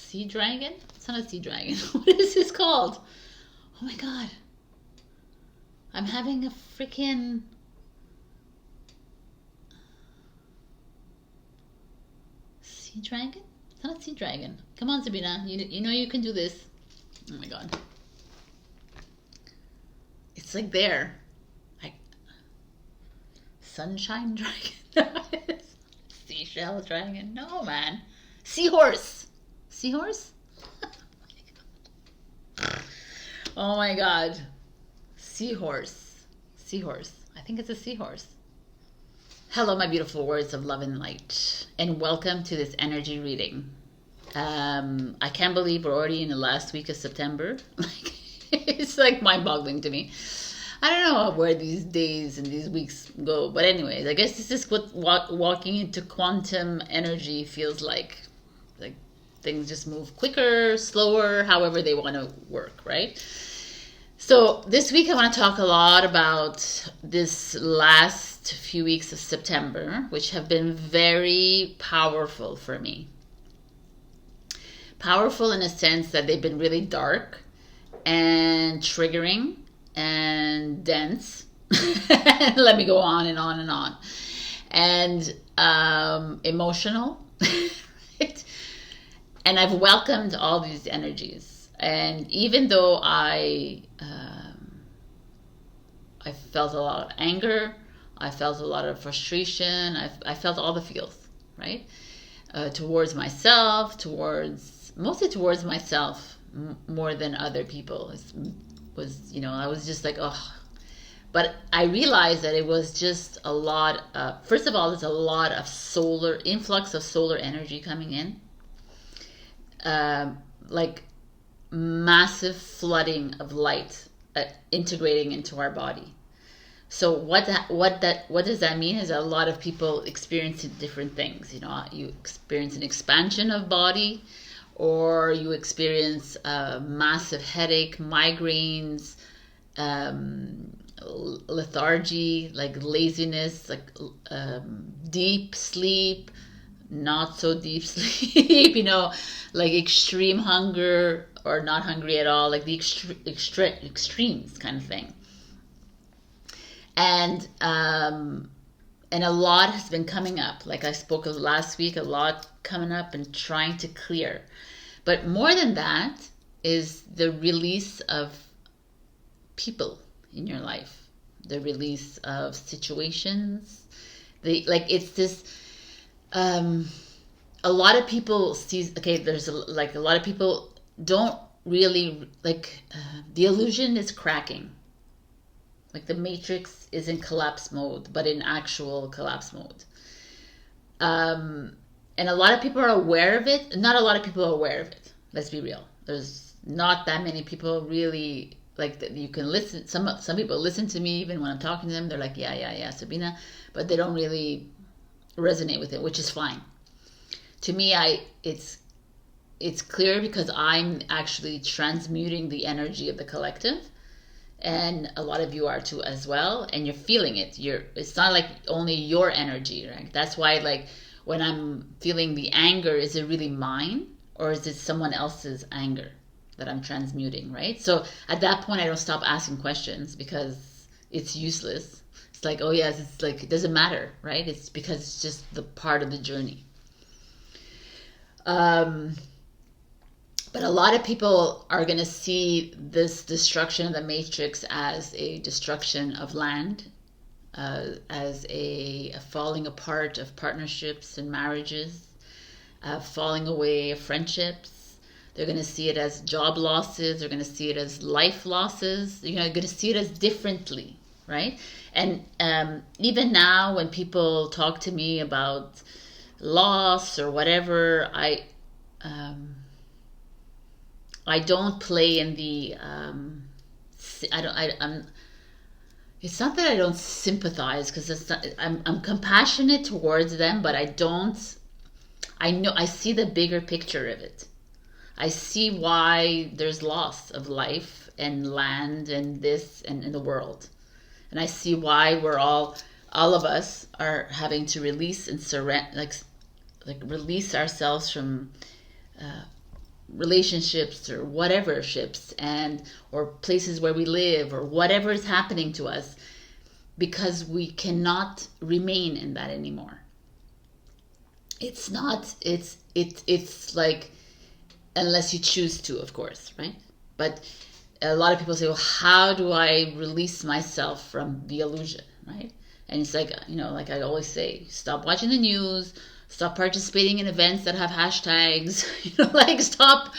sea dragon? It's not a sea dragon. What is this called? Oh my god. I'm having a freaking... sea dragon? It's not a sea dragon. Come on, Sabrina. You know you can do this. Oh my god. It's like there. Sunshine dragon? Seashell dragon? No, man. Seahorse. Seahorse? Oh my god. Seahorse. Seahorse. I think it's a seahorse. Hello, my beautiful words of love and light, and welcome to this energy reading. I can't believe we're already in the last week of September. Like, it's like mind-boggling to me. I don't know where these days and these weeks go, but anyways, I guess this is what walking into quantum energy feels like. Like things just move quicker, slower, however they want to work, right? So this week I want to talk a lot about this last few weeks of September, which have been very powerful for me. Powerful in a sense that they've been really dark and triggering and dense. Let me go on and on and on. And emotional. Right? And I've welcomed all these energies. And even though I felt a lot of anger, I felt a lot of frustration, I felt all the feels, right? Towards myself, mostly towards myself more than other people. I was just like, oh. But I realized that it was just a lot of, first of all, there's a lot of influx of solar energy coming in. Like massive flooding of light integrating into our body. So what does that mean is a lot of people experience different things. You know, you experience an expansion of body, or you experience a massive headache, migraines, lethargy, like laziness, like deep sleep, not so deep sleep, you know, like extreme hunger or not hungry at all, like the extremes kind of thing. And a lot has been coming up. Like I spoke of last week, a lot coming up and trying to clear. But more than that is the release of people in your life, the release of situations. It's this. A lot of people see. Okay, there's a lot of people don't really like. The illusion is cracking. Like the matrix is in collapse mode, but in actual collapse mode. And a lot of people are aware of it. Not a lot of people are aware of it. Let's be real. There's not that many people really like that. You can listen. Some people listen to me even when I'm talking to them. They're like, yeah, Sabrina, but they don't really resonate with it, which is fine. To me, it's clear because I'm actually transmuting the energy of the collective. And a lot of you are too as well, and you're feeling it. It's not like only your energy, right? That's why, like, when I'm feeling the anger, is it really mine, or is it someone else's anger that I'm transmuting, right? So at that point, I don't stop asking questions because it's useless. It's like, oh yes, it's like it doesn't matter, right? It's because it's just the part of the journey. But a lot of people are going to see this destruction of the matrix as a destruction of land, as a falling apart of partnerships and marriages, falling away of friendships. They're going to see it as job losses. They're going to see it as life losses. You're going to see it as differently, right? And even now when people talk to me about loss or whatever, I don't play in the it's not that I don't sympathize, because I'm compassionate towards them, but I see the bigger picture of it. I see why there's loss of life and land and this and in the world. And I see why we're all of us are having to release and surrender, like release ourselves from relationships or whatever ships, and or places where we live, or whatever is happening to us, because we cannot remain in that anymore. It's not, it's like, unless you choose to, of course, right? But a lot of people say, well, how do I release myself from the illusion, right? And it's like, you know, like I always say, stop watching the news, stop participating in events that have hashtags, you know, like stop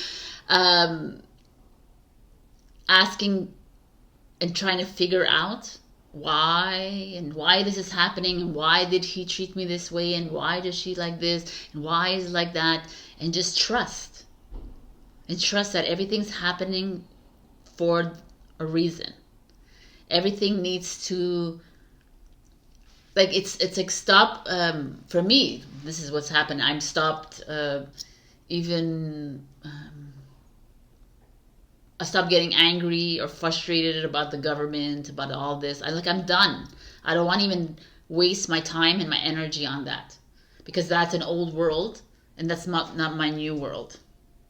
asking and trying to figure out why, and why this is happening, and why did he treat me this way, and why does she like this, and why is it like that, and just trust. And trust that everything's happening for a reason. Everything needs to, like, it's like stop, for me, this is what's happened. I'm stopped, even, I stopped getting angry or frustrated about the government, about all this. I'm done. I don't want to even waste my time and my energy on that, because that's an old world, and that's not my new world.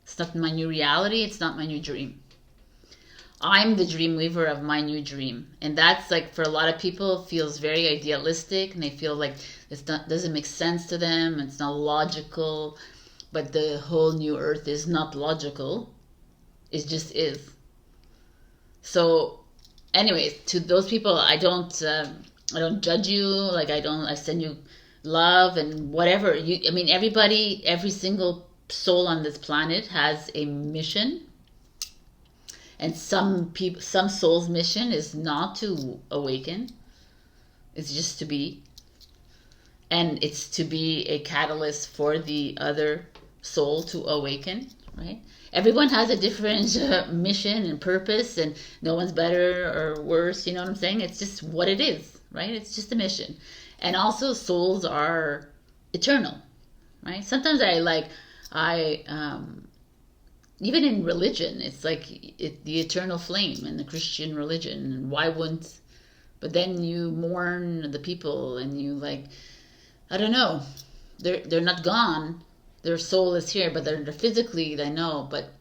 It's not my new reality. It's not my new dream. I'm the dream weaver of my new dream. And that's, like, for a lot of people, feels very idealistic, and they feel like it doesn't make sense to them. It's not logical. But the whole new earth is not logical. It just is. So, anyways, to those people, I don't judge you. Like, I send you love and whatever. Everybody, every single soul on this planet has a mission. And some souls' mission is not to awaken. It's just to be. And it's to be a catalyst for the other soul to awaken, right? Everyone has a different mission and purpose, and no one's better or worse, you know what I'm saying? It's just what it is, right? It's just a mission. And also souls are eternal, right? Sometimes even in religion, it's like the eternal flame in the Christian religion. And why wouldn't, but then you mourn the people, and you, like, I don't know, they're not gone. Their soul is here, but they're physically, they know. But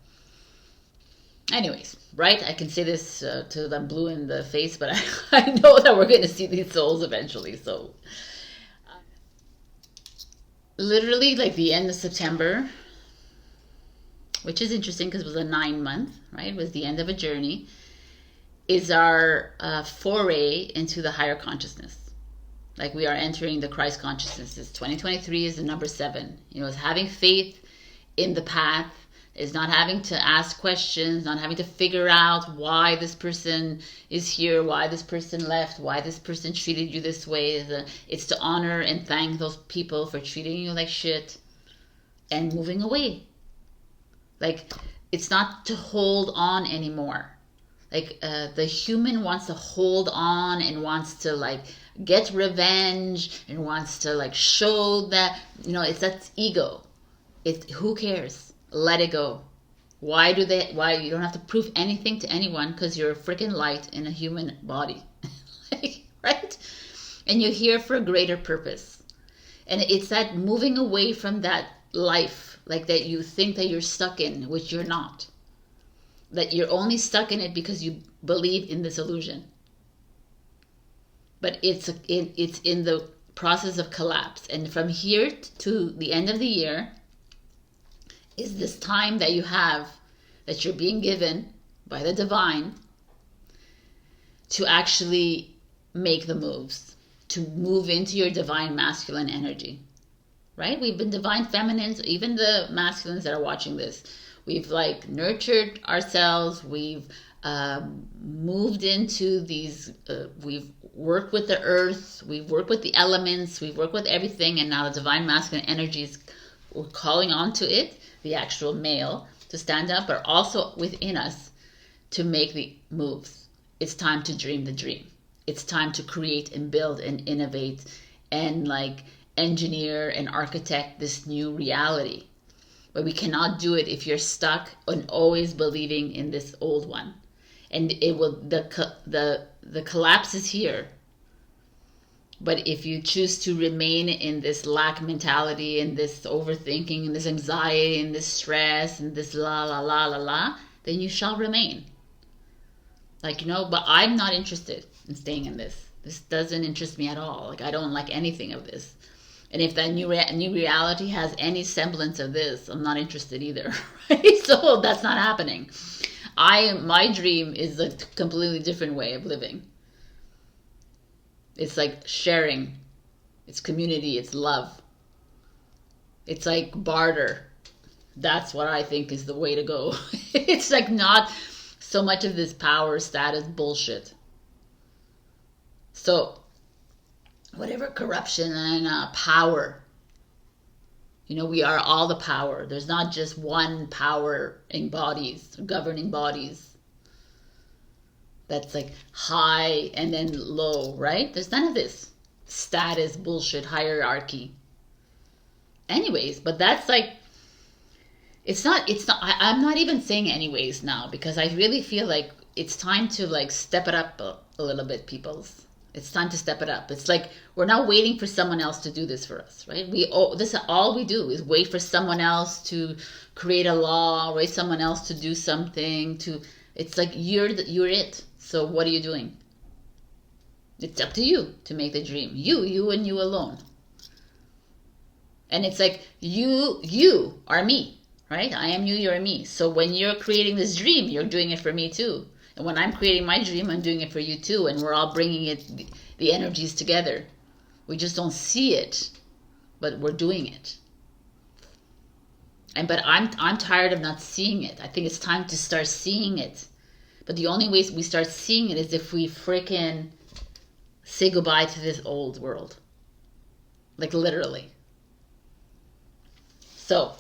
anyways, right? I can say this till I'm blue in the face, but I know that we're going to see these souls eventually. So literally, like, the end of September, which is interesting because it was a 9-month, right? It was the end of a journey, is our foray into the higher consciousness. Like, we are entering the Christ consciousness. 2023 is the number 7. You know, it's having faith in the path. It's not having to ask questions, not having to figure out why this person is here, why this person left, why this person treated you this way. It's to honor and thank those people for treating you like shit and moving away. Like, it's not to hold on anymore. Like, the human wants to hold on and wants to, like, get revenge and wants to, like, show that, you know, that's ego. Who cares? Let it go. Why you don't have to prove anything to anyone, because you're a freaking light in a human body. Like, right? And you're here for a greater purpose. And it's that moving away from that life, like, that you think that you're stuck in, which you're not. That you're only stuck in it because you believe in this illusion. But it's in the process of collapse. And from here to the end of the year is this time that you have, that you're being given by the divine, to actually make the moves, to move into your divine masculine energy. Right? We've been divine feminines, even the masculines that are watching this. We've, like, nurtured ourselves. We've moved into these, we've worked with the earth. We've worked with the elements. We've worked with everything. And now the divine masculine energies, we're calling onto it, the actual male, to stand up, but also within us to make the moves. It's time to dream the dream. It's time to create and build and innovate and, like, engineer and architect this new reality. But we cannot do it if you're stuck and always believing in this old one. And it will, the collapse is here. But if you choose to remain in this lack mentality, and this overthinking, and this anxiety, and this stress, and this la la la la la, then you shall remain. Like, you know, but I'm not interested in staying in this. This doesn't interest me at all. Like, I don't like anything of this. And if that new reality has any semblance of this, I'm not interested either. Right? So that's not happening. My dream is a completely different way of living. It's like sharing. It's community. It's love. It's like barter. That's what I think is the way to go. It's like not so much of this power status bullshit. So whatever corruption and power, you know, we are all the power. There's not just one power in bodies, governing bodies. That's like high and then low, right? There's none of this status bullshit hierarchy. Anyways, but that's like, I'm not even saying anyways now, because I really feel like it's time to like step it up a little bit, peoples. It's time to step it up. It's like we're not waiting for someone else to do this for us, right? This is all we do is wait for someone else to create a law, wait someone else to do something. It's like you're it. So what are you doing? It's up to you to make the dream. You and you alone. And it's like you are me, right? I am you, you're me. So when you're creating this dream, you're doing it for me too. And when I'm creating my dream, I'm doing it for you too. And we're all bringing the energies together. We just don't see it, but we're doing it. But I'm tired of not seeing it. I think it's time to start seeing it. But the only way we start seeing it is if we freaking say goodbye to this old world. Like literally. So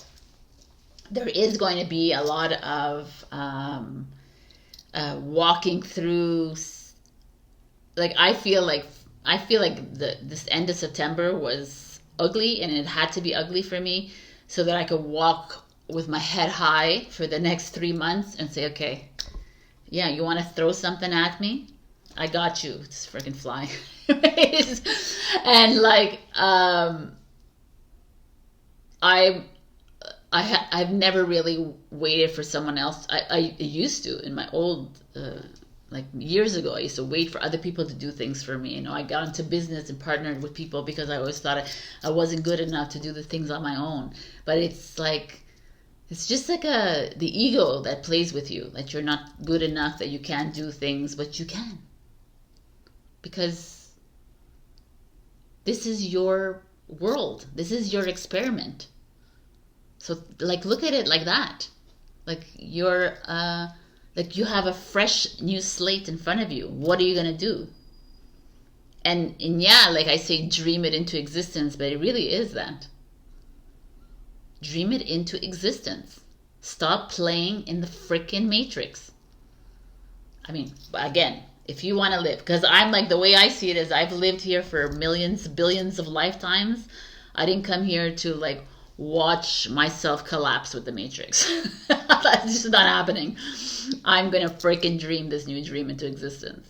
there is going to be a lot of walking through. Like I feel like this end of September was ugly, and it had to be ugly for me so that I could walk with my head high for the next 3 months and say, okay, yeah, you want to throw something at me? I got you. Just freaking fly. And like, I've never really waited for someone else. I used to in my old, like years ago, I used to wait for other people to do things for me. You know, I got into business and partnered with people because I always thought I wasn't good enough to do the things on my own. But it's like, it's just like the ego that plays with you, that you're not good enough, that you can't do things, but you can. Because this is your world. This is your experiment. So like, look at it like that. Like you're, like you have a fresh new slate in front of you. What are you going to do? And yeah, like I say, dream it into existence, but it really is that. Dream it into existence. Stop playing in the freaking matrix. I mean, again, if you want to live, because I'm like, the way I see it is I've lived here for millions, billions of lifetimes. I didn't come here to like watch myself collapse with the matrix. That's just not happening. I'm going to freaking dream this new dream into existence.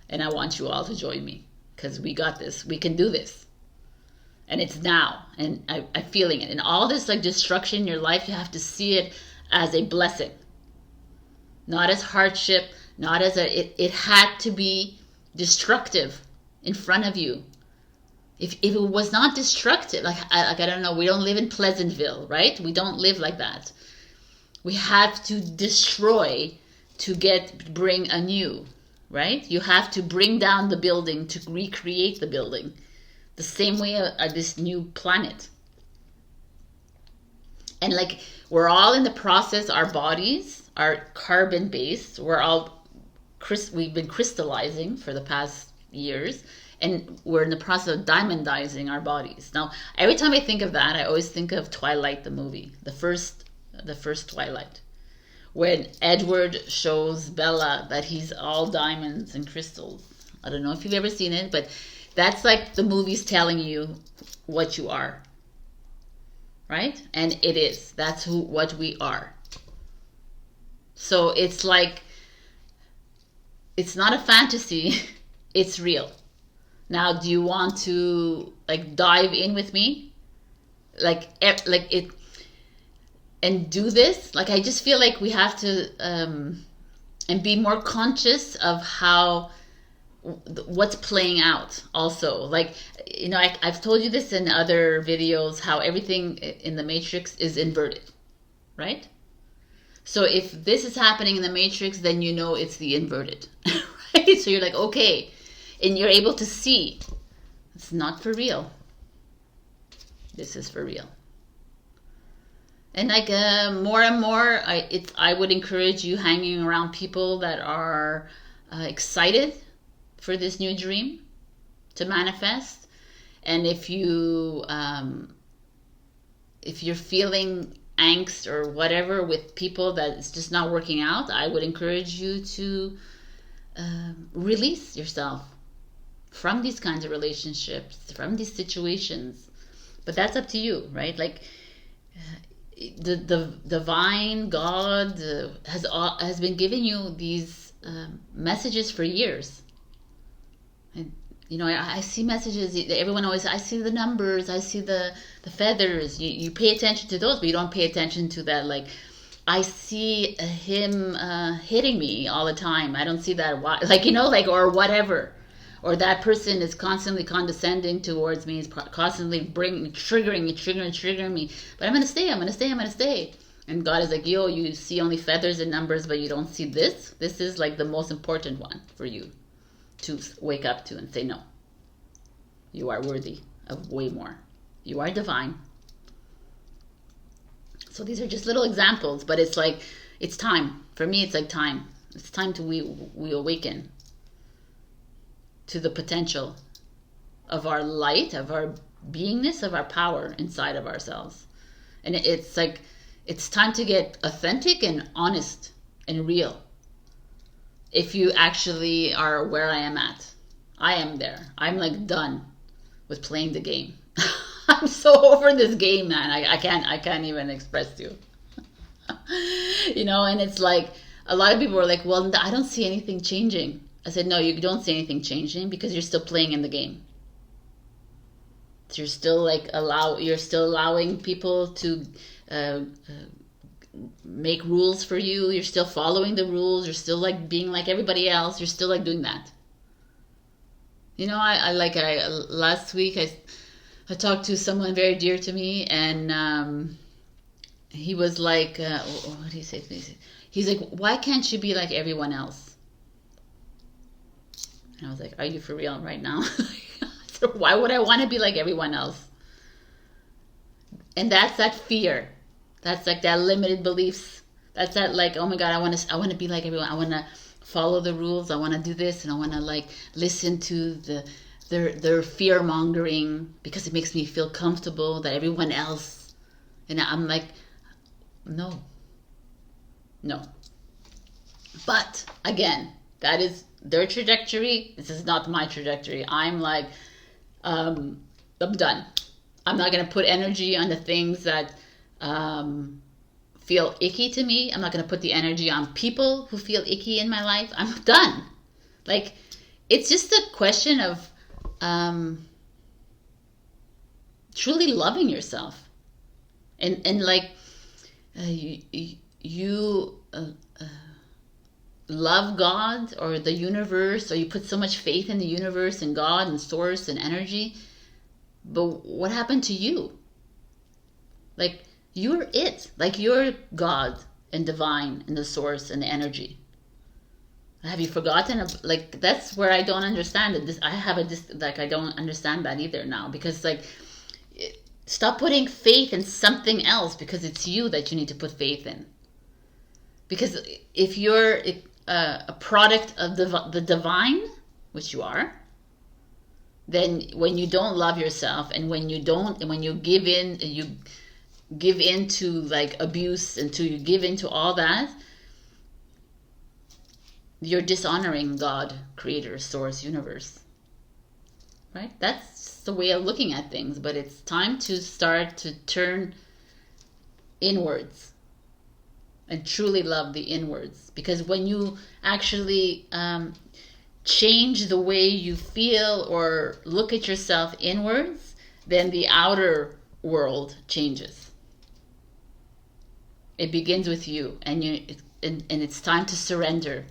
And I want you all to join me, because we got this. We can do this. And it's now, and I'm feeling it. And all this like destruction in your life, you have to see it as a blessing, not as hardship, not as it had to be destructive in front of you. If it was not destructive, like I don't know, we don't live in Pleasantville, right? We don't live like that. We have to destroy to bring anew, right? You have to bring down the building to recreate the building. The same way this new planet. And like, we're all in the process, our bodies are carbon based. We've been crystallizing for the past years, and we're in the process of diamondizing our bodies. Now, every time I think of that, I always think of Twilight, the movie, the first Twilight, when Edward shows Bella that he's all diamonds and crystals. I don't know if you've ever seen it, but that's like the movie's telling you what you are, right? And it is. That's what we are. So it's like, it's not a fantasy, it's real. Now, do you want to like dive in with me? Like it and do this? Like I just feel like we have to and be more conscious of how what's playing out also. Like, you know, I've told you this in other videos, how everything in the matrix is inverted, right? So if this is happening in the matrix, then you know it's the inverted, right? So you're like, okay, and you're able to see it's not for real. This is for real. And like more and more, I would encourage you hanging around people that are excited for this new dream to manifest. And if you're feeling angst or whatever with people that it's just not working out, I would encourage you to release yourself from these kinds of relationships, from these situations. But that's up to you, right? Like the divine God has been giving you these messages for years. And you know, I see messages. Everyone always, I see the numbers, I see the feathers. You pay attention to those, but you don't pay attention to that. Like, I see him hitting me all the time. I don't see that, like, you know, like, or whatever. Or that person is constantly condescending towards me, is constantly triggering me. But I'm gonna stay. And God is like, yo, you see only feathers and numbers, but you don't see this. This is like the most important one for you to wake up to and say, no, you are worthy of way more. You are divine. So these are just little examples, but it's like, it's time. For me, it's like time. It's time to we awaken to the potential of our light, of our beingness, of our power inside of ourselves. And it's like, it's time to get authentic and honest and real. If you actually are where I am at, I am there. I'm like done with playing the game. I'm so over this game, man. I can't even express to you. You know, and it's like, a lot of people are like, well, I don't see anything changing. I said, no, you don't see anything changing because you're still playing in the game. So you're still like you're still allowing people to make rules for you. You're still following the rules. You're still like being like everybody else. You're still like doing that. You know, last week I talked to someone very dear to me, and he was like, what did he say to me? He's like, why can't you be like everyone else? And I was like, are you for real right now? So why would I want to be like everyone else? And that's that fear. That's like that limited beliefs. That's that like, oh my God, I want to be like everyone. I want to follow the rules. I want to do this, and I want to like listen to their fear mongering because it makes me feel comfortable that everyone else. And I'm like, no. But again, that is their trajectory. This is not my trajectory. I'm like, I'm done. I'm not going to put energy on the things that feel icky to me. I'm not going to put the energy on people who feel icky in my life. I'm done. Like, it's just a question of truly loving yourself. And like, you love God or the universe, or you put so much faith in the universe and God and source and energy, but what happened to you? Like, you're it. Like, you're God and divine and the source and the energy. Have you forgotten? Like, that's where I don't understand it. I don't understand that either now, because like, stop putting faith in something else because it's you that you need to put faith in. Because if you're a product of the divine, which you are, then when you don't love yourself, and when you give in to like abuse, and you give into all that, you're dishonoring God, creator, source, universe. Right? That's the way of looking at things. But it's time to start to turn inwards and truly love the inwards. Because when you actually change the way you feel or look at yourself inwards, then the outer world changes. It begins with you, and it's time to surrender.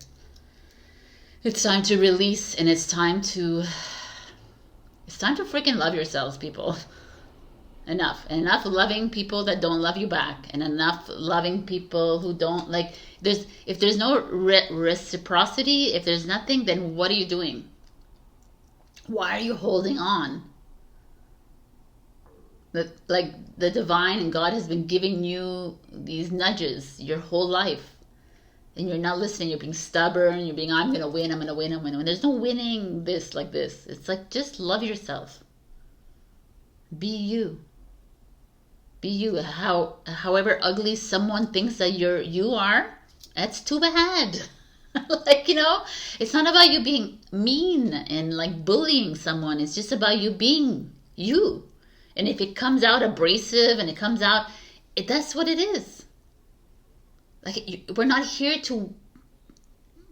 It's time to release, and it's time to freaking love yourselves, people. Enough loving people that don't love you back, and enough loving people who don't like. If there's no reciprocity, if there's nothing, then what are you doing? Why are you holding on? Like the divine and God has been giving you these nudges your whole life, and you're not listening. You're being stubborn. You're being, I'm gonna win. I'm gonna win. I'm gonna win. There's no winning this like this. It's like, just love yourself. Be you. Be you. However ugly someone thinks that you are, that's too bad. Like, it's not about you being mean and like bullying someone. It's just about you being you. And if it comes out abrasive and it comes out, that's what it is. Like, we're not here to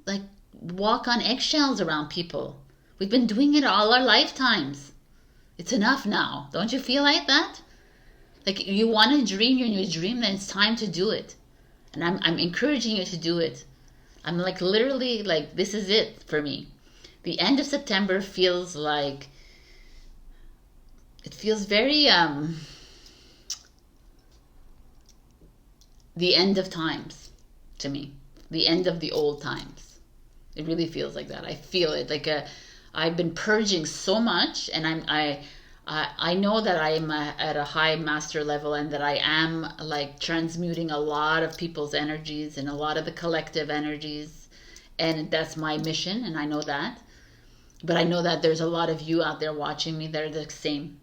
like walk on eggshells around people. We've been doing it all our lifetimes. It's enough now. Don't you feel like that? Like, you want to dream your new dream, then it's time to do it. And I'm encouraging you to do it. I'm like, literally, like, this is it for me. The end of September feels like, it feels very, the end of times to me. The end of the old times. It really feels like that. I feel it. Like, I've been purging so much, and I know that I'm at a high master level, and that I am like transmuting a lot of people's energies and a lot of the collective energies, and that's my mission, and I know that. But I know that there's a lot of you out there watching me that are the same.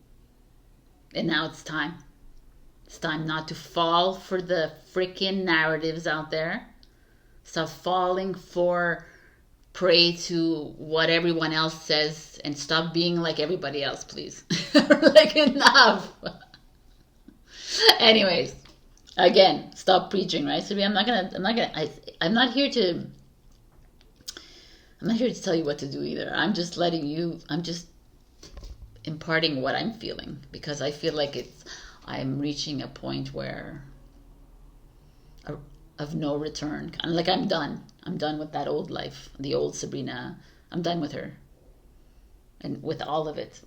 And now it's time. It's time not to fall for the freaking narratives out there. Stop falling for prey to what everyone else says, and stop being like everybody else, please. Like, enough. Anyways, again, stop preaching, right? So I'm not here to tell you what to do either. I'm just imparting what I'm feeling, because I feel like I'm reaching a point where of no return. Like, I'm done. I'm done with that old life, the old Sabrina. I'm done with her, and with all of it.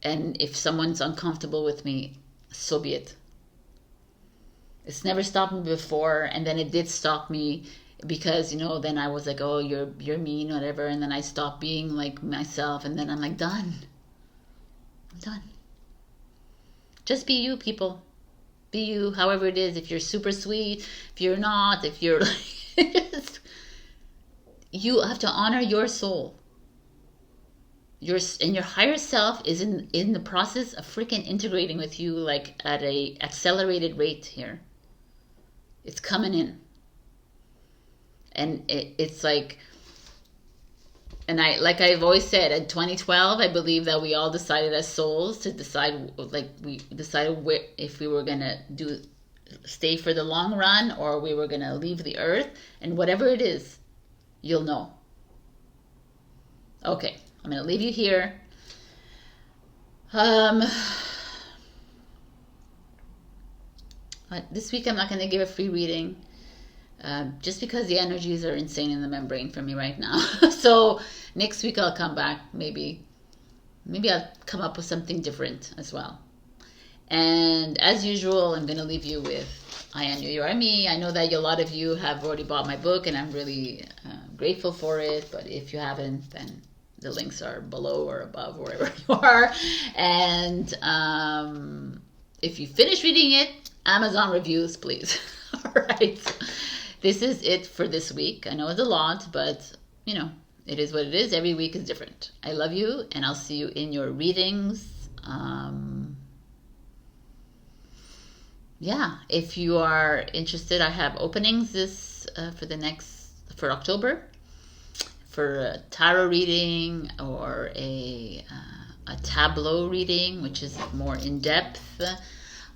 And if someone's uncomfortable with me, so be it. It's never stopped me before, and then it did stop me, because then I was like, oh, you're mean, whatever, and then I stopped being like myself, and then I'm like, done. I'm done. Just be you, people. Be you, however it is. If you're super sweet, if you're not, if you're like, you have to honor your soul. Your higher self is in the process of freaking integrating with you, like at a accelerated rate here. It's coming in, and it's like, and I've always said, in 2012, I believe that we all decided as souls to decide, like, we decided if we were gonna stay for the long run, or we were gonna leave the earth, and whatever it is, you'll know. Okay, I'm gonna leave you here. This week I'm not gonna give a free reading. Just because the energies are insane in the membrane for me right now. So next week I'll come back. Maybe I'll come up with something different as well. And as usual, I'm going to leave you with I Am You, You Are Me. I know that a lot of you have already bought my book, and I'm really grateful for it. But if you haven't, then the links are below or above, wherever you are. And if you finish reading it, Amazon reviews, please. All right. This is it for this week. I know it's a lot, but it is what it is. Every week is different. I love you, and I'll see you in your readings. Yeah, if you are interested, I have openings for October, for a tarot reading or a tableau reading, which is more in depth.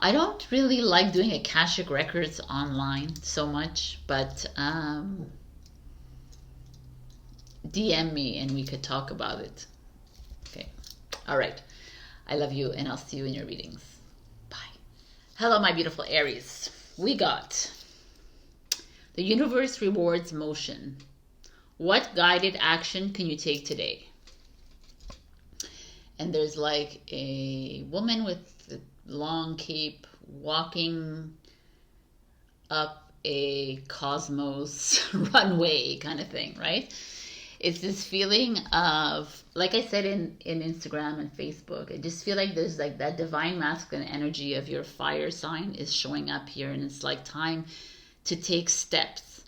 I don't really like doing Akashic records online so much, but DM me and we could talk about it. Okay. All right. I love you, and I'll see you in your readings. Bye. Hello, my beautiful Aries. We got the universe rewards motion. What guided action can you take today? And there's like a woman with a long cape walking up a cosmos runway kind of thing, right? It's this feeling of, like I said in Instagram and Facebook, I just feel like there's like that divine masculine energy of your fire sign is showing up here, and it's like time to take steps,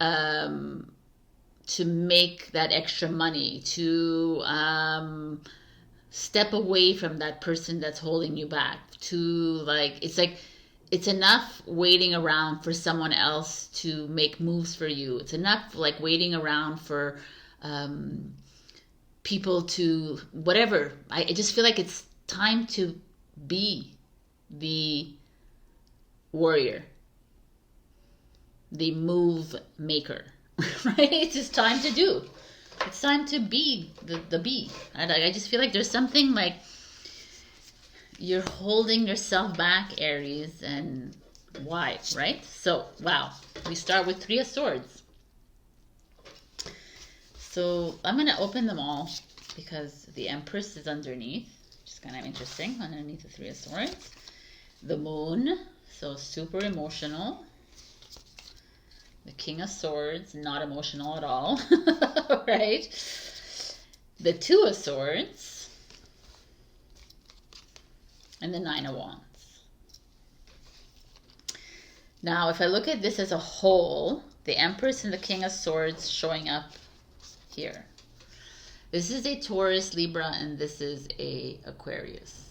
to make that extra money, to step away from that person that's holding you back, to like it's enough waiting around for someone else to make moves for you. It's enough like waiting around for people to whatever. I just feel like it's time to be the warrior, the move maker, right? It's just time to do. It's time to be the bee. I just feel like there's something like you're holding yourself back, Aries, and why, right? So, wow. We start with Three of Swords. So, I'm going to open them all because the Empress is underneath, which is kind of interesting, underneath the Three of Swords. The Moon, so super emotional. The King of Swords, not emotional at all, right? The Two of Swords. And the Nine of Wands. Now, if I look at this as a whole, the Empress and the King of Swords showing up here. This is a Taurus, Libra, and this is a Aquarius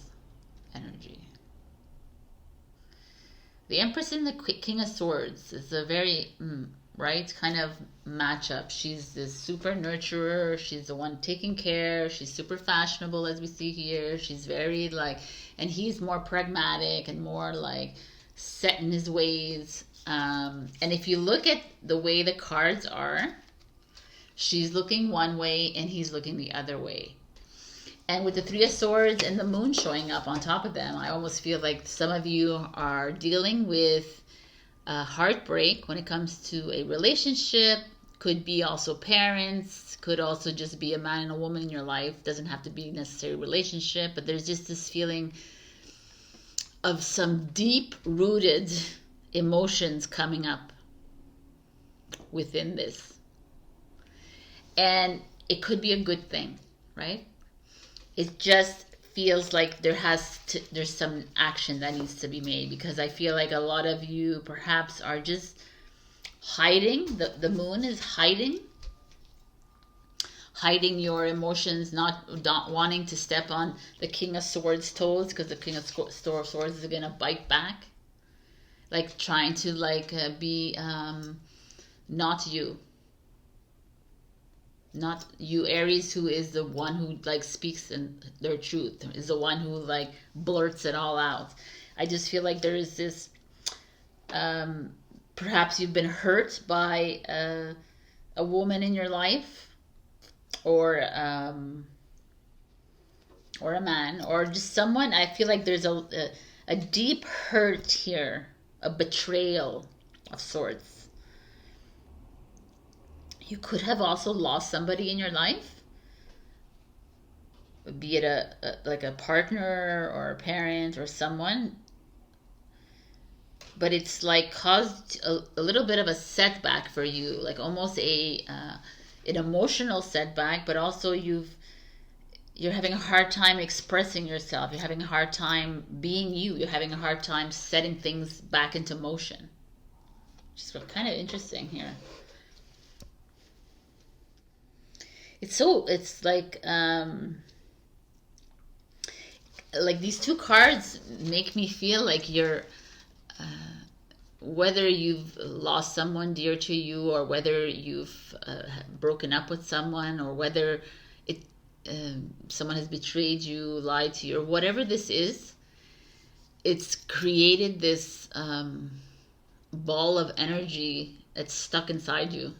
energy. The Empress and the King of Swords is a very, right, kind of matchup. She's this super nurturer. She's the one taking care. She's super fashionable, as we see here. She's very like, and he's more pragmatic and more like set in his ways. And if you look at the way the cards are, she's looking one way and he's looking the other way. And with the Three of Swords and the Moon showing up on top of them, I almost feel like some of you are dealing with heartbreak when it comes to a relationship. Could be also parents, could also just be a man and a woman in your life. Doesn't have to be necessarily a relationship, but there's just this feeling of some deep-rooted emotions coming up within this. And it could be a good thing, right? It just feels like there's some action that needs to be made, because I feel like a lot of you perhaps are just hiding. The Moon is hiding your emotions, not wanting to step on the King of Swords' toes, because the King of Swords is going to bite back, like trying to like be not you. Not you, Aries, who is the one who like speaks in their truth, is the one who like blurts it all out. I just feel like there is this, perhaps you've been hurt by a woman in your life, or a man, or just someone. I feel like there's a deep hurt here, a betrayal of sorts. You could have also lost somebody in your life, be it like a partner or a parent or someone, but it's like caused a little bit of a setback for you, like almost an emotional setback, but also you're having a hard time expressing yourself. You're having a hard time being you. You're having a hard time setting things back into motion. Just kind of interesting here. It's like these two cards make me feel like you're, whether you've lost someone dear to you, or whether you've broken up with someone, or whether someone has betrayed you, lied to you, or whatever this is, it's created this ball of energy that's stuck inside you.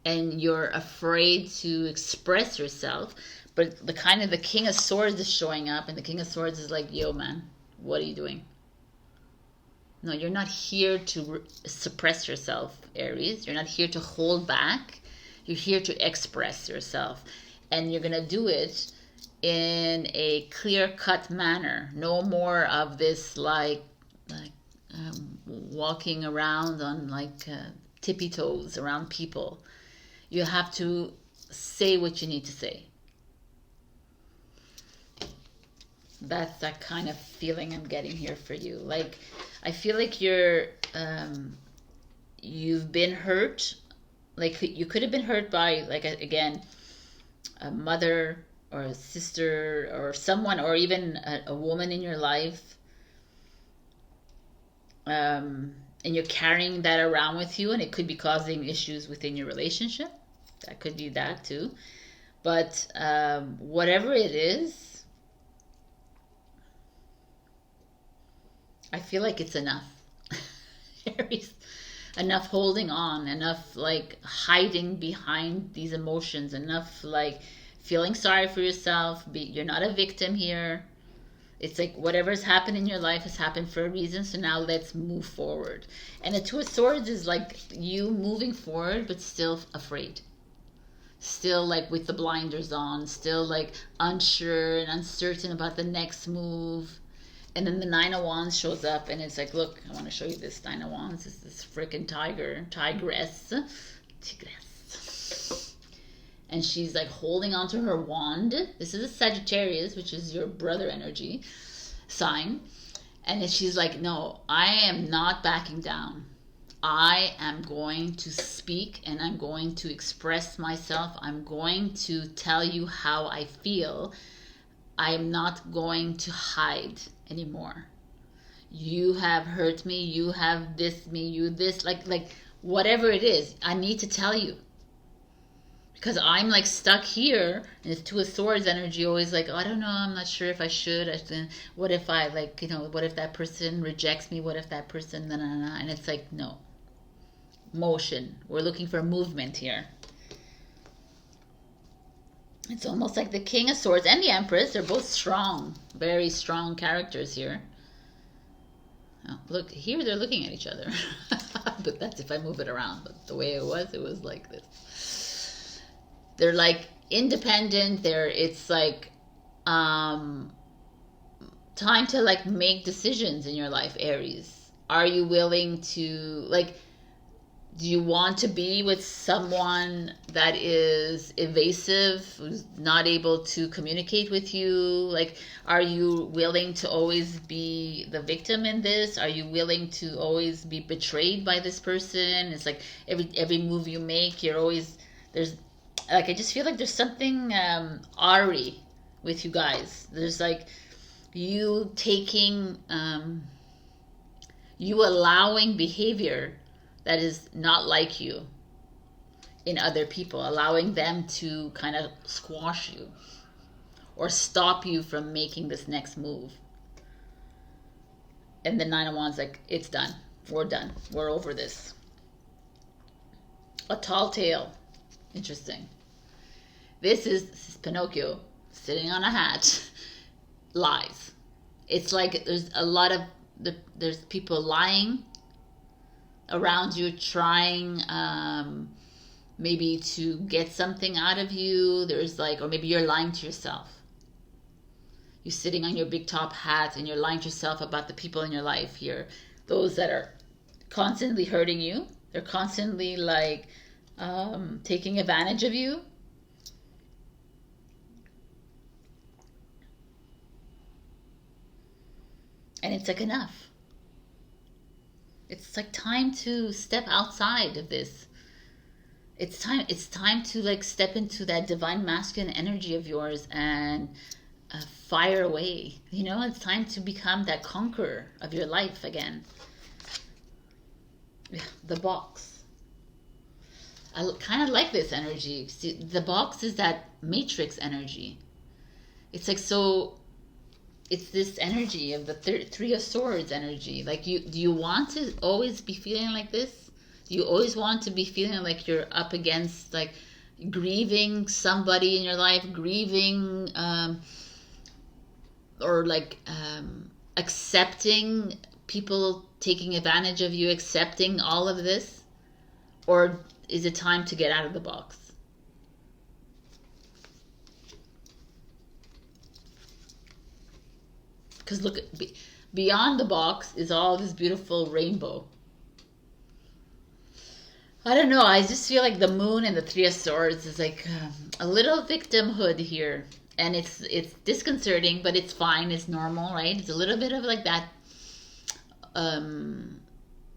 and you're afraid to express yourself. But the King of Swords is showing up, and the King of Swords is like, yo man, what are you doing? No, you're not here to suppress yourself, Aries. You're not here to hold back. You're here to express yourself. And you're going to do it in a clear-cut manner. No more of this walking around on tippy toes around people. You have to say what you need to say. That's that kind of feeling I'm getting here for you. Like, I feel like you've been hurt. Like, you could have been hurt by, like, again, a mother or a sister or someone, or even a woman in your life. And you're carrying that around with you, and it could be causing issues within your relationship. That could be that too. But whatever it is, I feel like it's enough. Aries, enough holding on, enough like hiding behind these emotions, enough like feeling sorry for yourself. You're not a victim here. It's like whatever's happened in your life has happened for a reason, so now let's move forward. And the Two of Swords is like you moving forward, but still afraid. Still like with the blinders on, still like unsure and uncertain about the next move. And then the Nine of Wands shows up, and it's like, look, I want to show you this Nine of Wands. It's this freaking tigress. And she's like holding onto her wand. This is a Sagittarius, which is your brother energy sign. And she's like, no, I am not backing down. I am going to speak, and I'm going to express myself. I'm going to tell you how I feel. I'm not going to hide anymore. You have hurt me, you have this me, you this, like whatever it is, I need to tell you. Because I'm like stuck here, and it's Two of Swords energy, always like, oh, I don't know, I'm not sure if I should. What if I what if that person rejects me? What if that person, and it's like, no. Motion. We're looking for movement here. It's almost like the King of Swords and the Empress. They're both strong, very strong characters here. Oh, look, here they're looking at each other. But that's if I move it around. But the way it was like this. They're like independent. It's like time to like make decisions in your life, Aries. Are you willing to do you want to be with someone that is evasive, who's not able to communicate with you? Like, are you willing to always be the victim in this? Are you willing to always be betrayed by this person? It's like every move you make, you're always, there's, like, I just feel like there's something ARIES with you guys. There's like you taking, you allowing behavior that is not like you in other people, allowing them to kind of squash you or stop you from making this next move. And the Nine of Wands, like, it's done. We're done. We're over this. A tall tale. Interesting. This is Pinocchio sitting on a hat. Lies. It's like there's a lot of, there's people lying around you, trying maybe to get something out of you. There's like, or maybe you're lying to yourself. You're sitting on your big top hat and you're lying to yourself about the people in your life here. Those that are constantly hurting you. They're constantly like taking advantage of you. And it's like enough. It's like time to step outside of this. It's time to like step into that divine masculine energy of yours and fire away. You know, it's time to become that conqueror of your life again. The box. I kind of like this energy. See, the box is that matrix energy. It's like, so it's this energy of the Three of Swords energy. Like, do you want to always be feeling like this? Do You always want to be feeling like you're up against, like, grieving somebody in your life, grieving, or like accepting people taking advantage of you, accepting all of this? Or is it time to get out of the box? Because look, beyond the box is all this beautiful rainbow. I don't know, I just feel like the moon and the Three of Swords is like a little victimhood here. And it's disconcerting, but it's fine, it's normal, right? It's a little bit of like that,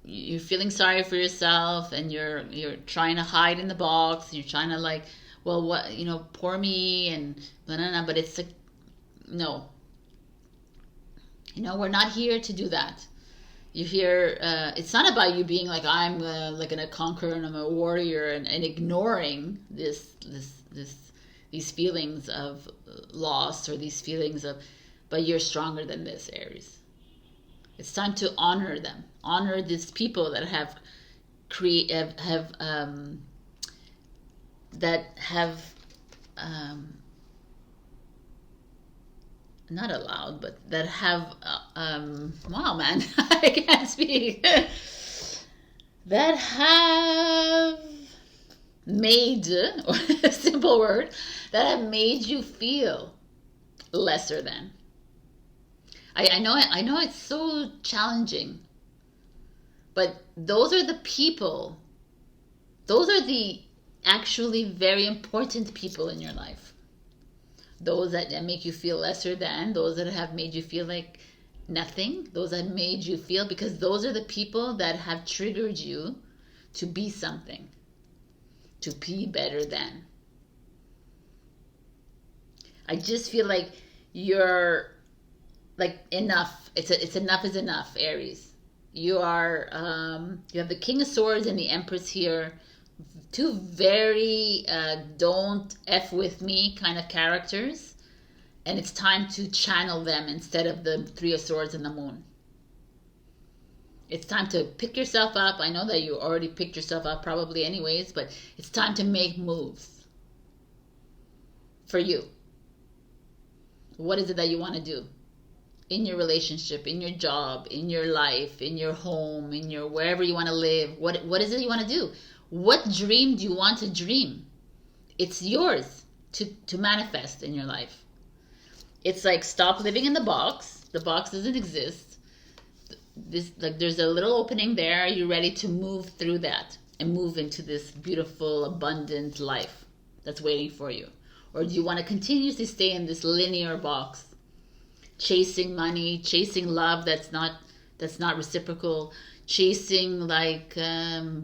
you're feeling sorry for yourself, and you're trying to hide in the box, and you're trying to like, well, what, you know, poor me, and blah, blah, blah, but it's like, no. You know, we're not here to do that. You're here, it's not about you being like, I'm like gonna conquer and I'm a warrior, and ignoring these feelings of loss, or these feelings of, but you're stronger than this, Aries. It's time to honor them. Honor these people that have not allowed, but that have, wow, man, I can't speak, that have made, a simple word, that have made you feel lesser than. I know it's so challenging, but those are the people, those are the actually very important people in your life. Those that make you feel lesser than, those that have made you feel like nothing, those that made you feel, because those are the people that have triggered you to be something, to be better than. I just feel like you're like enough. It's enough is enough, Aries. You are, you have the King of Swords and the Empress here. Two very don't F with me kind of characters. And it's time to channel them instead of the Three of Swords and the Moon. It's time to pick yourself up. I know that you already picked yourself up probably anyways, but it's time to make moves for you. What is it that you want to do in your relationship, in your job, in your life, in your home, in your wherever you want to live? What is it you want to do? What dream do you want to dream? It's yours to manifest in your life. It's like, stop living in the box. The box doesn't exist. This, like, there's a little opening there. Are you ready to move through that and move into this beautiful, abundant life that's waiting for you? Or do you want to continuously stay in this linear box, chasing money, chasing love that's not reciprocal, chasing like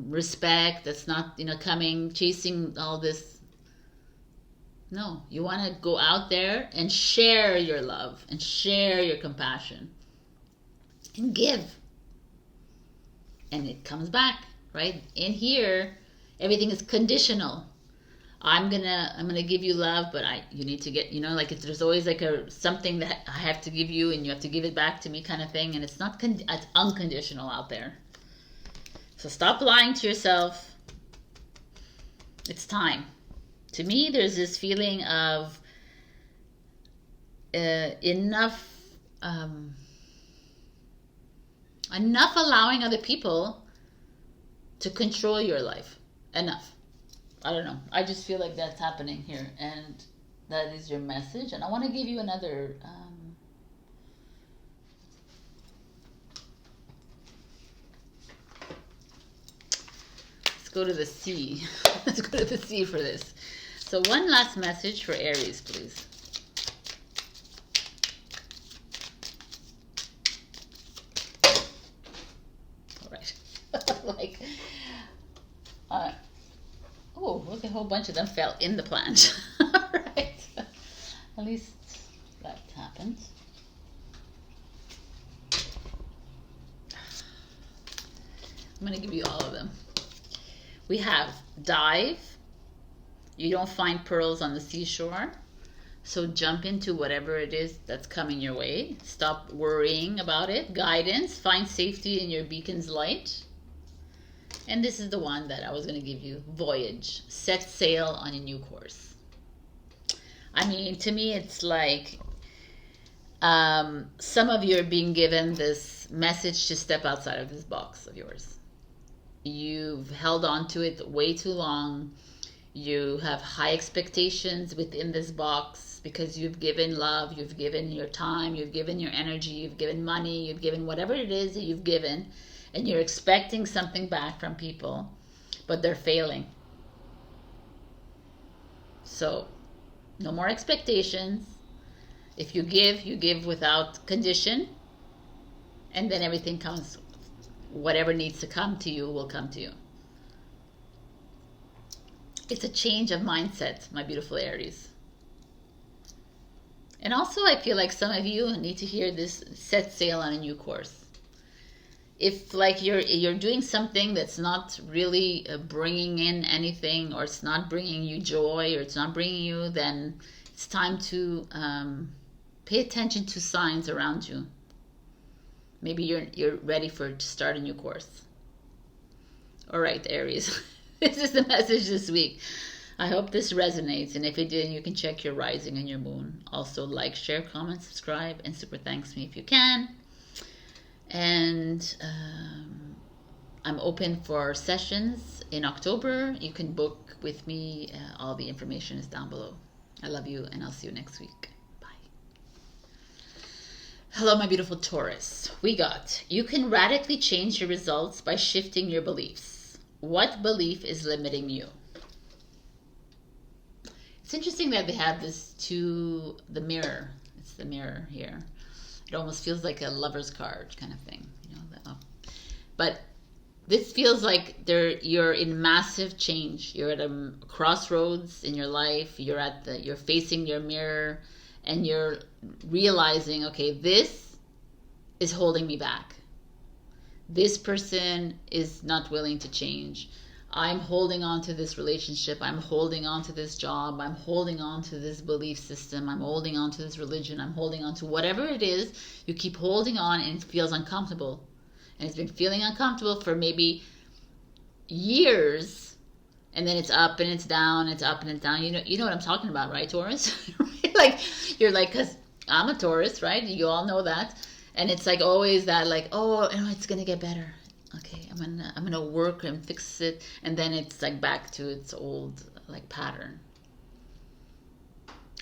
respect that's not, you know, coming, chasing all this? No, you want to go out there and share your love and share your compassion and give, and it comes back, right? In here, everything is conditional. I'm gonna give you love, but you need to get, you know, like there's always like something that I have to give you, and you have to give it back to me, kind of thing. And it's not it's unconditional out there. So stop lying to yourself. It's time. To me, there's this feeling of enough allowing other people to control your life. Enough. I don't know. I just feel like that's happening here, and that is your message. And I want to give you another. Let's go to the sea. Let's go to the sea for this. So one last message for Aries, please. All right. Like. Oh, look, a whole bunch of them fell in the plant. Right. At least that happened. I'm going to give you all of them. We have dive. You don't find pearls on the seashore. So jump into whatever it is that's coming your way. Stop worrying about it. Guidance. Find safety in your beacon's light. And this is the one that I was going to give you. Voyage. Set sail on a new course. I mean, to me, it's like some of you are being given this message to step outside of this box of yours. You've held on to it way too long. You have high expectations within this box because you've given love, you've given your time, you've given your energy, you've given money, you've given whatever it is that you've given, and you're expecting something back from people, but they're failing. So, no more expectations. If you give without condition, and then everything comes. Whatever needs to come to you will come to you. It's a change of mindset, my beautiful Aries. And also, I feel like some of you need to hear this: set sail on a new course. If like you're doing something that's not really bringing in anything, or it's not bringing you joy, or it's not bringing you, then it's time to pay attention to signs around you. Maybe you're ready to start a new course. All right, Aries. This is the message this week. I hope this resonates, and if it didn't, you can check your rising and your moon. Also, like, share, comment, subscribe, and super thanks me if you can. And I'm open for sessions in October. You can book with me. All the information is down below. I love you, and I'll see you next week. Hello, my beautiful Taurus. We got, you can radically change your results by shifting your beliefs. What belief is limiting you? It's interesting that they have this the mirror. It's the mirror here. It almost feels like a lover's card kind of thing, you know. But this feels like you're in massive change. You're at a crossroads in your life. You're facing your mirror, and you're realizing, okay, this is holding me back. This person is not willing to change. I'm holding on to this relationship. I'm holding on to this job. I'm holding on to this belief system. I'm holding on to this religion. I'm holding on to whatever it is. You keep holding on, and it feels uncomfortable. And it's been feeling uncomfortable for maybe years. And then it's up and it's down, it's up and it's down. You know what I'm talking about, right, Taurus? Like, you're like, because I'm a Taurus, right? You all know that. And it's like always that, like, oh, it's going to get better. Okay, I'm gonna work and fix it. And then it's like back to its old, like, pattern.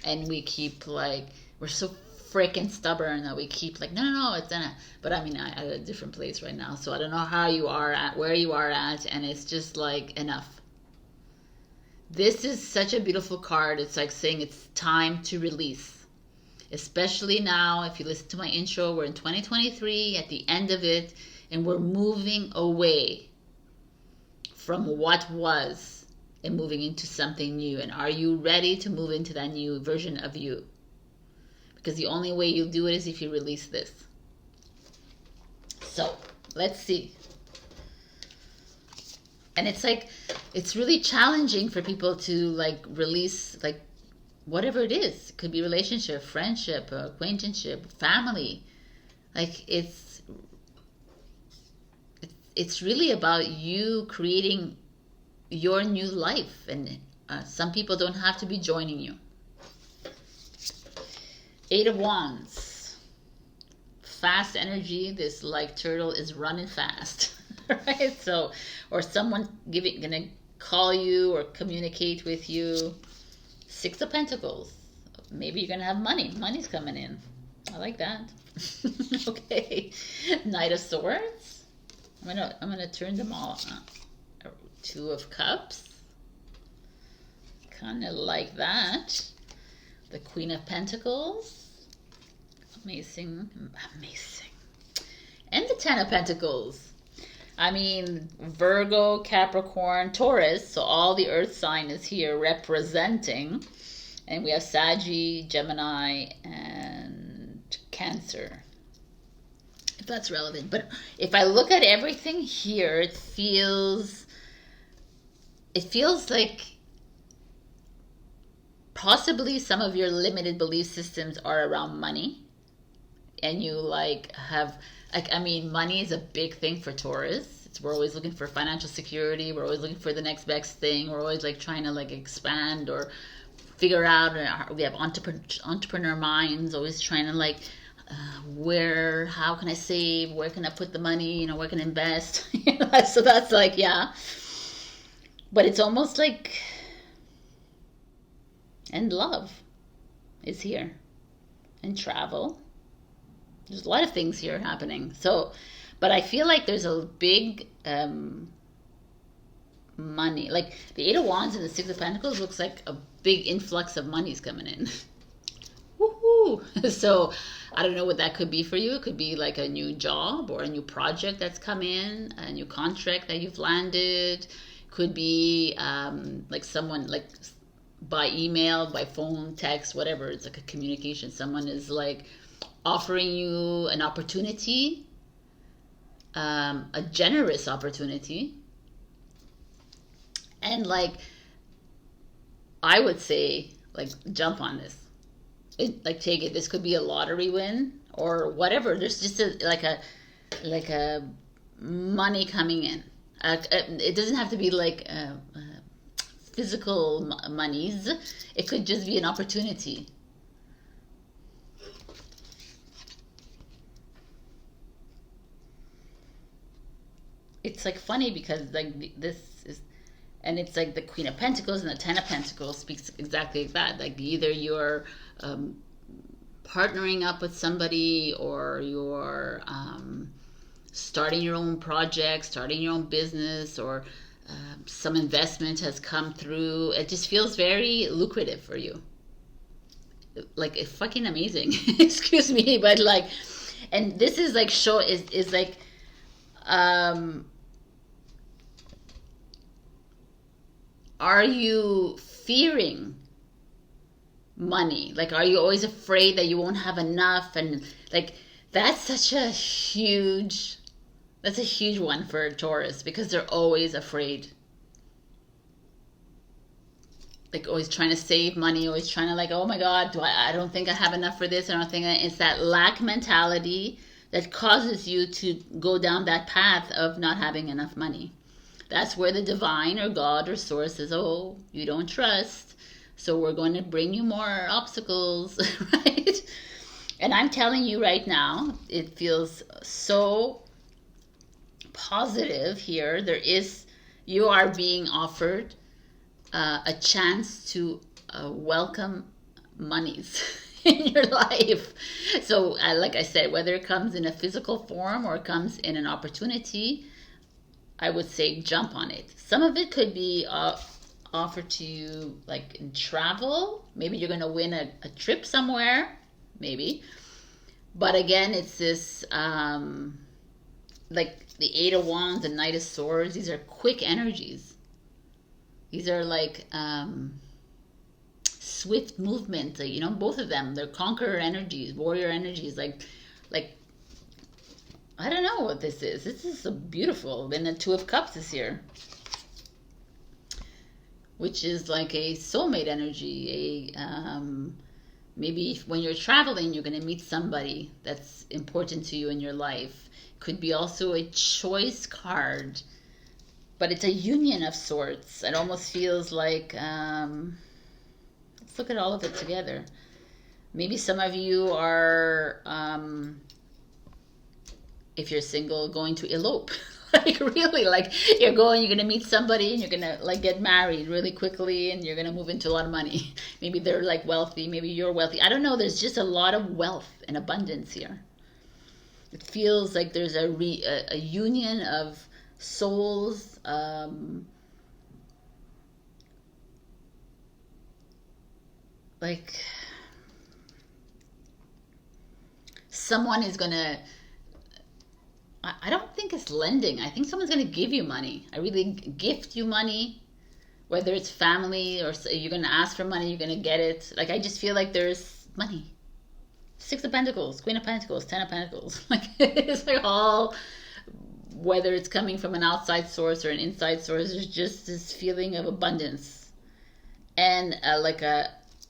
And we keep, like, we're so freaking stubborn that we keep like, no, it's gonna. But I mean, I'm at a different place right now. So I don't know how you are at, where you are at. And it's just like, enough. This is such a beautiful card. It's like saying it's time to release. Especially now, if you listen to my intro, we're in 2023, at the end of it, and we're moving away from what was and moving into something new. And are you ready to move into that new version of you? Because the only way you'll do it is if you release this. So, let's see. And it's like, it's really challenging for people to like release like whatever it is. It could be relationship, friendship, acquaintanceship, family. Like it's really about you creating your new life. And some people don't have to be joining you. 8 of Wands. Fast energy. This like turtle is running fast. Right? So, or someone gonna call you or communicate with you. 6 of Pentacles. Maybe you're gonna have money. Money's coming in. I like that. Okay. Knight of Swords. I'm gonna turn them all on. 2 of Cups. Kind of like that. The Queen of Pentacles. Amazing. And the 10 of Pentacles. I mean, Virgo, Capricorn, Taurus, so all the earth sign is here representing. And we have Saggy, Gemini, and Cancer. If that's relevant. But if I look at everything here, it feels like possibly some of your limited belief systems are around money. And you like have... Like, I mean, money is a big thing for Taurus. we're always looking for financial security. We're always looking for the next best thing. We're always like trying to like expand or figure out. We have entrepreneur minds, always trying to like, how can I save? Where can I put the money? Where can I invest? So that's like, yeah. But it's almost like, and love is here, and travel. There's a lot of things here happening. So, but I feel like there's a big money. Like the Eight of Wands and the Six of Pentacles looks like a big influx of money's coming in. Woohoo! So I don't know what that could be for you. It could be like a new job or a new project that's come in, a new contract that you've landed. Could be like someone, like by email, by phone, text, whatever. It's like a communication. Someone is like offering you an opportunity, a generous opportunity. And like, I would say, like, jump on this. Like, take it. This could be a lottery win or whatever. There's just like a money coming in. It doesn't have to be like physical monies. It could just be an opportunity. It's like funny because like this is, and it's like the Queen of Pentacles and the Ten of Pentacles speaks exactly like that. Like either you're partnering up with somebody, or you're starting your own project, starting your own business, or some investment has come through. It just feels very lucrative for you. Like, it's fucking amazing. Excuse me, but like, and this is like is like are you fearing money? Like, are you always afraid that you won't have enough? And like, that's a huge one for a Taurus, because they're always afraid. Like, always trying to save money, always trying to like, oh my God, I don't think I have enough for this. I don't think it's that lack mentality that causes you to go down that path of not having enough money. That's where the divine or God or source says, oh, you don't trust, so we're going to bring you more obstacles, right? And I'm telling you right now, it feels so positive here. You are being offered a chance to welcome monies in your life. So like I said, whether it comes in a physical form or it comes in an opportunity, I would say jump on it. Some of it could be offered to you like in travel. Maybe you're going to win a trip somewhere, maybe. But again, it's this like the Eight of Wands and Knight of Swords. These are quick energies. These are like swift movement. Both of them. They're conqueror energies, warrior energies. Like I don't know what this is. This is so beautiful. And the Two of Cups is here, which is like a soulmate energy. Maybe when you're traveling, you're going to meet somebody that's important to you in your life. Could be also a choice card, but it's a union of sorts. It almost feels like, let's look at all of it together. Maybe some of you are, if you're single, going to elope. Like really, like you're going to meet somebody and you're going to like get married really quickly, and you're going to move into a lot of money. Maybe they're like wealthy, maybe you're wealthy. I don't know. There's just a lot of wealth and abundance here. It feels like there's a union of souls. Like someone is going to, I don't think it's lending. I think someone's going to give you money. I really gift you money, whether it's family or you're going to ask for money, you're going to get it. Like, I just feel like there's money. Six of Pentacles, Queen of Pentacles, Ten of Pentacles. Like, it's like all, whether it's coming from an outside source or an inside source, there's just this feeling of abundance. And like a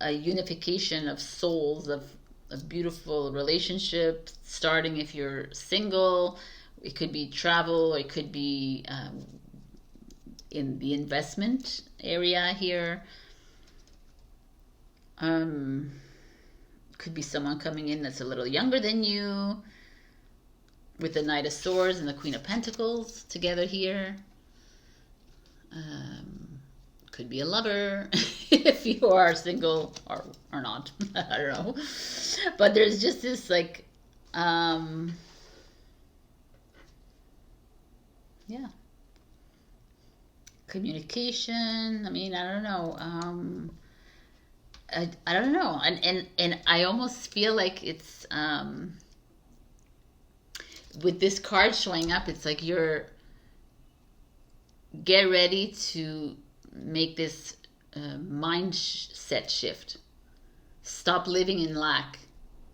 unification of souls, of a beautiful relationship starting if you're single, It could be travel, or it could be in the investment area here. Could be someone coming in that's a little younger than you, with the Knight of Swords and the Queen of Pentacles together here. Could be a lover if you are single or not. I don't know. But there's just this like, yeah. Communication. I mean, I don't know. I don't know. And I almost feel like it's, with this card showing up, it's like you're, get ready to make this mindset shift. Stop living in lack.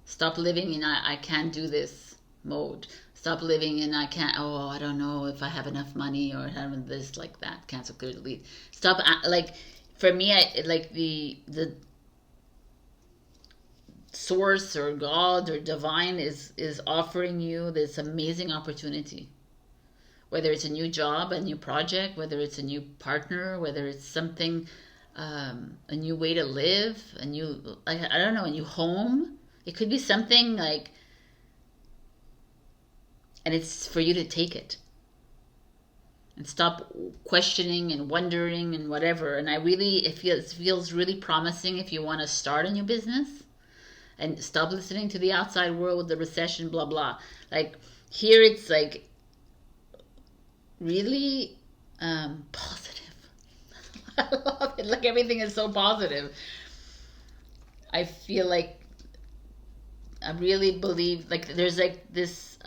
Stop living in I can't do this mode. Stop living in I can't, oh, I don't know if I have enough money or have this, like that. Cancel, clear, delete. Stop, like, for me, like the source or God or divine is offering you this amazing opportunity. Whether it's a new job, a new project, whether it's a new partner, whether it's something, a new way to live, a new, I don't know, a new home. It could be something like, and it's for you to take it. And stop questioning and wondering and whatever. And I really, it feels really promising if you want to start a new business. And stop listening to the outside world, the recession, blah, blah. Like, here it's like, really positive. I love it. Like, everything is so positive. I feel like I really believe like there's like this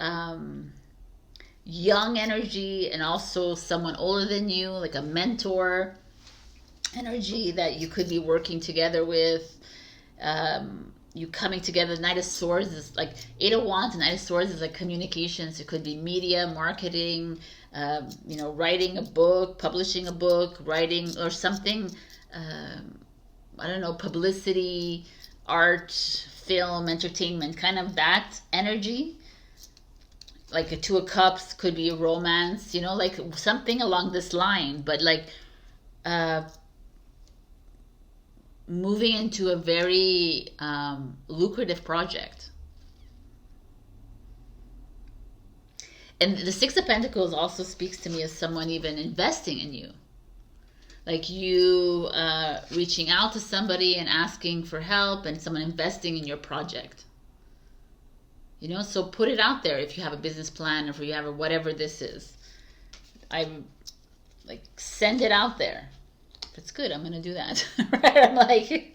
young energy and also someone older than you, like a mentor energy that you could be working together with. You coming together. Knight of Swords is like 8 of Wands, and Knight of Swords is like communications. It could be media, marketing, you know, writing a book, publishing a book, writing or something. I don't know, publicity, art, film, entertainment, kind of that energy. Like a 2 of Cups could be a romance, you know, like something along this line, but like moving into a very lucrative project. And the 6 of Pentacles also speaks to me as someone even investing in you. Like you reaching out to somebody and asking for help, and someone investing in your project. You know, so put it out there if you have a business plan, or if you have a whatever this is. I'm like, send it out there. That's good. I'm gonna do that. Right? I'm like,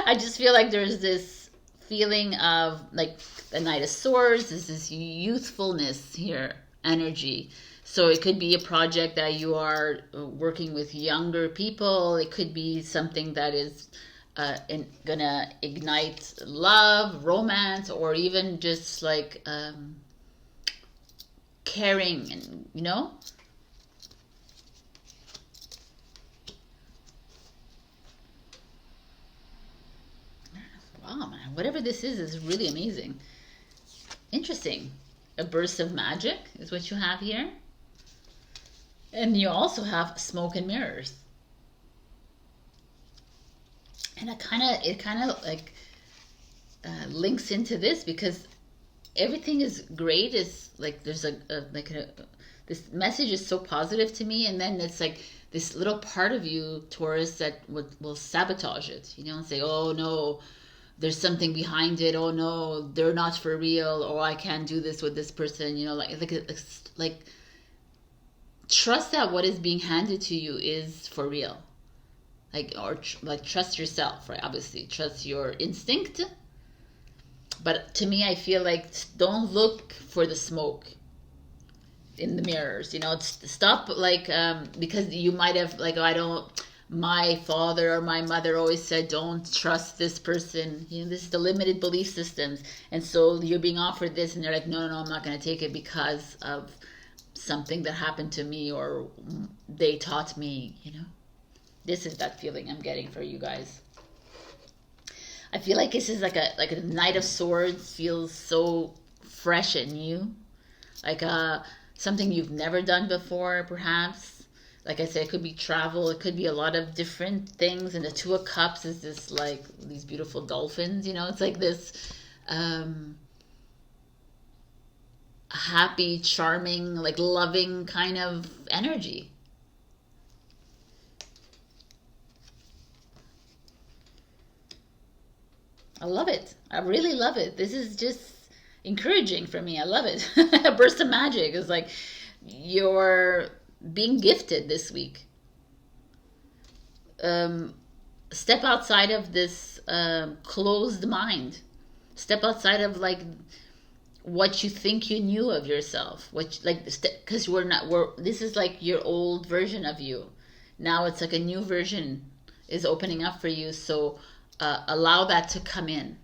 I just feel like there's this feeling of like the Knight of Swords is this youthfulness here, energy. So it could be a project that you are working with younger people. It could be something that is gonna ignite love, romance, or even just like caring, and you know. Wow, man, whatever this is really amazing. Interesting. A burst of magic is what you have here. And you also have smoke and mirrors. And it kind of like links into this, because everything is great. Is like there's this message is so positive to me, and then it's like this little part of you, Taurus, that will sabotage it, you know, and say, oh no, there's something behind it. Oh no, they're not for real. Or I can't do this with this person. You know, like trust that what is being handed to you is for real. Like trust yourself, right? Obviously, trust your instinct. But to me, I feel like don't look for the smoke in the mirrors. You know, stop like because you might have like, oh, I don't. My father or my mother always said, don't trust this person. You know, this is the limited belief systems. And so you're being offered this, and they're like, no, I'm not going to take it because of something that happened to me, or they taught me, you know. This is that feeling I'm getting for you guys. I feel like this is like a Knight of Swords feels so fresh and new. like something you've never done before, perhaps. Like I said, it could be travel, it could be a lot of different things. And the Two of Cups is this, like, these beautiful dolphins, you know, it's like this happy, charming, like loving kind of energy. I love it. I really love it. This is just encouraging for me. I love it. A burst of magic is like you're being gifted this week. Step outside of this closed mind. Step outside of like what you think you knew of yourself. What, like, because this is like your old version of you. Now it's like a new version is opening up for you. So allow that to come in,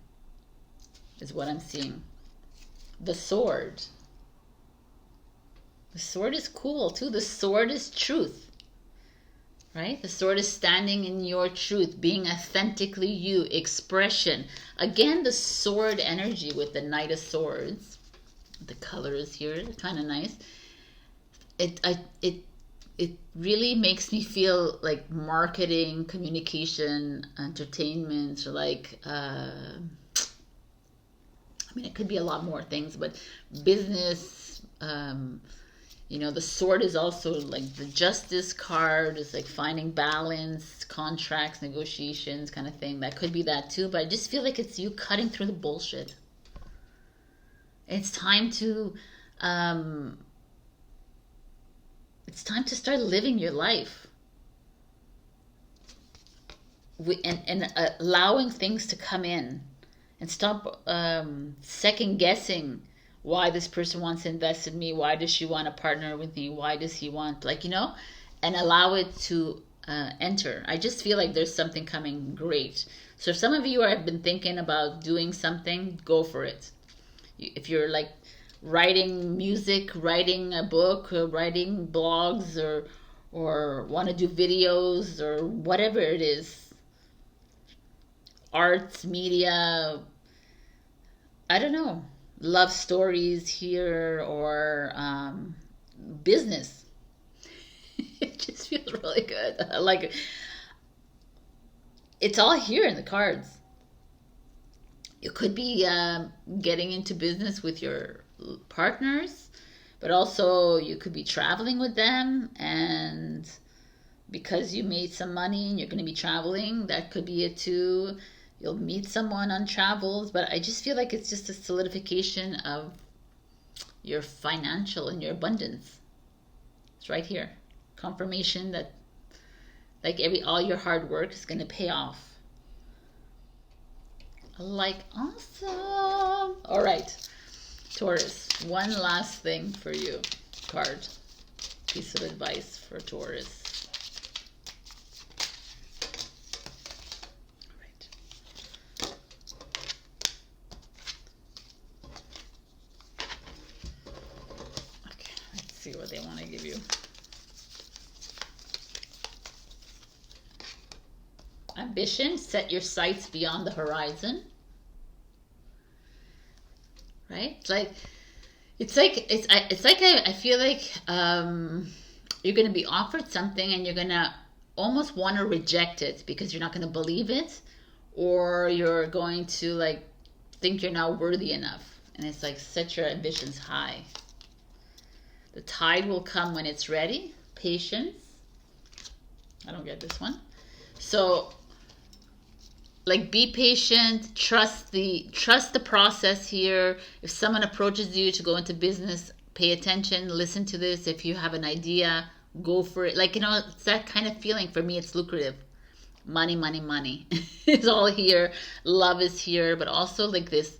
is what I'm seeing. The Sword. The Sword is cool too. The Sword is truth, right? The Sword is standing in your truth, being authentically you, expression. Again, the Sword energy with the Knight of Swords. The colors here are kind of nice. It really makes me feel like marketing, communication, entertainment, like I mean, it could be a lot more things, but business. You know, the Sword is also like the Justice card, is like finding balance, contracts, negotiations, kind of thing. That could be that too, but I just feel like it's you cutting through the bullshit. It's time to start living your life and allowing things to come in, and stop second guessing why this person wants to invest in me, why does she want to partner with me, why does he want, like, you know, and allow it to enter. I just feel like there's something coming great. So if some of you have been thinking about doing something, go for it. If you're like writing music, writing a book, or writing blogs, or want to do videos, or whatever it is, arts, media, I don't know, love stories here, or business. It just feels really good. Like, it's all here in the cards. You could be getting into business with your partners, but also you could be traveling with them, and because you made some money and you're going to be traveling, that could be it too. You'll meet someone on travels, but I just feel like it's just a solidification of your financial and your abundance. It's right here. Confirmation that like all your hard work is going to pay off. Like, awesome. All right, Taurus, one last thing for you. Card. Piece of advice for Taurus. See what they want to give you. Ambition, set your sights beyond the horizon. Right? It's like I feel like you're going to be offered something and you're going to almost want to reject it because you're not going to believe it, or you're going to like think you're not worthy enough. And it's like, set your ambitions high. The tide will come when it's ready. Patience. I don't get this one. So, like, be patient. Trust the process here. If someone approaches you to go into business, pay attention. Listen to this. If you have an idea, go for it. Like, you know, it's that kind of feeling. For me, it's lucrative. Money, money, money. It's all here. Love is here. But also like this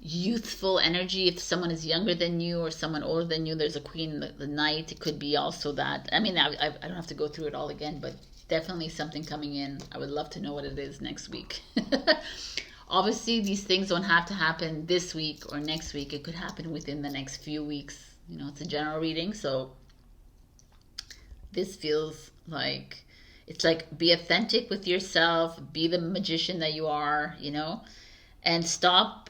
youthful energy. If someone is younger than you or someone older than you, there's a queen, the knight. It could be also that. I mean, I don't have to go through it all again, but definitely something coming in. I would love to know what it is next week. Obviously, these things don't have to happen this week or next week. It could happen within the next few weeks. You know, it's a general reading, so this feels like it's like, be authentic with yourself, be the magician that you are, you know, and stop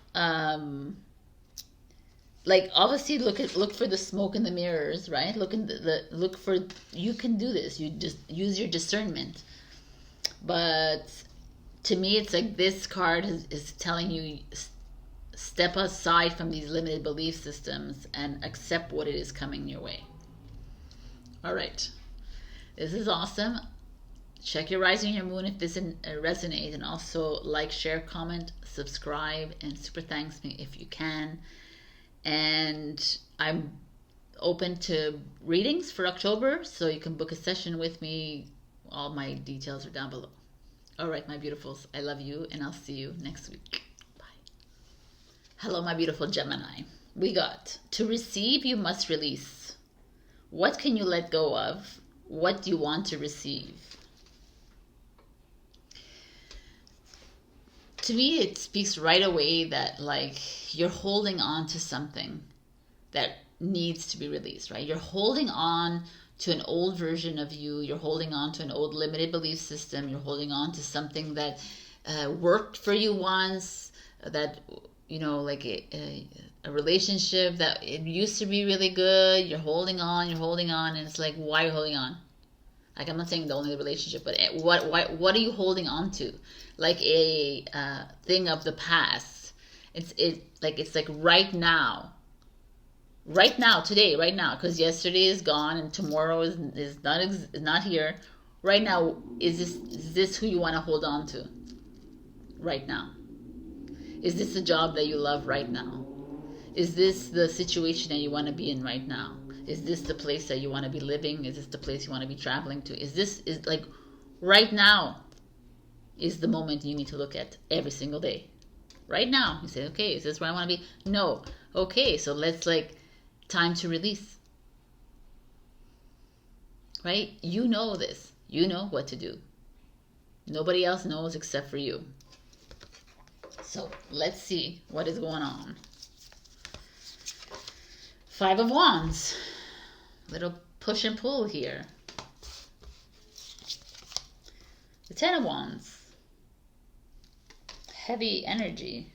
like obviously look for the smoke in the mirrors, right? Look in look for, you can do this. You just use your discernment. But to me, it's like this card is telling you, step aside from these limited belief systems and accept what it is coming your way. All right, this is awesome. Check your rising and your moon if this resonates, and also like, share, comment, subscribe, and super thanks me if you can. And I'm open to readings for October, so you can book a session with me. All my details are down below. All right, my beautifuls, I love you, and I'll see you next week. Bye. Hello, my beautiful Gemini. We got, to receive, you must release. What can you let go of? What do you want to receive? To me, it speaks right away that like you're holding on to something that needs to be released, right? You're holding on to an old version of you. You're holding on to an old limited belief system. You're holding on to something that worked for you once, that, you know, like a relationship that it used to be really good. You're holding on, and it's like, why are you holding on? Like, I'm not saying the only relationship, but what are you holding on to? Like a thing of the past. It's like right now, today, right now, because yesterday is gone and tomorrow is not here. Right now, is this who you want to hold on to? Right now, is this the job that you love right now? Is this the situation that you want to be in right now? Is this the place that you want to be living? Is this the place you want to be traveling to? Is like right now is the moment you need to look at every single day. Right now, you say, okay, is this where I want to be? No. Okay, so let's time to release. Right? You know this. You know what to do. Nobody else knows except for you. So let's see what is going on. 5 of Wands. Little push and pull here. The 10 of Wands. Heavy energy,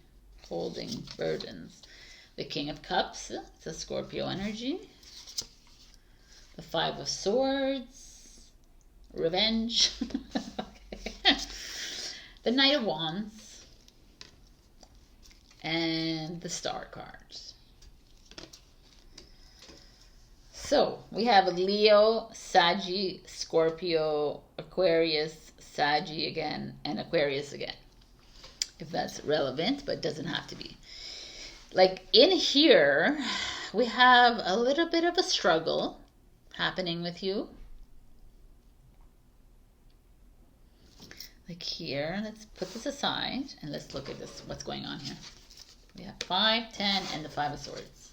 holding burdens. The King of Cups, it's a Scorpio energy. The 5 of Swords, revenge. Okay. The Knight of Wands, and the Star cards. So we have Leo, Saggy, Scorpio, Aquarius, Saggy again, and Aquarius again. If that's relevant, but it doesn't have to be. Like in here, we have a little bit of a struggle happening with you. Like here, let's put this aside and let's look at this, what's going on here. We have 5, 10, and the 5 of Swords.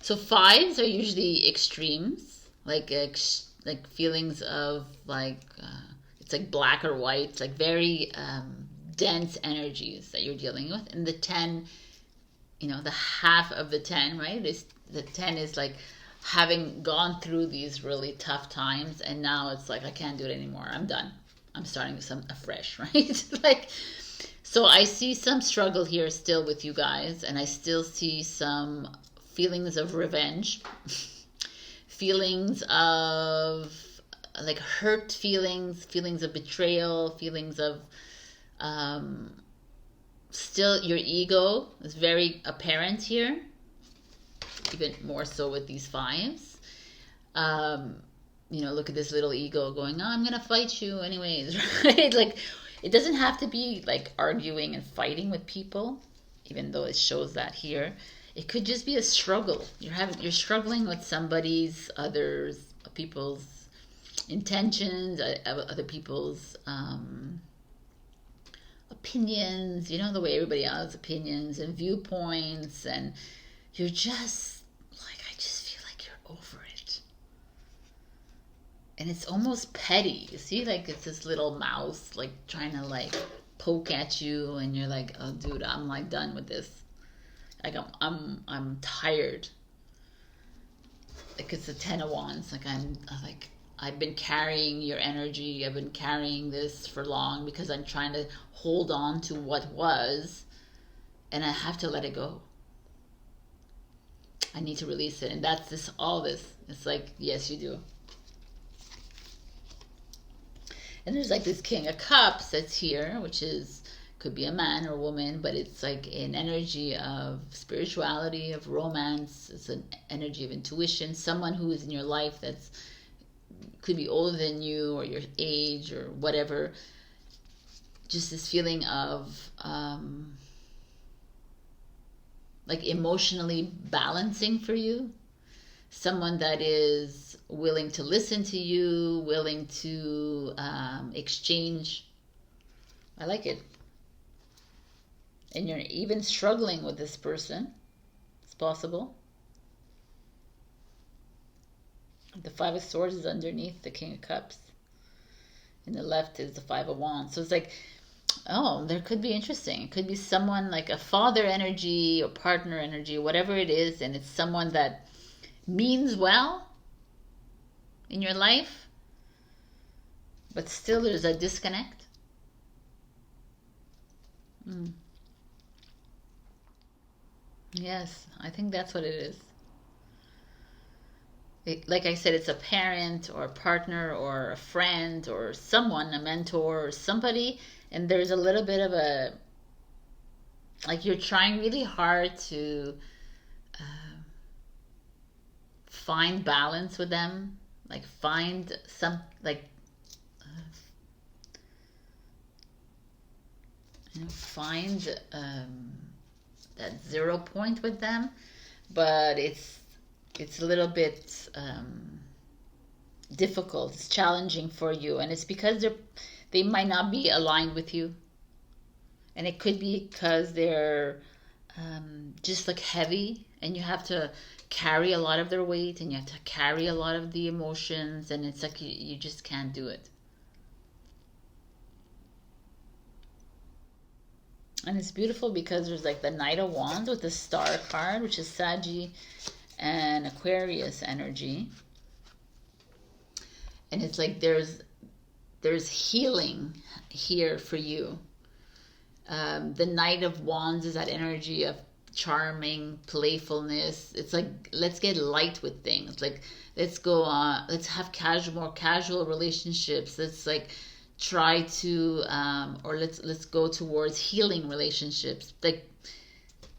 So 5s are usually extremes, like feelings of it's like black or white. It's like very dense energies that you're dealing with. And the 10, you know, the half of the 10, right? The 10 is like having gone through these really tough times, and now it's like, I can't do it anymore. I'm done. I'm starting afresh, right? Like, so I see some struggle here still with you guys, and I still see some feelings of revenge, feelings of like hurt feelings of betrayal, feelings of still your ego is very apparent here, even more so with these 5s. You know, look at this little ego going, oh, I'm gonna fight you anyways, right? Like, it doesn't have to be like arguing and fighting with people, even though it shows that here. It could just be a struggle. You're struggling with people's intentions, other people's opinions, you know, the way everybody else has opinions and viewpoints, and you're just like, I just feel like you're over it. And it's almost petty. You see, like, it's this little mouse like trying to like poke at you, and you're like, oh dude, I'm like done with this. Like, I'm tired. Like, it's the 10 of Wands. Like, I've been carrying your energy. I've been carrying this for long because I'm trying to hold on to what was, and I have to let it go. I need to release it. And that's this, all this. It's like, yes, you do. And there's like this King of Cups that's here, which is, could be a man or a woman, but it's like an energy of spirituality, of romance. It's an energy of intuition. Someone who is in your life that's, could be older than you or your age or whatever. Just this feeling of like emotionally balancing for you. Someone that is willing to listen to you, willing to exchange. I like it. And you're even struggling with this person. It's possible. The Five of Swords is underneath the King of Cups. And the left is the Five of Wands. So it's like, oh, there could be interesting. It could be someone like a father energy or partner energy, whatever it is. And it's someone that means well in your life, but still there's a disconnect. Yes, I think that's what it is. Like I said, it's a parent or a partner or a friend or someone, a mentor or somebody, and there's a little bit of a, like you're trying really hard to find balance with them, like find some, like find that 0 point with them, but it's a little bit difficult. It's challenging for you, and it's because they might not be aligned with you, and it could be because they're just like heavy, and you have to carry a lot of their weight, and you have to carry a lot of the emotions, and it's like you just can't do it. And it's beautiful because there's like the Knight of Wands with the Star card, which is Sagittarius and Aquarius energy. And it's like there's healing here for you. The Knight of Wands is that energy of charming playfulness. It's like, let's get light with things. Like, let's go on, let's have more casual relationships. Let's like try to or let's go towards healing relationships. Like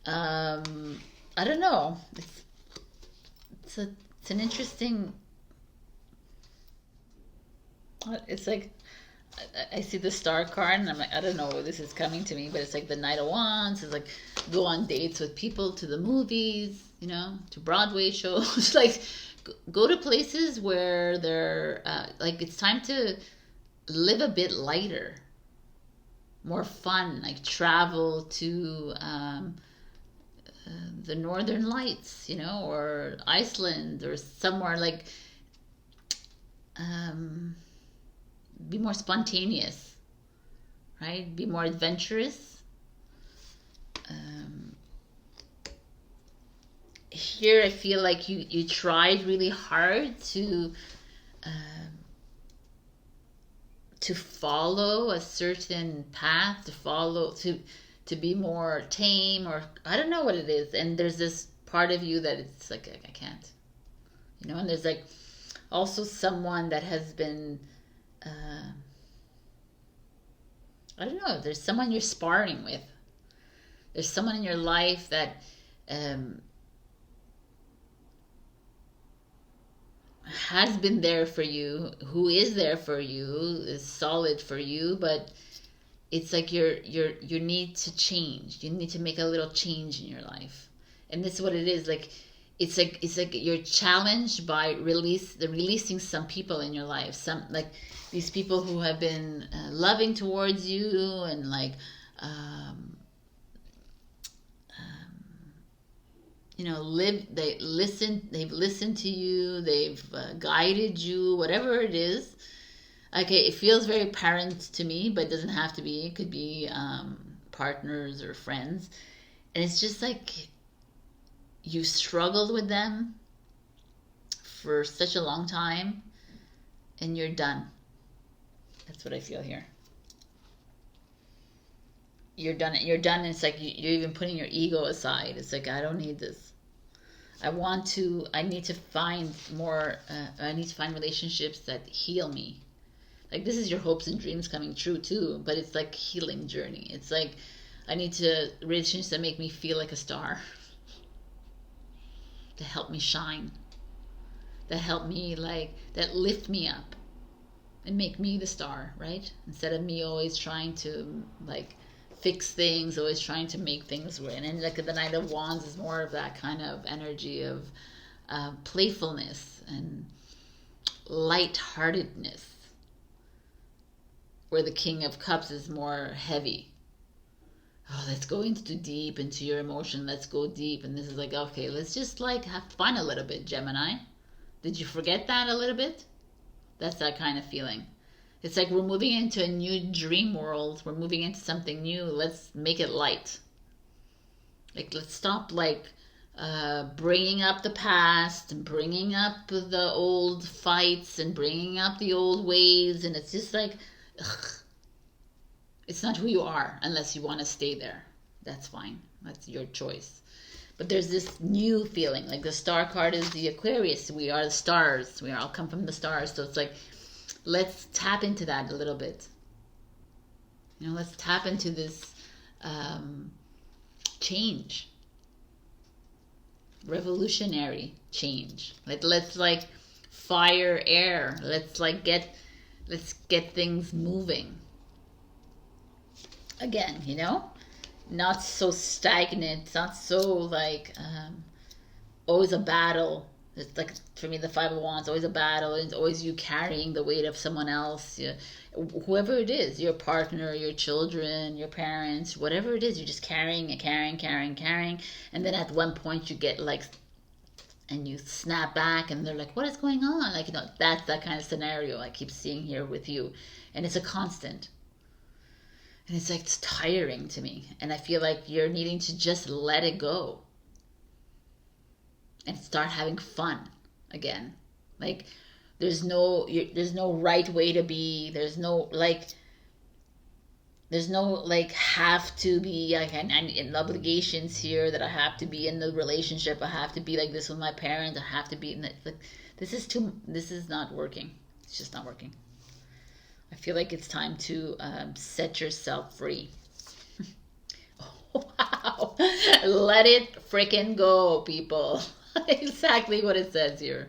I don't know, it's an interesting, it's like I see the Star card and I'm like, I don't know where this is coming to me, but it's like the Knight of Wands is like, go on dates with people, to the movies, you know, to Broadway shows. Like go to places where they're like, it's time to live a bit lighter, more fun, like travel to the Northern Lights, you know, or Iceland or somewhere, like be more spontaneous, right? Be more adventurous. Here I feel like you tried really hard to follow a certain path, to be more tame, or I don't know what it is. And there's this part of you that it's like, I can't, you know. And there's like also someone that has been I don't know, there's someone you're sparring with. There's someone in your life that has been there for you, who is there for you, is solid for you, but it's like you need to change. You need to make a little change in your life. And this is what it is. Like it's like you're challenged by releasing some people in your life. Some, like these people who have been loving towards you and like you know, they've listened to you, they've guided you, whatever it is. Okay, it feels very parent to me, but it doesn't have to be. It could be partners or friends. And it's just like you struggled with them for such a long time and you're done. That's what I feel here. You're done. You're done. And it's like you're even putting your ego aside. It's like, I don't need this. I need to find more, I need to find relationships that heal me. Like, this is your hopes and dreams coming true too, but it's like healing journey. It's like, I need to relationships that make me feel like a star, that help me shine, that help me, like, that lift me up and make me the star, right? Instead of me always trying to, like, fix things, always trying to make things work. And then, like, the Knight of Wands is more of that kind of energy of playfulness and lightheartedness, where the King of Cups is more heavy. Oh, let's go into deep into your emotion. Let's go deep. And this is like, okay, let's just, like, have fun a little bit, Gemini. Did you forget that a little bit? That's that kind of feeling. It's like we're moving into a new dream world. We're moving into something new. Let's make it light. Like, let's stop, like, bringing up the past and bringing up the old fights and bringing up the old ways. And it's just like, ugh. It's not who you are unless you want to stay there. That's fine. That's your choice. But there's this new feeling. Like, the star card is the Aquarius. We are the stars. We all come from the stars. So it's like, let's tap into that a little bit. You know, let's tap into this change. Revolutionary change. Like, let's, like, fire air. Let's get things moving. Again, you know? Not so stagnant, not so, like, always a battle. It's like, for me, the Five of Wands, always a battle. It's always you carrying the weight of someone else. Whoever it is, your partner, your children, your parents, whatever it is, you're just carrying and carrying. And then at one point you get, like, and you snap back and they're like, what is going on? Like, you know, that's that kind of scenario I keep seeing here with you. And it's a constant. And it's like, it's tiring to me. And I feel like you're needing to just let it go. And start having fun again. Like, there's no right way to be. There's no, like, have to be, like, and obligations here that I have to be in the relationship. I have to be like this with my parents. I have to be in the, like, this is not working. It's just not working. I feel like it's time to set yourself free. Oh, wow. Let it freaking go, people. Exactly what it says here.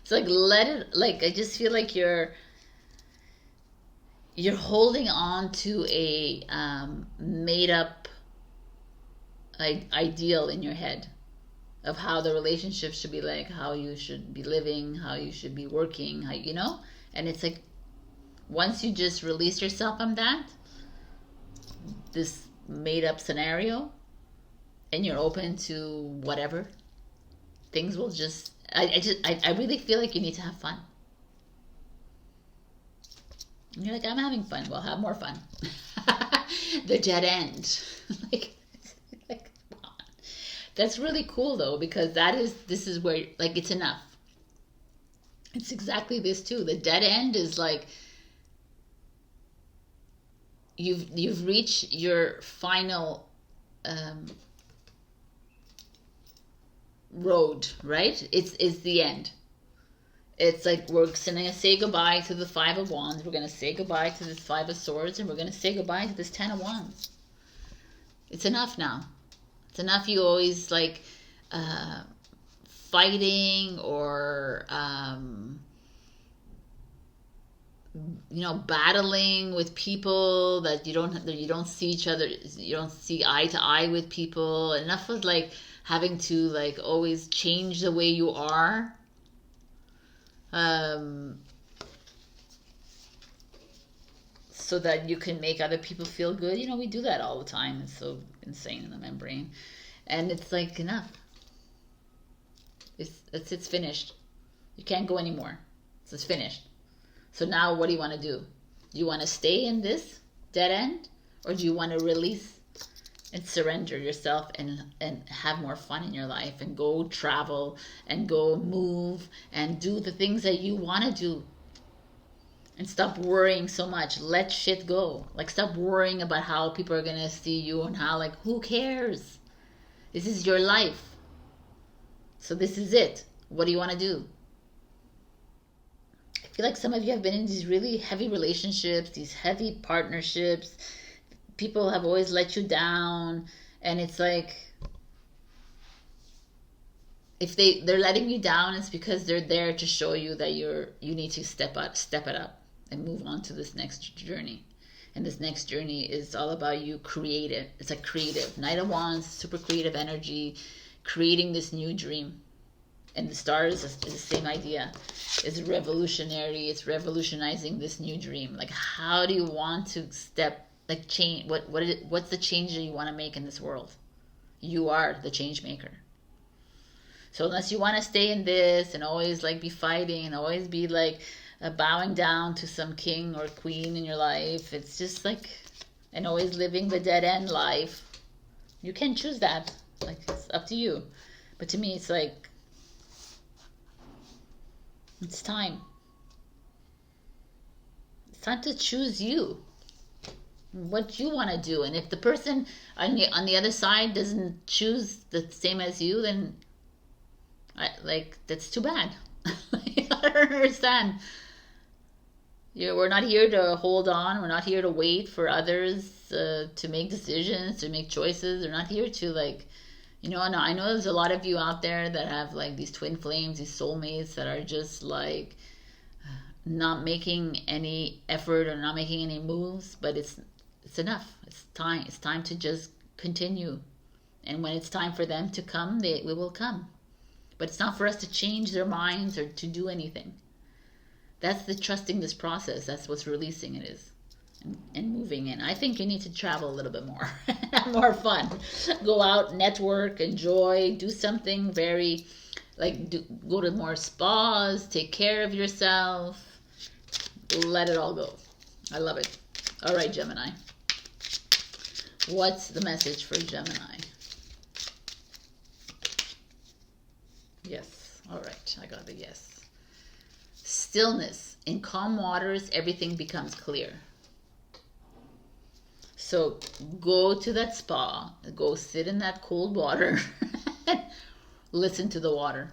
It's like, let it, like, I just feel like you're holding on to a made up ideal in your head of how the relationship should be, like, how you should be living, how you should be working, how, you know? And it's like, once you just release yourself from that, this made up scenario, and you're open to whatever, things will just, I really feel like you need to have fun. And you're like, I'm having fun. Well, have more fun. The dead end. like, come on. That's really cool though, because this is where, like, it's enough. It's exactly this too. The dead end is like, you've reached your final road, right? It's the end. It's like, we're going to say goodbye to the Five of Wands. We're going to say goodbye to this Five of Swords, and we're going to say goodbye to this Ten of Wands. It's enough now. It's enough you always, like, fighting or you know, battling with people that you don't see each other, you don't see eye to eye with people. Enough of, like, having to, like, always change the way you are. So that you can make other people feel good. You know, we do that all the time. It's so insane in my brain. And it's like, enough. It's finished. You can't go anymore. So it's finished. So now what do you want to do? Do you want to stay in this dead end? Or do you want to release and surrender yourself and have more fun in your life and go travel and go move and do the things that you want to do? And stop worrying so much. Let shit go. Like, stop worrying about how people are going to see you and how, like, who cares? This is your life. So this is it. What do you want to do? I feel like some of you have been in these really heavy relationships, these heavy partnerships. People have always let you down, and it's like, if they're letting you down, it's because they're there to show you that you need to step it up and move on to this next journey. And this next journey is all about you creative. It's like creative. Knight of Wands, super creative energy, creating this new dream. And the stars is the same idea. It's revolutionary. It's revolutionizing this new dream. Like, how do you want to change? What's the change that you want to make in this world? You are the change maker. So unless you want to stay in this and always like be fighting and always be like bowing down to some king or queen in your life, it's just like, and always living the dead end life, you can choose that. Like, it's up to you. But to me, it's like, it's time. It's time to choose you. What you want to do. And if the person on the other side doesn't choose the same as you, then that's too bad. I don't understand. We're not here to hold on. We're not here to wait for others to make decisions, to make choices. They're not here to no, I know there's a lot of you out there that have like these twin flames, these soulmates that are just like not making any effort or not making any moves, but it's enough. It's time. It's time to just continue. And when it's time for them to come, they will come. But it's not for us to change their minds or to do anything. That's the trusting this process. That's what's releasing it is. And moving in. I think you need to travel a little bit more. Have more fun. Go out, network, enjoy, do something very, go to more spas, take care of yourself. Let it all go. I love it. All right, Gemini. What's the message for Gemini? Yes. All right. I got the yes. Stillness. In calm waters, everything becomes clear. So go to that spa, go sit in that cold water, listen to the water.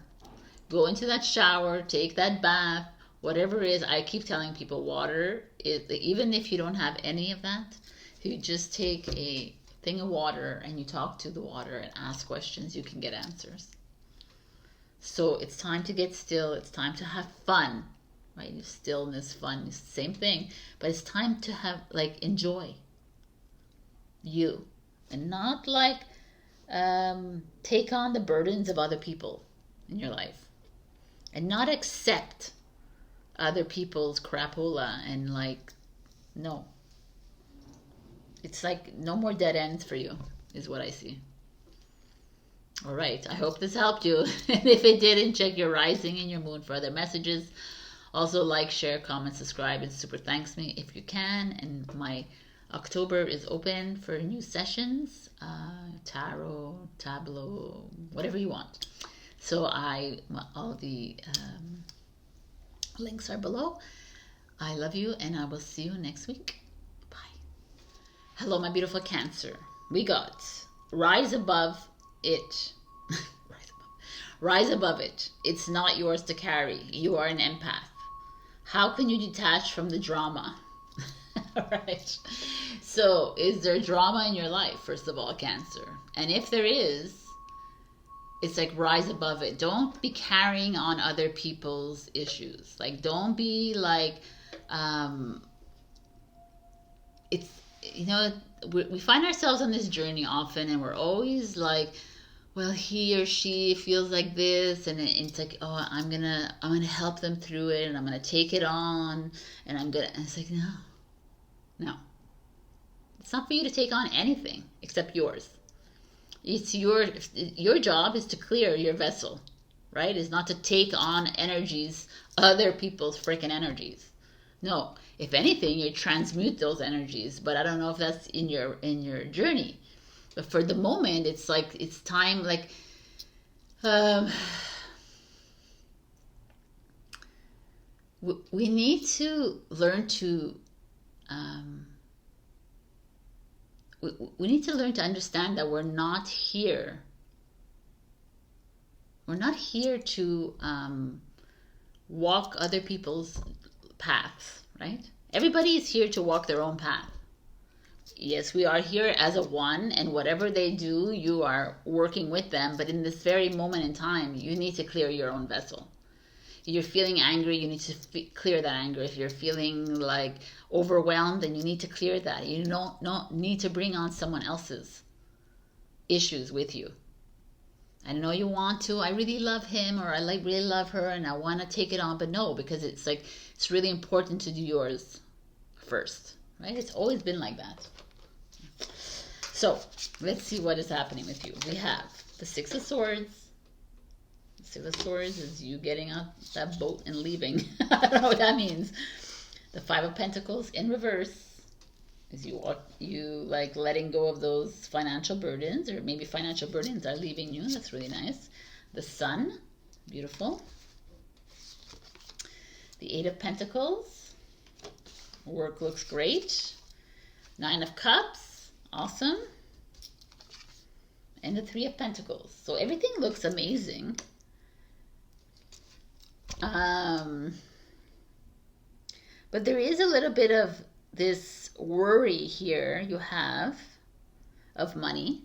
Go into that shower, take that bath, whatever it is. I keep telling people water, even if you don't have any of that, if you just take a thing of water and you talk to the water and ask questions, you can get answers. So it's time to get still. It's time to have fun, right? Stillness, fun, it's the same thing. But it's time to have, enjoy you. And not take on the burdens of other people in your life. And not accept other people's crapola and no. It's no more dead ends for you, is what I see. All right, I hope this helped you. And if it didn't, check your rising and your moon for other messages. Also, like, share, comment, subscribe, and super thanks me if you can. And my October is open for new sessions, tarot, tableau, whatever you want. So all the links are below. I love you, and I will see you next week. Bye. Hello, my beautiful Cancer. We got rise above it. Rise above it. It's not yours to carry. You are an empath. How can you detach from the drama? All right. So, is there drama in your life, first of all, Cancer? And if there is, it's rise above it. Don't be carrying on other people's issues. Don't be it's, we find ourselves on this journey often, and we're always well, he or she feels like this, and it's oh, I'm gonna help them through it, and I'm gonna take it on, and it's no. It's not for you to take on anything except yours. It's your job is to clear your vessel, right? Is not to take on energies, other people's freaking energies. No, if anything, you transmute those energies, but I don't know if that's in your journey. But for the moment, it's it's time, we need to learn to, we need to learn to understand that we're not here we're not here to walk other people's paths, right? Everybody is here to walk their own path. Yes, we are here as a one, and whatever they do, you are working with them. But in this very moment in time, you need to clear your own vessel. If you're feeling angry, you need to clear that anger. If you're feeling like overwhelmed, then you need to clear that. You don't need to bring on someone else's issues with you. I know you want to. I really love him, or I really love her, and I want to take it on. But no, because it's really important to do yours first, right? It's always been like that. So let's see what is happening with you. We have the Six of Swords. The Six of Swords is you getting out that boat and leaving. I don't know what that means. The Five of Pentacles in reverse is you like letting go of those financial burdens, or maybe financial burdens are leaving you. That's really nice. The Sun, beautiful. The Eight of Pentacles, work looks great. Nine of Cups. Awesome. And the Three of Pentacles. So everything looks amazing. But there is a little bit of this worry here you have of money,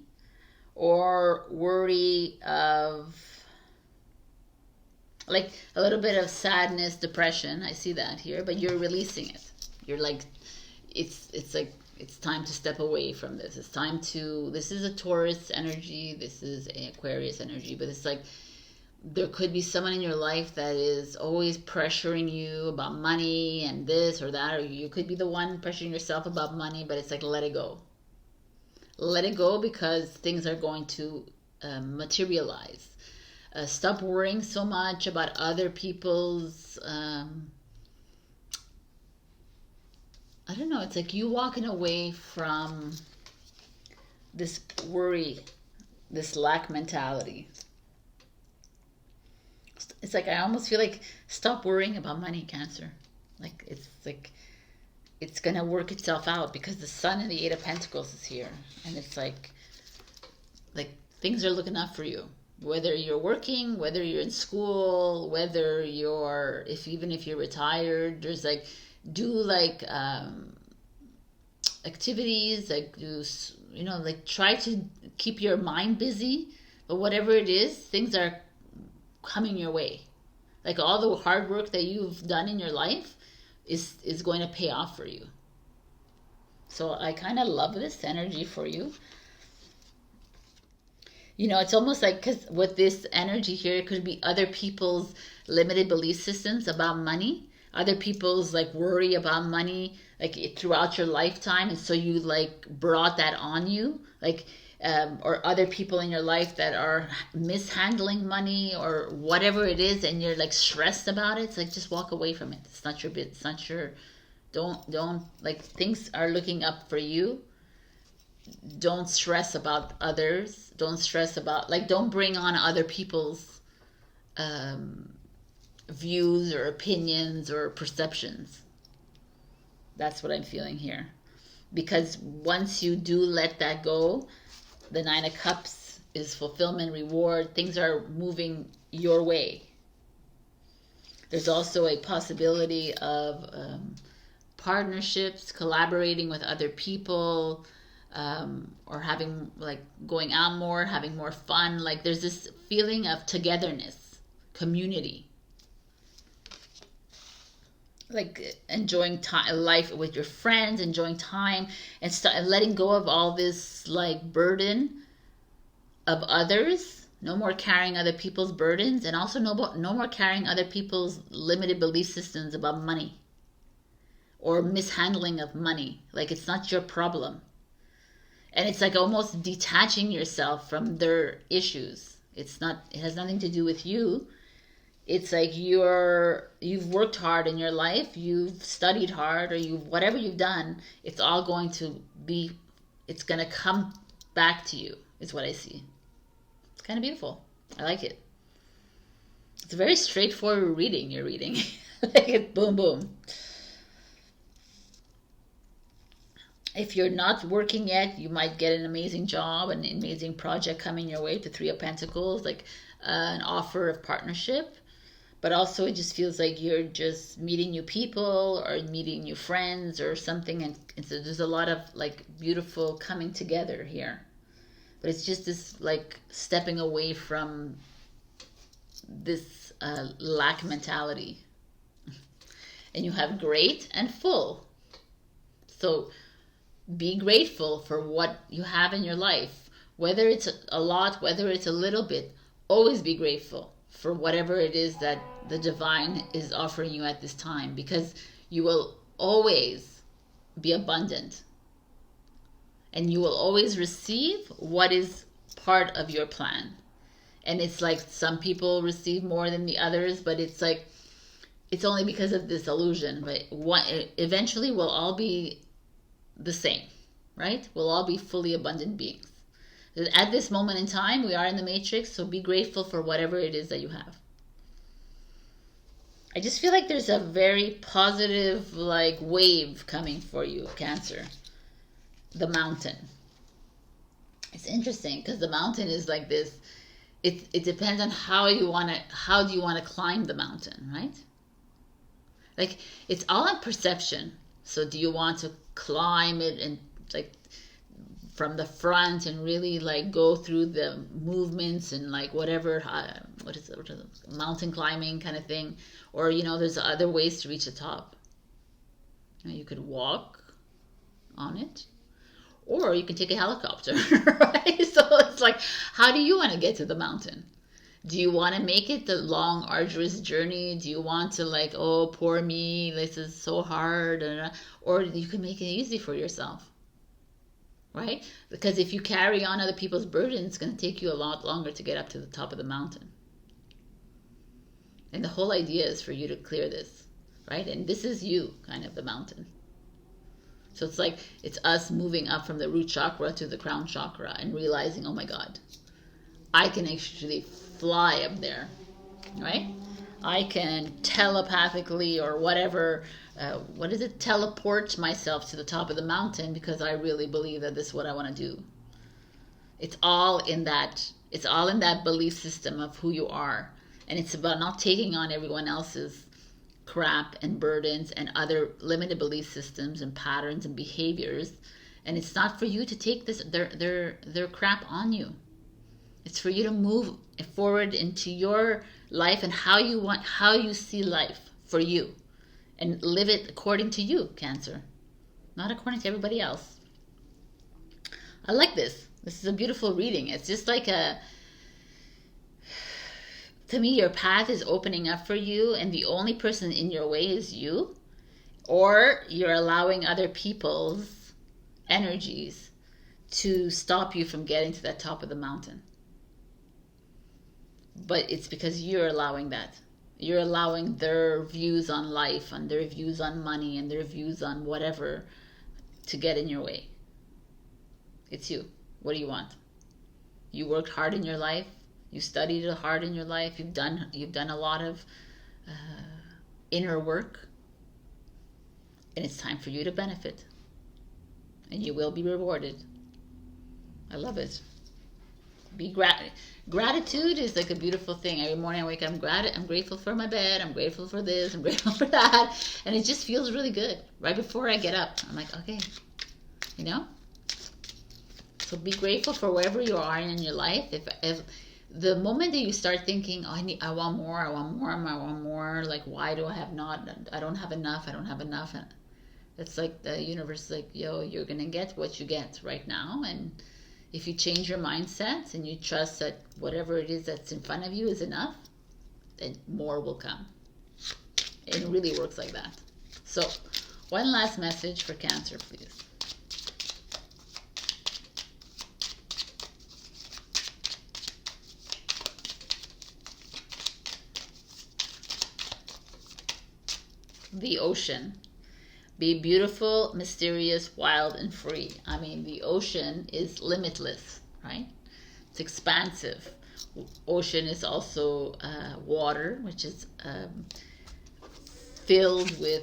or worry of like a little bit of sadness, depression. I see that here, but you're releasing it. You're like, it's like, it's time to step away from this. It's time to, this is a Taurus energy, this is an Aquarius energy, but it's like there could be someone in your life that is always pressuring you about money and this or that, or you could be the one pressuring yourself about money, but it's like, let it go. Let it go, because things are going to materialize. Stop worrying so much about other people's I don't know, it's like you walking away from this worry, this lack mentality. It's like, I almost feel like, stop worrying about money, Cancer. Like it's gonna work itself out, because the Sun and the Eight of Pentacles is here, and it's like things are looking up for you. Whether you're working, whether you're in school, whether you're, even if you're retired, there's like, do like activities, like do, you know, like try to keep your mind busy, but whatever it is, things are coming your way. Like all the hard work that you've done in your life is going to pay off for you. So I kind of love this energy for you. You know, it's almost like, because with this energy here, it could be other people's limited belief systems about money, other people's like worry about money, like throughout your lifetime, and so you like brought that on you, like or other people in your life that are mishandling money or whatever it is, and you're like stressed about it. It's like, just walk away from it. It's not your bit. It's not your, don't like, things are looking up for you. Don't stress about others. Don't stress about, like, don't bring on other people's views or opinions or perceptions. That's what I'm feeling here. Because once you do let that go, the Nine of Cups is fulfillment, reward. Things are moving your way. There's also a possibility of partnerships, collaborating with other people, or having, like, going out more, having more fun. Like, there's this feeling of togetherness, community. Like enjoying time, life with your friends, enjoying time, and letting go of all this like burden of others. No more carrying other people's burdens, and also no more carrying other people's limited belief systems about money or mishandling of money. Like, it's not your problem, and it's like almost detaching yourself from their issues. It's not. It has nothing to do with you. It's like you've worked hard in your life, you've studied hard, or whatever you've done, it's all going to be, it's going to come back to you, is what I see. It's kind of beautiful. I like it. It's a very straightforward reading you're reading. Like, it, boom, boom. If you're not working yet, you might get an amazing job, an amazing project coming your way. The Three of Pentacles, like an offer of partnership, but also it just feels like you're just meeting new people or meeting new friends or something, and so there's a lot of like beautiful coming together here. But it's just this like stepping away from this lack mentality. And you have great and full. So be grateful for what you have in your life. Whether it's a lot, whether it's a little bit, always be grateful for whatever it is that the divine is offering you at this time, because you will always be abundant. And you will always receive what is part of your plan. And it's like some people receive more than the others, but it's like, it's only because of this illusion. But eventually we'll all be the same, right? We'll all be fully abundant beings. At this moment in time, we are in the matrix, so be grateful for whatever it is that you have. I just feel like there's a very positive like wave coming for you, Cancer. The mountain. It's interesting because the mountain is like this. It depends on how do you want to climb the mountain, right? Like it's all in perception. So do you want to climb it and like from the front and really like go through the movements and like whatever, what is it, mountain climbing kind of thing? Or, you know, there's other ways to reach the top. You could walk on it, or you can take a helicopter, right? So it's like, how do you want to get to the mountain? Do you want to make it the long, arduous journey? Do you want to like, oh, poor me, this is so hard? Or you can make it easy for yourself, right? Because if you carry on other people's burdens, it's going to take you a lot longer to get up to the top of the mountain. And the whole idea is for you to clear this, right? And this is you, kind of the mountain. So it's like, it's us moving up from the root chakra to the crown chakra and realizing, oh my God, I can actually fly up there, right? I can telepathically or whatever, teleport myself to the top of the mountain because I really believe that this is what I want to do. It's all in that belief system of who you are. And it's about not taking on everyone else's crap and burdens and other limited belief systems and patterns and behaviors. And it's not for you to take their crap on you. It's for you to move forward into your life and how you see life for you, and live it according to you, Cancer, not according to everybody else. I like this. This is a beautiful reading. It's just like to me, your path is opening up for you, and the only person in your way is you, or you're allowing other people's energies to stop you from getting to that top of the mountain. But it's because you're allowing that. You're allowing their views on life and their views on money and their views on whatever to get in your way. It's you. What do you want? You worked hard in your life. You studied hard in your life. You've done a lot of inner work. And it's time for you to benefit. And you will be rewarded. I love it. Gratitude is like a beautiful thing. Every morning I wake up, I'm grateful for my bed, I'm grateful for this, I'm grateful for that, and it just feels really good. Right before I get up, I'm like, okay, you know? So be grateful for wherever you are in your life. If the moment that you start thinking, oh, I want more, like, why do I don't have enough, it's like the universe is like, yo, you're gonna get what you get right now. And if you change your mindset and you trust that whatever it is that's in front of you is enough, then more will come. It really works like that. So, one last message for Cancer, please. The ocean. Be beautiful, mysterious, wild, and free. I mean, the ocean is limitless, right? It's expansive. Ocean is also water, which is filled with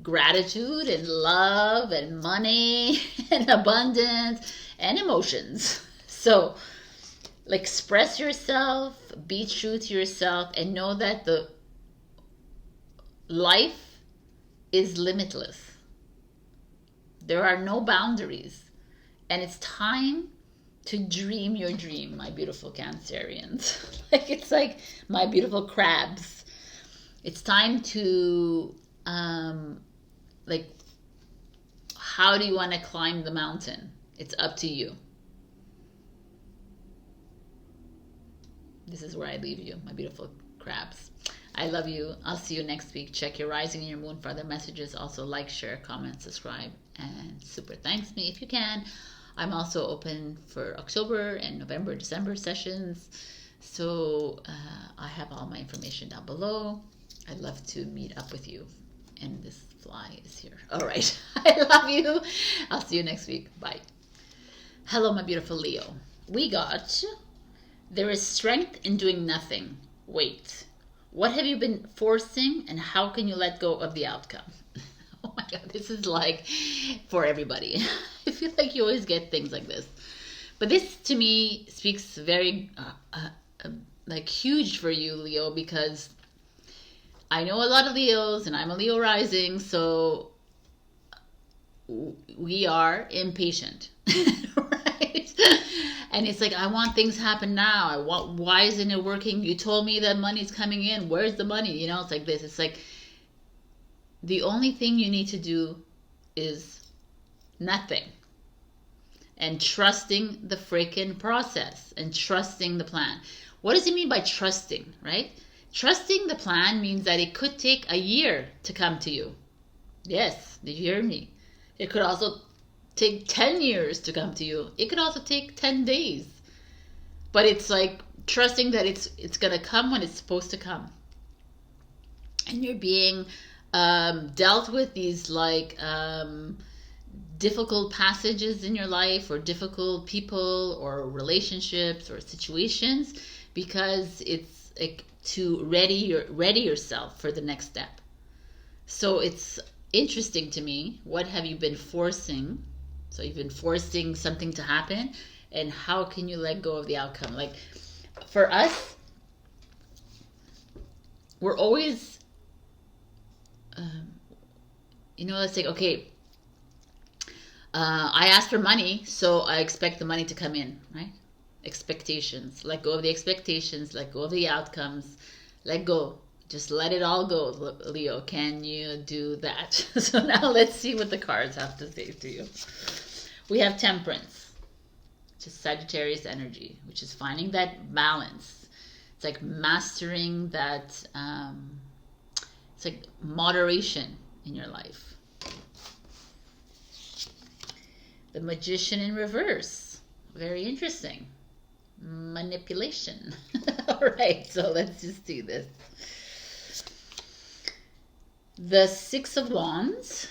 gratitude and love and money and abundance and emotions. So like express yourself, be true to yourself, and know that the life is limitless. There are no boundaries, and it's time to dream your dream, my beautiful Cancerians. Like, it's like my beautiful crabs. It's time to like, how do you want to climb the mountain? It's up to you. This is where I leave you, my beautiful crabs. I love you. I'll see you next week. Check your rising and your moon for other messages. Also, like, share, comment, subscribe, and super thanks me if you can. I'm also open for October and November, December sessions. So I have all my information down below. I'd love to meet up with you. And this fly is here. All right. I love you. I'll see you next week. Bye. Hello, my beautiful Leo. We got, there is strength in doing nothing. Wait. What have you been forcing, and how can you let go of the outcome? Oh my God, this is like for everybody. I feel like you always get things like this. But this to me speaks very like huge for you, Leo, because I know a lot of Leos and I'm a Leo rising, so we are impatient, right? And it's like, I want things to happen now. Why isn't it working? You told me that money's coming in. Where's the money? You know, it's like this. It's like, the only thing you need to do is nothing. And trusting the freaking process and trusting the plan. What does it mean by trusting, right? Trusting the plan means that it could take a year to come to you. Yes, did you hear me? It could also take 10 years to come to you. It could also take 10 days. But it's like trusting that it's going to come when it's supposed to come. And you're being dealt with these like difficult passages in your life, or difficult people or relationships or situations, because it's like to ready yourself for the next step. So it's interesting to me, what have you been forcing? So you've been forcing something to happen, and how can you let go of the outcome? Like, for us, we're always you know, let's say, okay, I asked for money, so I expect the money to come in, right? Expectations. Let go of the expectations. Let go of the outcomes. Let go. Just let it all go, Leo. Can you do that? So now let's see what the cards have to say to you. We have Temperance, which is Sagittarius energy, which is finding that balance. It's like mastering that, it's like moderation in your life. The Magician in reverse. Very interesting. Manipulation. All right, so let's just do this. The Six of Wands,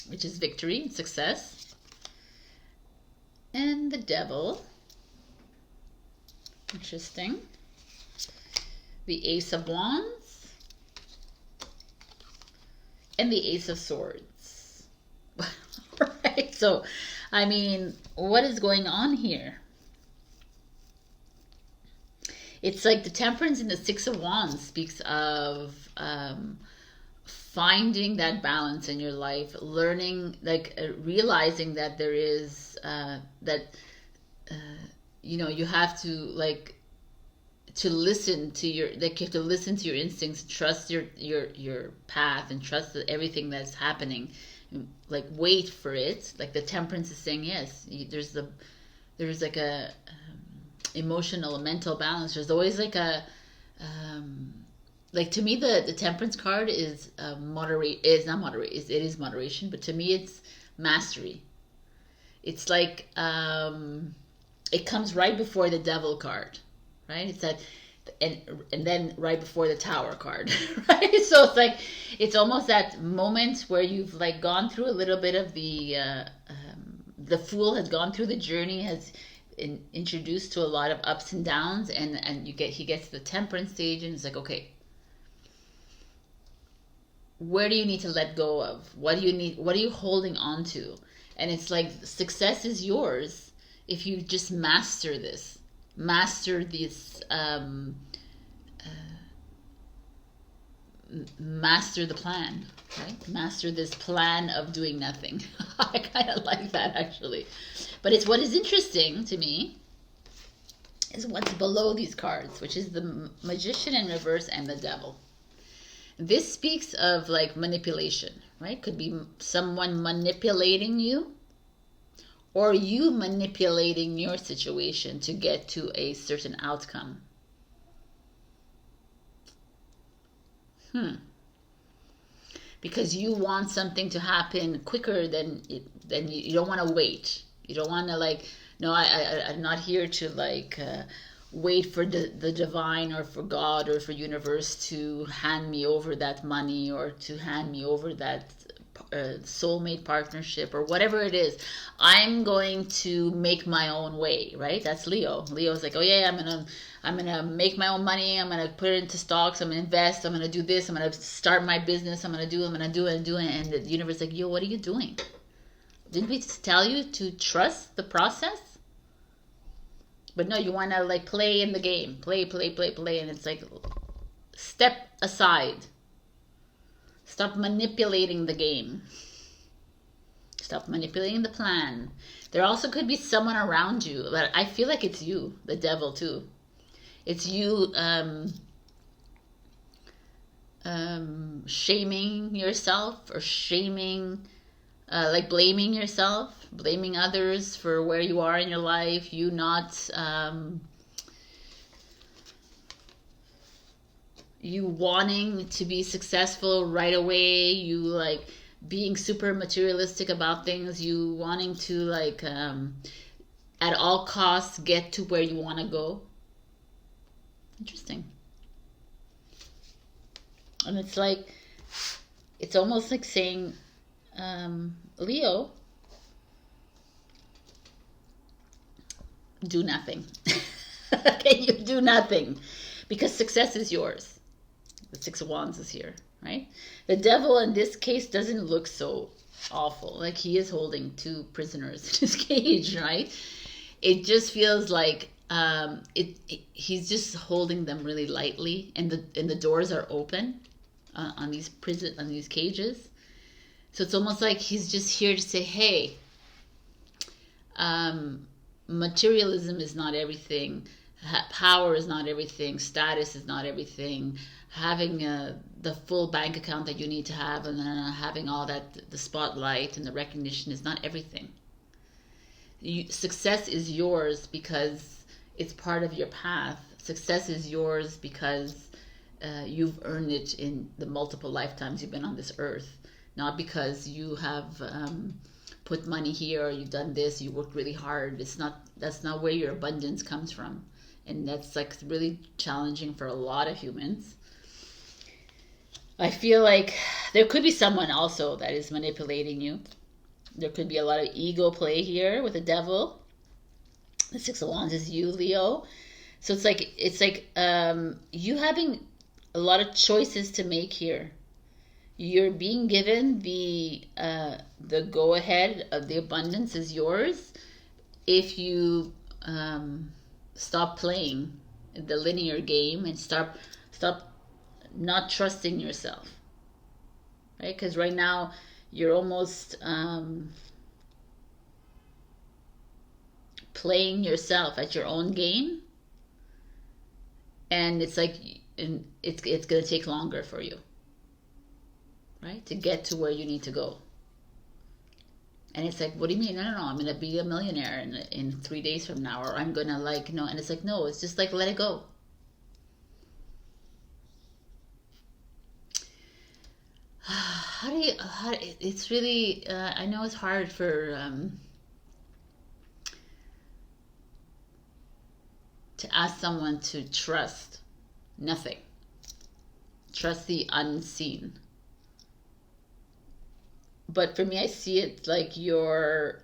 which is victory and success. And the Devil. Interesting. The Ace of Wands. And the Ace of Swords. All right, so, I mean, what is going on here? It's like the Temperance and the Six of Wands speaks of finding that balance in your life, learning, like realizing that there is you know, you have to like to listen to your, like you have to listen to your instincts, trust your path, and trust that everything that's happening. Like wait for it. Like the Temperance is saying, yes, there's like a emotional and mental balance. There's always like a like, to me the Temperance card is it is moderation, but to me it's mastery. It's like it comes right before the Devil card, right? It's that, and then right before the Tower card, right? So it's like, it's almost that moment where you've like gone through a little bit of the Fool has gone through the journey, has introduced to a lot of ups and downs, and he gets to the Temperance stage, and it's like, okay, where do you need to let go of? What do you need? What are you holding on to? And it's like, success is yours if you just master this, master master the plan, right? Master this plan of doing nothing. I kind of like that, actually. But it's what is interesting to me is what's below these cards, which is the Magician in reverse and the Devil. This speaks of like manipulation, right? Could be someone manipulating you, or you manipulating your situation to get to a certain outcome. Because you want something to happen quicker than you don't want to wait. You don't want to like, no, I'm not here to like wait for the divine or for God or for universe to hand me over that money or to hand me over that soulmate partnership or whatever it is. I'm going to make my own way, right? That's Leo. Leo's like, oh yeah, I'm gonna make my own money. I'm gonna put it into stocks. I'm gonna invest. I'm gonna do this. I'm gonna start my business. I'm gonna do it. And the universe is like, yo, what are you doing? Didn't we tell you to trust the process? But no, you want to like play in the game, play, and it's like, step aside. Stop manipulating the game. Stop manipulating the plan. There also could be someone around you, but I feel like it's you, the Devil too. It's you shaming yourself or shaming, like blaming yourself, blaming others for where you are in your life, you not you wanting to be successful right away, you like being super materialistic about things, you wanting to like at all costs get to where you want to go. Interesting. And it's like, it's almost like saying, Leo, do nothing. Okay, you do nothing because success is yours. The Six of Wands is here, right? The Devil in this case doesn't look so awful. Like he is holding two prisoners in his cage, right? It just feels like he's just holding them really lightly, and the doors are open on these cages. So it's almost like he's just here to say, hey, materialism is not everything. Power is not everything. Status is not everything. Having the full bank account that you need to have, and then having all that, the spotlight and the recognition is not everything. Success is yours because it's part of your path. Success is yours because you've earned it in the multiple lifetimes you've been on this earth. Not because you have put money here, or you've done this, you worked really hard. That's not where your abundance comes from. And that's like really challenging for a lot of humans. I feel like there could be someone also that is manipulating you. There could be a lot of ego play here with the Devil. The Six of Wands is you, Leo. So it's like you having a lot of choices to make here. You're being given the go ahead of the abundance is yours if you stop playing the linear game and stop not trusting yourself, right? Because right now you're almost playing yourself at your own game, and it's like it's going to take longer for you, right, to get to where you need to go. And it's like, what do you mean? No, I'm going to be a millionaire in 3 days from now, or I'm going to like, no. And it's like, no, it's just like, let it go. It's really, I know it's hard for, to ask someone to trust nothing. Trust the unseen. But for me, I see it like you're,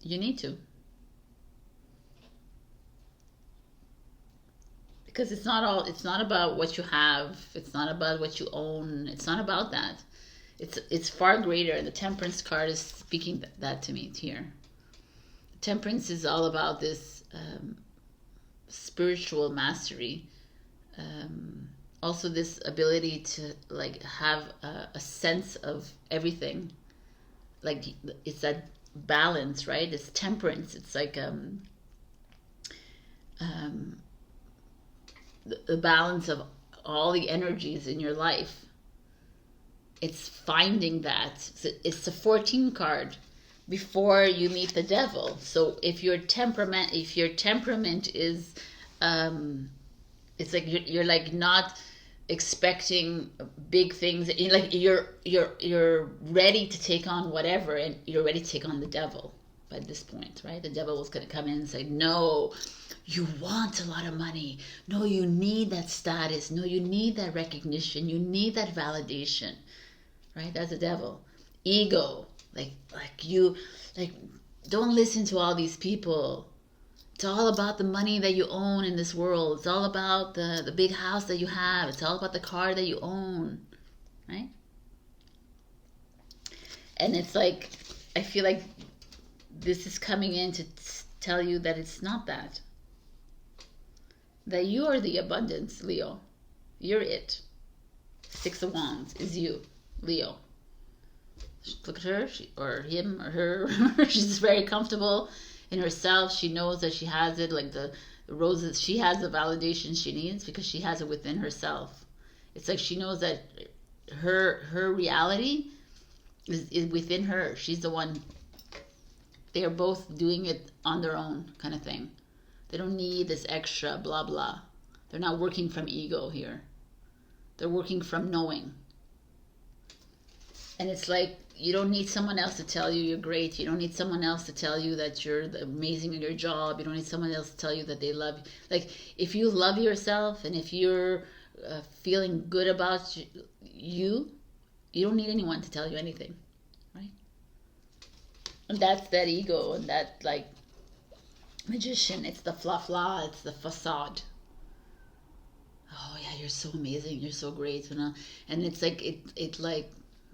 you need to. Because it's not about what you have. It's not about what you own. It's not about that. It's far greater, and the Temperance card is speaking that to me here. Temperance is all about this spiritual mastery. Also this ability to like have a sense of everything. Like it's that balance, right? It's temperance. It's like the balance of all the energies in your life. It's finding that. It's the 14 card before you meet the devil. So if your temperament is it's like you're like not expecting big things. You're ready to take on whatever, and you're ready to take on the devil by this point, right? The devil was going to come in and say, no, you want a lot of money. No, you need that status. No, you need that recognition. You need that validation, right? That's the devil. Ego, like don't listen to all these people. It's all about the money that you own in this world. It's all about the big house that you have. It's all about the car that you own, right? And it's like, I feel like this is coming in to tell you that it's not that. That you are the abundance, Leo. You're it. 6 of Wands is you, Leo. Look at her, or him, or her. She's very comfortable in herself. She knows that she has it, like the roses. She has the validation she needs because she has it within herself. It's like she knows that her reality is within her. She's the one. They are both doing it on their own, kind of thing. They don't need this extra blah blah. They're not working from ego here. They're working from knowing. And it's like, you don't need someone else to tell you you're great. You don't need someone else to tell you that you're amazing at your job. You don't need someone else to tell you that they love you. Like, if you love yourself and if you're feeling good about you, you don't need anyone to tell you anything, right? And that's that ego and that, like, magician. It's the fla-fla. It's the facade. Oh, yeah, you're so amazing. You're so great. You know? And it's like, it like,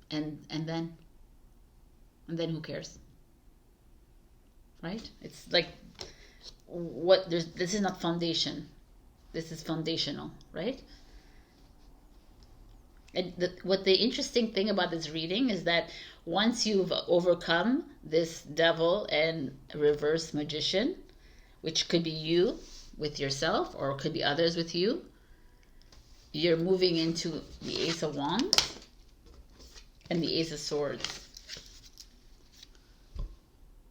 and then who cares, right? It's like, this is not foundation, this is foundational, right? And what the interesting thing about this reading is that once you've overcome this devil and reverse magician, which could be you with yourself or could be others with you, you're moving into the Ace of Wands and the Ace of Swords,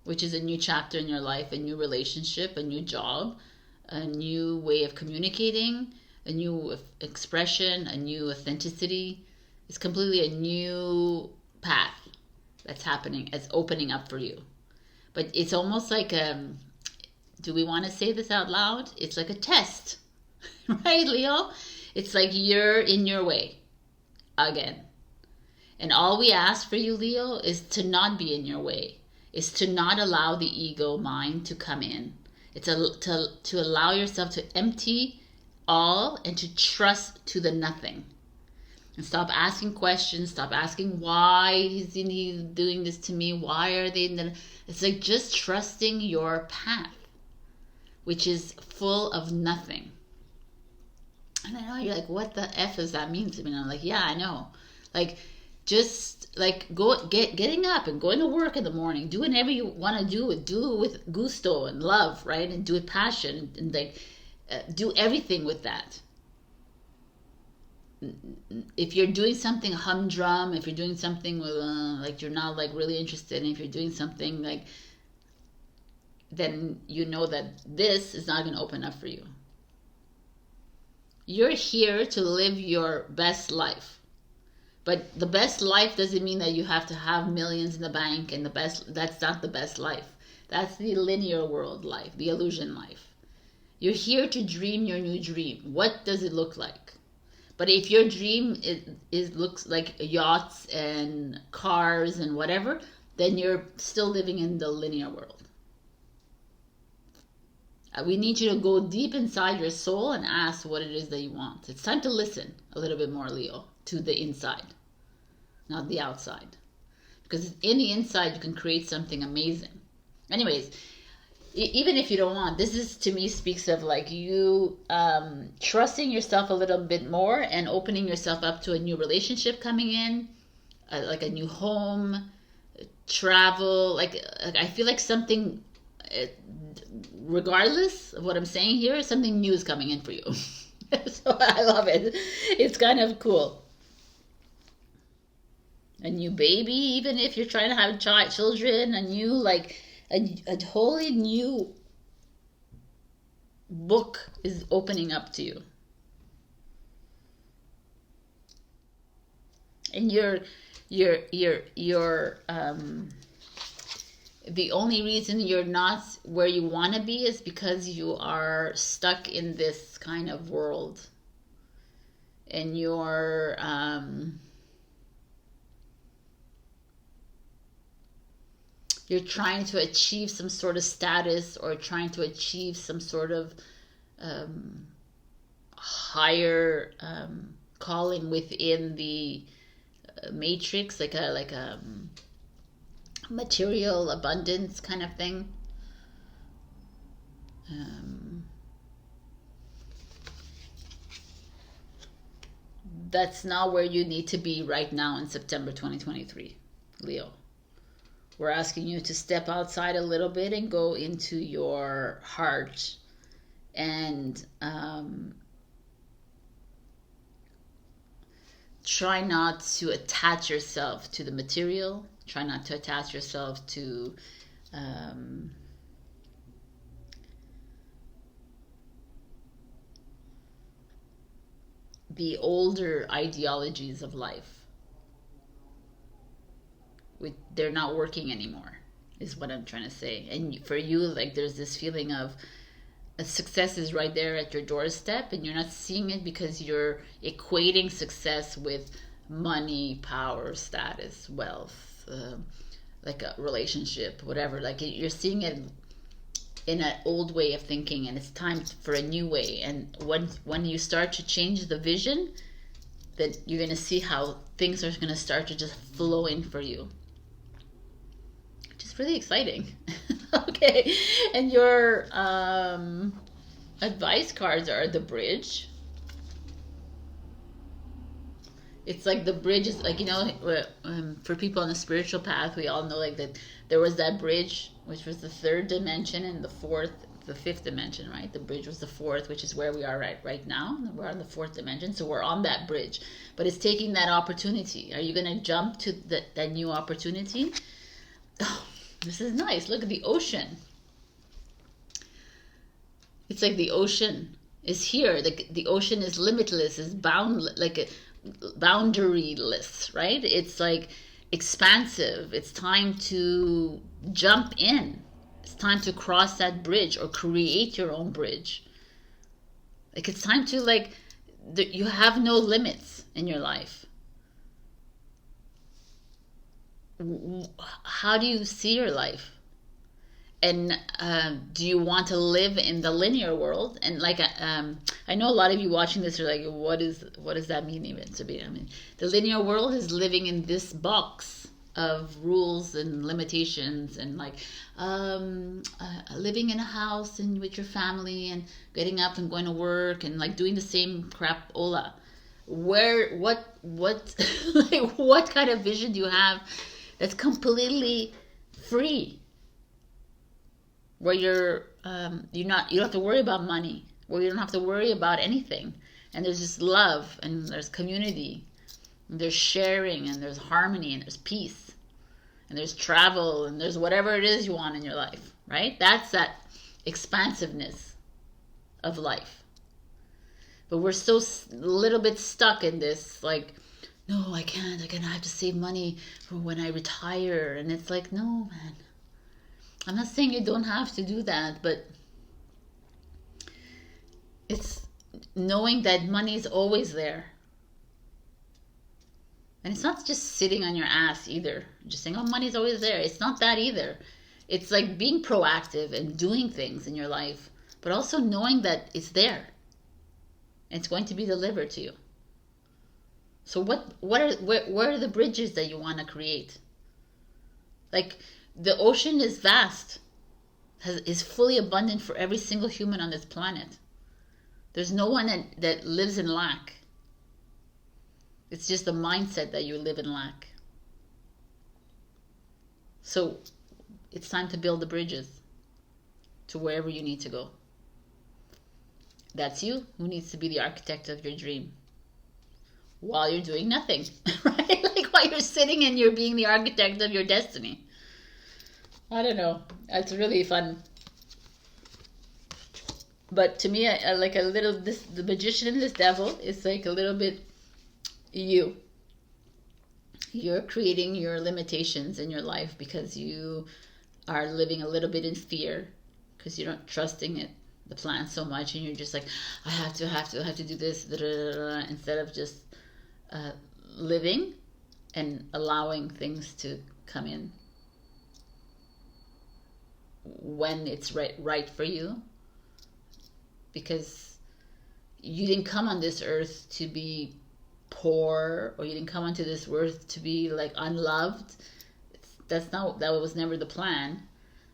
which is a new chapter in your life, a new relationship, a new job, a new way of communicating, a new expression, a new authenticity. It's completely a new path that's happening, it's opening up for you. But it's almost like, do we want to say this out loud? It's like a test, right, Leo? It's like you're in your way again. And all we ask for you, Leo, is to not be in your way. Is to not allow the ego mind to come in. It's to allow yourself to empty all and to trust to the nothing. And stop asking questions. Stop asking why is he doing this to me? Why are they? It's like just trusting your path, which is full of nothing. And I know you're like, what the F does that mean to me? And I'm like, yeah, I know. Like, just like getting up and going to work in the morning, doing whatever you want to do it with gusto and love, right? And do it passion and like do everything with that. If you're doing something humdrum, if you're doing something with like you're not like really interested, and if you're doing something like, then you know that this is not going to open up for you. You're here to live your best life. But the best life doesn't mean that you have to have millions in the bank, and that's not the best life. That's the linear world life, the illusion life. You're here to dream your new dream. What does it look like? But if your dream looks like yachts and cars and whatever, then you're still living in the linear world. We need you to go deep inside your soul and ask what it is that you want. It's time to listen a little bit more, Leo, to the inside. not the outside. Because in the inside, you can create something amazing. Anyways, even if you don't want, this is, to me, speaks of like you trusting yourself a little bit more and opening yourself up to a new relationship coming in, like a new home, travel. Like I feel like something, regardless of what I'm saying here, something new is coming in for you. So I love it. It's kind of cool. A new baby, even if you're trying to have children, a new, like, a wholly new book is opening up to you. And you're the only reason you're not where you want to be is because you are stuck in this kind of world. And you're trying to achieve some sort of status, or trying to achieve some sort of higher calling within the matrix, like a material abundance kind of thing. That's not where you need to be right now in September 2023, Leo. We're asking you to step outside a little bit and go into your heart and try not to attach yourself to the material. Try not to attach yourself to the older ideologies of life. They're not working anymore, is what I'm trying to say. And for you, like, there's this feeling of a success is right there at your doorstep, and you're not seeing it because you're equating success with money, power, status, wealth, like a relationship, whatever. Like, you're seeing it in an old way of thinking, and it's time for a new way. And when you start to change the vision, then you're going to see how things are going to start to just flow in for you. It's really exciting. Okay, and your advice cards are the bridge. It's like the bridge is like, for people on the spiritual path, we all know like that there was that bridge, which was the third dimension, and the fifth dimension, right? The bridge was the fourth, which is where we are right now. We're on the fourth dimension, so we're on that bridge. But it's taking that opportunity. Are you going to jump to that new opportunity? Oh, this is nice. Look at the ocean. It's like the ocean is here. The ocean is limitless, is boundaryless, right? It's like expansive. It's time to jump in. It's time to cross that bridge or create your own bridge. Like, it's time to, like, you have no limits in your life. How do you see your life? And do you want to live in the linear world? And like, I know a lot of you watching this are like, what does that mean even, Sabrina? I mean, the linear world is living in this box of rules and limitations, and like living in a house and with your family, and getting up and going to work, and like doing the same crap. Ola, what like, what kind of vision do you have that's completely free? Where you don't have to worry about money, where you don't have to worry about anything, and there's just love, and there's community, and there's sharing, and there's harmony, and there's peace, and there's travel, and there's whatever it is you want in your life, right? That's that expansiveness of life. But we're so a little bit stuck in this, like, no, I can't, I have to save money for when I retire. And it's like, no, man. I'm not saying you don't have to do that, but it's knowing that money is always there. And it's not just sitting on your ass either. Just saying, oh, money's always there. It's not that either. It's like being proactive and doing things in your life, but also knowing that it's there. And it's going to be delivered to you. So where are the bridges that you want to create? Like, the ocean is vast, is fully abundant for every single human on this planet. There's no one that lives in lack. It's just the mindset that you live in lack. So it's time to build the bridges to wherever you need to go. That's you who needs to be the architect of your dream while you're doing nothing, right? Like, while you're sitting and you're being the architect of your destiny. I don't know. It's really fun. But to me, I like a little, the magician and this devil is like a little bit you. You're creating your limitations in your life because you are living a little bit in fear, because you're not trusting it, the plan, so much, and you're just like, I have to do this, instead of just living and allowing things to come in when it's right for you. Because you didn't come on this earth to be poor, or you didn't come onto this earth to be like unloved. That was never the plan.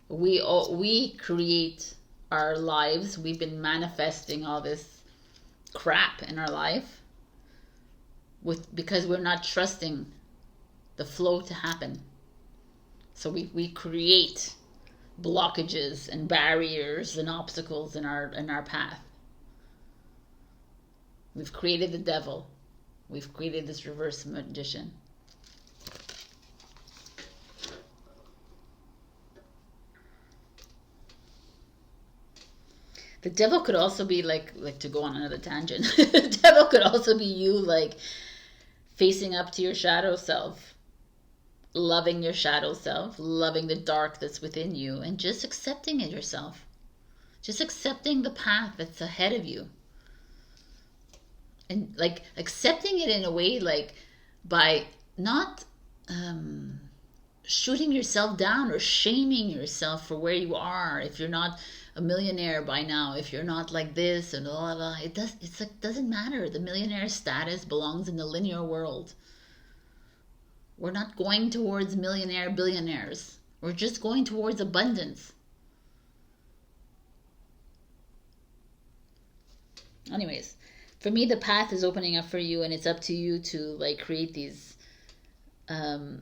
We create our lives. We've been manifesting all this crap in our life because we're not trusting the flow to happen. So we create blockages and barriers and obstacles in our path. We've created the devil. We've created this reverse magician. The devil could also be like to go on another tangent. The devil could also be you, like facing up to your shadow self, loving your shadow self, loving the dark that's within you, and just accepting it yourself. Just accepting the path that's ahead of you. And like accepting it in a way, like by not shooting yourself down or shaming yourself for where you are. If you're not a millionaire by now, if you're not like this and blah, blah, doesn't matter. The millionaire status belongs in the linear world. We're not going towards millionaire billionaires. We're just going towards abundance. Anyways, for me, the path is opening up for you, and it's up to you to like create these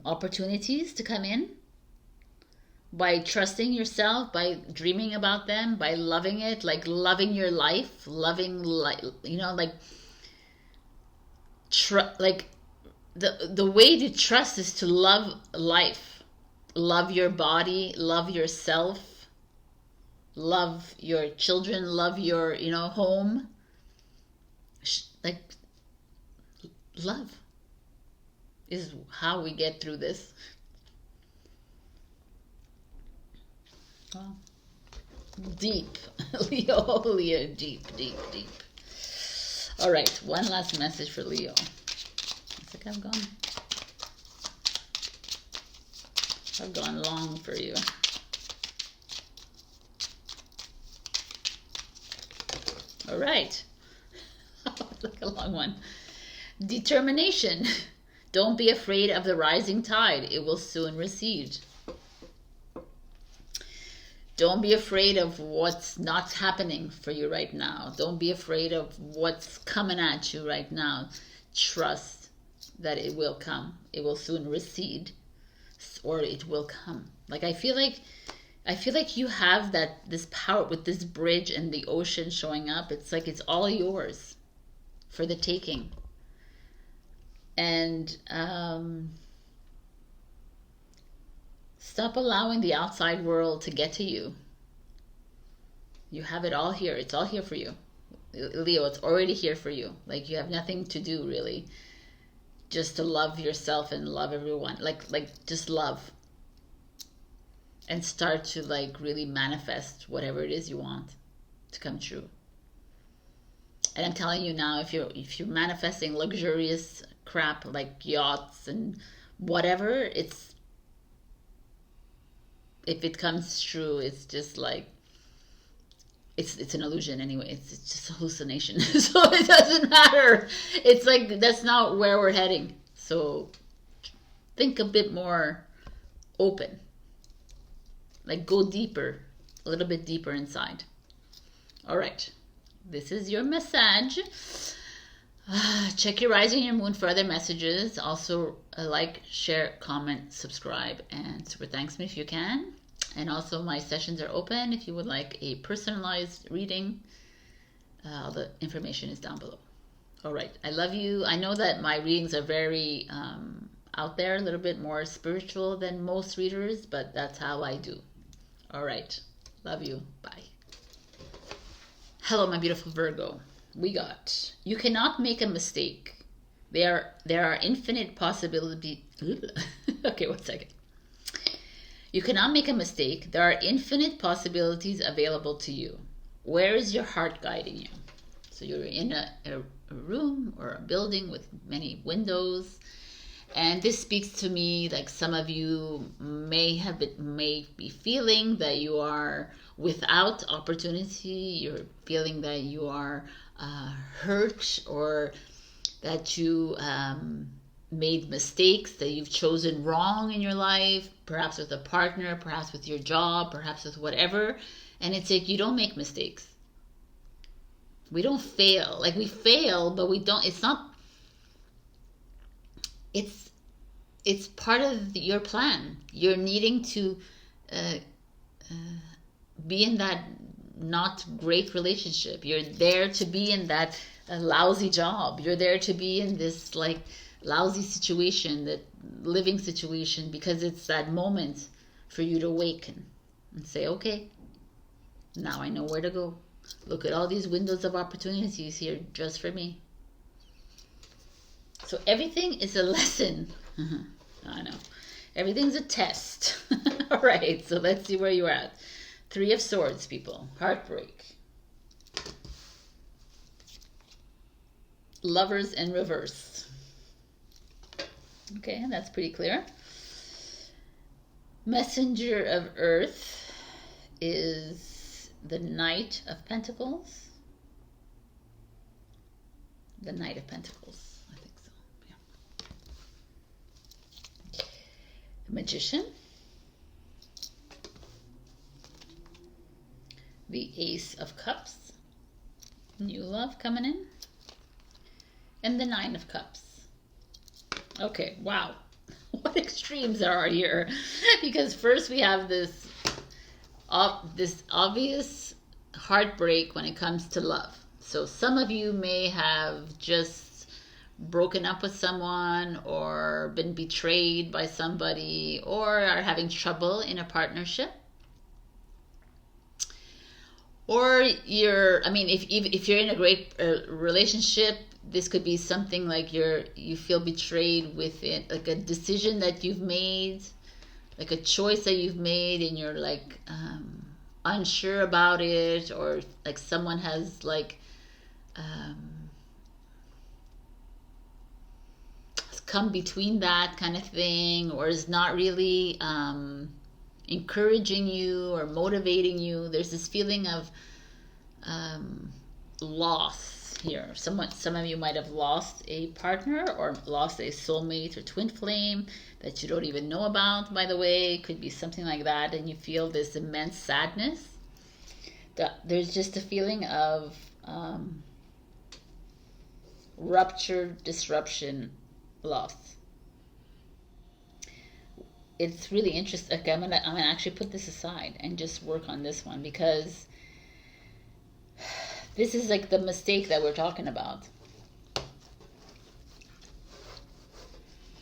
opportunities to come in by trusting yourself, by dreaming about them, by loving it, like loving your life, loving like the way to trust is to love life, love your body, love yourself, love your children, love your home. Like, love is how we get through this. Well, deep. Leo, deep. All right, one last message for Leo. Looks like I've gone long for you. All right. Like a long one. Determination. Don't be afraid of the rising tide. It will soon recede. Don't be afraid of what's not happening for you right now. Don't be afraid of what's coming at you right now. Trust that it will come. It will soon recede, or it will come. Like I feel like you have this power with this bridge and the ocean showing up. It's like it's all yours for the taking. And stop allowing the outside world to get to you. You have it all here. It's all here for you. Leo, it's already here for you. Like you have nothing to do really. Just to love yourself and love everyone. Like just love. And start to like really manifest whatever it is you want to come true. And I'm telling you now, if you're manifesting luxurious crap like yachts and whatever, if it comes true, it's just like it's an illusion anyway. It's just a hallucination. So it doesn't matter. It's like, that's not where we're heading. So think a bit more open. Like, go deeper, a little bit deeper inside. All right. This is your message. Check your rising and your moon for other messages. Also, like, share, comment, subscribe, and super thanks me if you can. And also, my sessions are open if you would like a personalized reading. All the information is down below. All right. I love you. I know that my readings are very out there, a little bit more spiritual than most readers, but that's how I do. All right. Love you. Bye. Hello, my beautiful Virgo. We got, you cannot make a mistake. There are infinite possibilities. Okay, 1 second. You cannot make a mistake. There are infinite possibilities available to you. Where is your heart guiding you? So you're in a room or a building with many windows. And this speaks to me like some of you may be feeling that you are without opportunity. You're feeling that you are hurt, or that you made mistakes, that you've chosen wrong in your life, perhaps with a partner, perhaps with your job, perhaps with whatever. And it's like, you don't make mistakes. We don't fail. Like, we fail, but we don't, it's not, it's part of your plan. You're needing to be in that not great relationship. You're there to be in that lousy job. You're there to be in this like lousy situation, that living situation, because it's that moment for you to awaken and say, okay, now I know where to go. Look at all these windows of opportunities here just for me. So everything is a lesson. I know. Everything's a test. All right, so let's see where you're at. 3 of Swords, people. Heartbreak. Lovers in reverse. Okay, that's pretty clear. Messenger of Earth is the Knight of Pentacles. The Knight of Pentacles. I think so. Yeah. Magician. The Ace of Cups. New love coming in. And the 9 of Cups. Okay, wow. What extremes there are here. Because first we have this obvious heartbreak when it comes to love. So some of you may have just broken up with someone, or been betrayed by somebody, or are having trouble in a partnership. Or if you're in a great relationship, this could be something like you feel betrayed with it, like a decision that you've made, like a choice that you've made, and you're like unsure about it, or like someone has like come between that kind of thing, or is not really encouraging you or motivating you. There's this feeling of loss here. Some of you might have lost a partner, or lost a soulmate or twin flame that you don't even know about, by the way. It could be something like that, and you feel this immense sadness. There's just a feeling of rupture, disruption, loss. It's really interesting. Okay, I'm gonna actually put this aside and just work on this one, because this is like the mistake that we're talking about.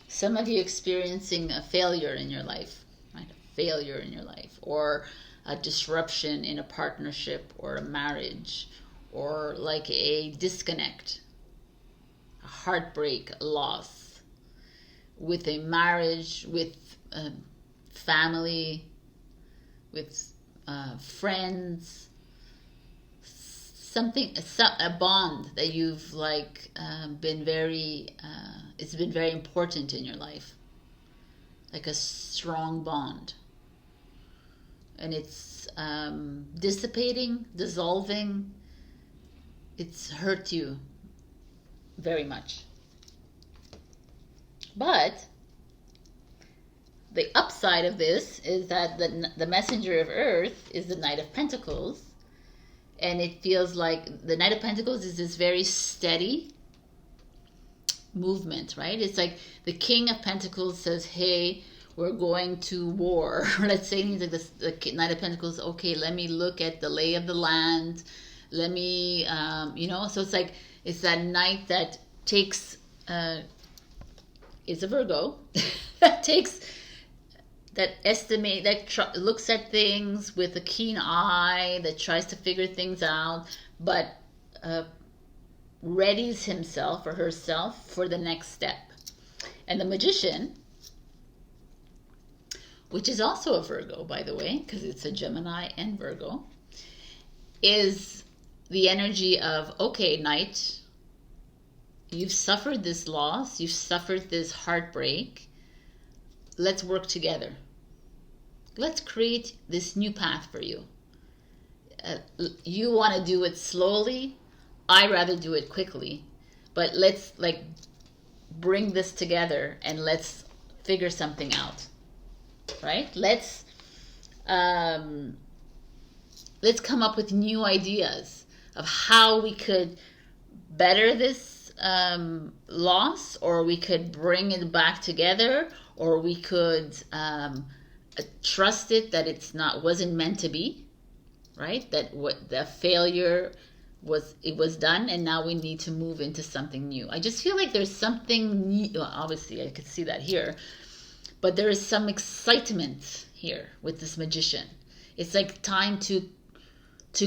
Some of you experiencing a failure in your life, right? A failure in your life, or a disruption in a partnership or a marriage, or like a disconnect, a heartbreak, a loss with a marriage, with family, with friends, a bond that you've like been very it's been very important in your life, like a strong bond. And it's dissipating, dissolving. It's hurt you very much. But the upside of this is that the messenger of Earth is the Knight of Pentacles. And it feels like the Knight of Pentacles is this very steady movement, right? It's like the King of Pentacles says, hey, we're going to war. Let's say he's like the Knight of Pentacles, okay, let me look at the lay of the land. Let me, so it's like, it's that knight that takes, is a Virgo, that looks at things with a keen eye, that tries to figure things out, but readies himself or herself for the next step. And the Magician, which is also a Virgo, by the way, because it's a Gemini and Virgo, is the energy of, okay, Knight, you've suffered this loss, you've suffered this heartbreak, let's work together. Let's create this new path for you. You want to do it slowly, I rather do it quickly, but let's bring this together and let's figure something out, right? Let's come up with new ideas of how we could better this loss, or we could bring it back together, or we could trust it that wasn't meant to be, right? That what the failure was done, and now we need to move into something new. I just feel like there's something new. Well, obviously I could see that here, but there is some excitement here with this Magician. It's like time to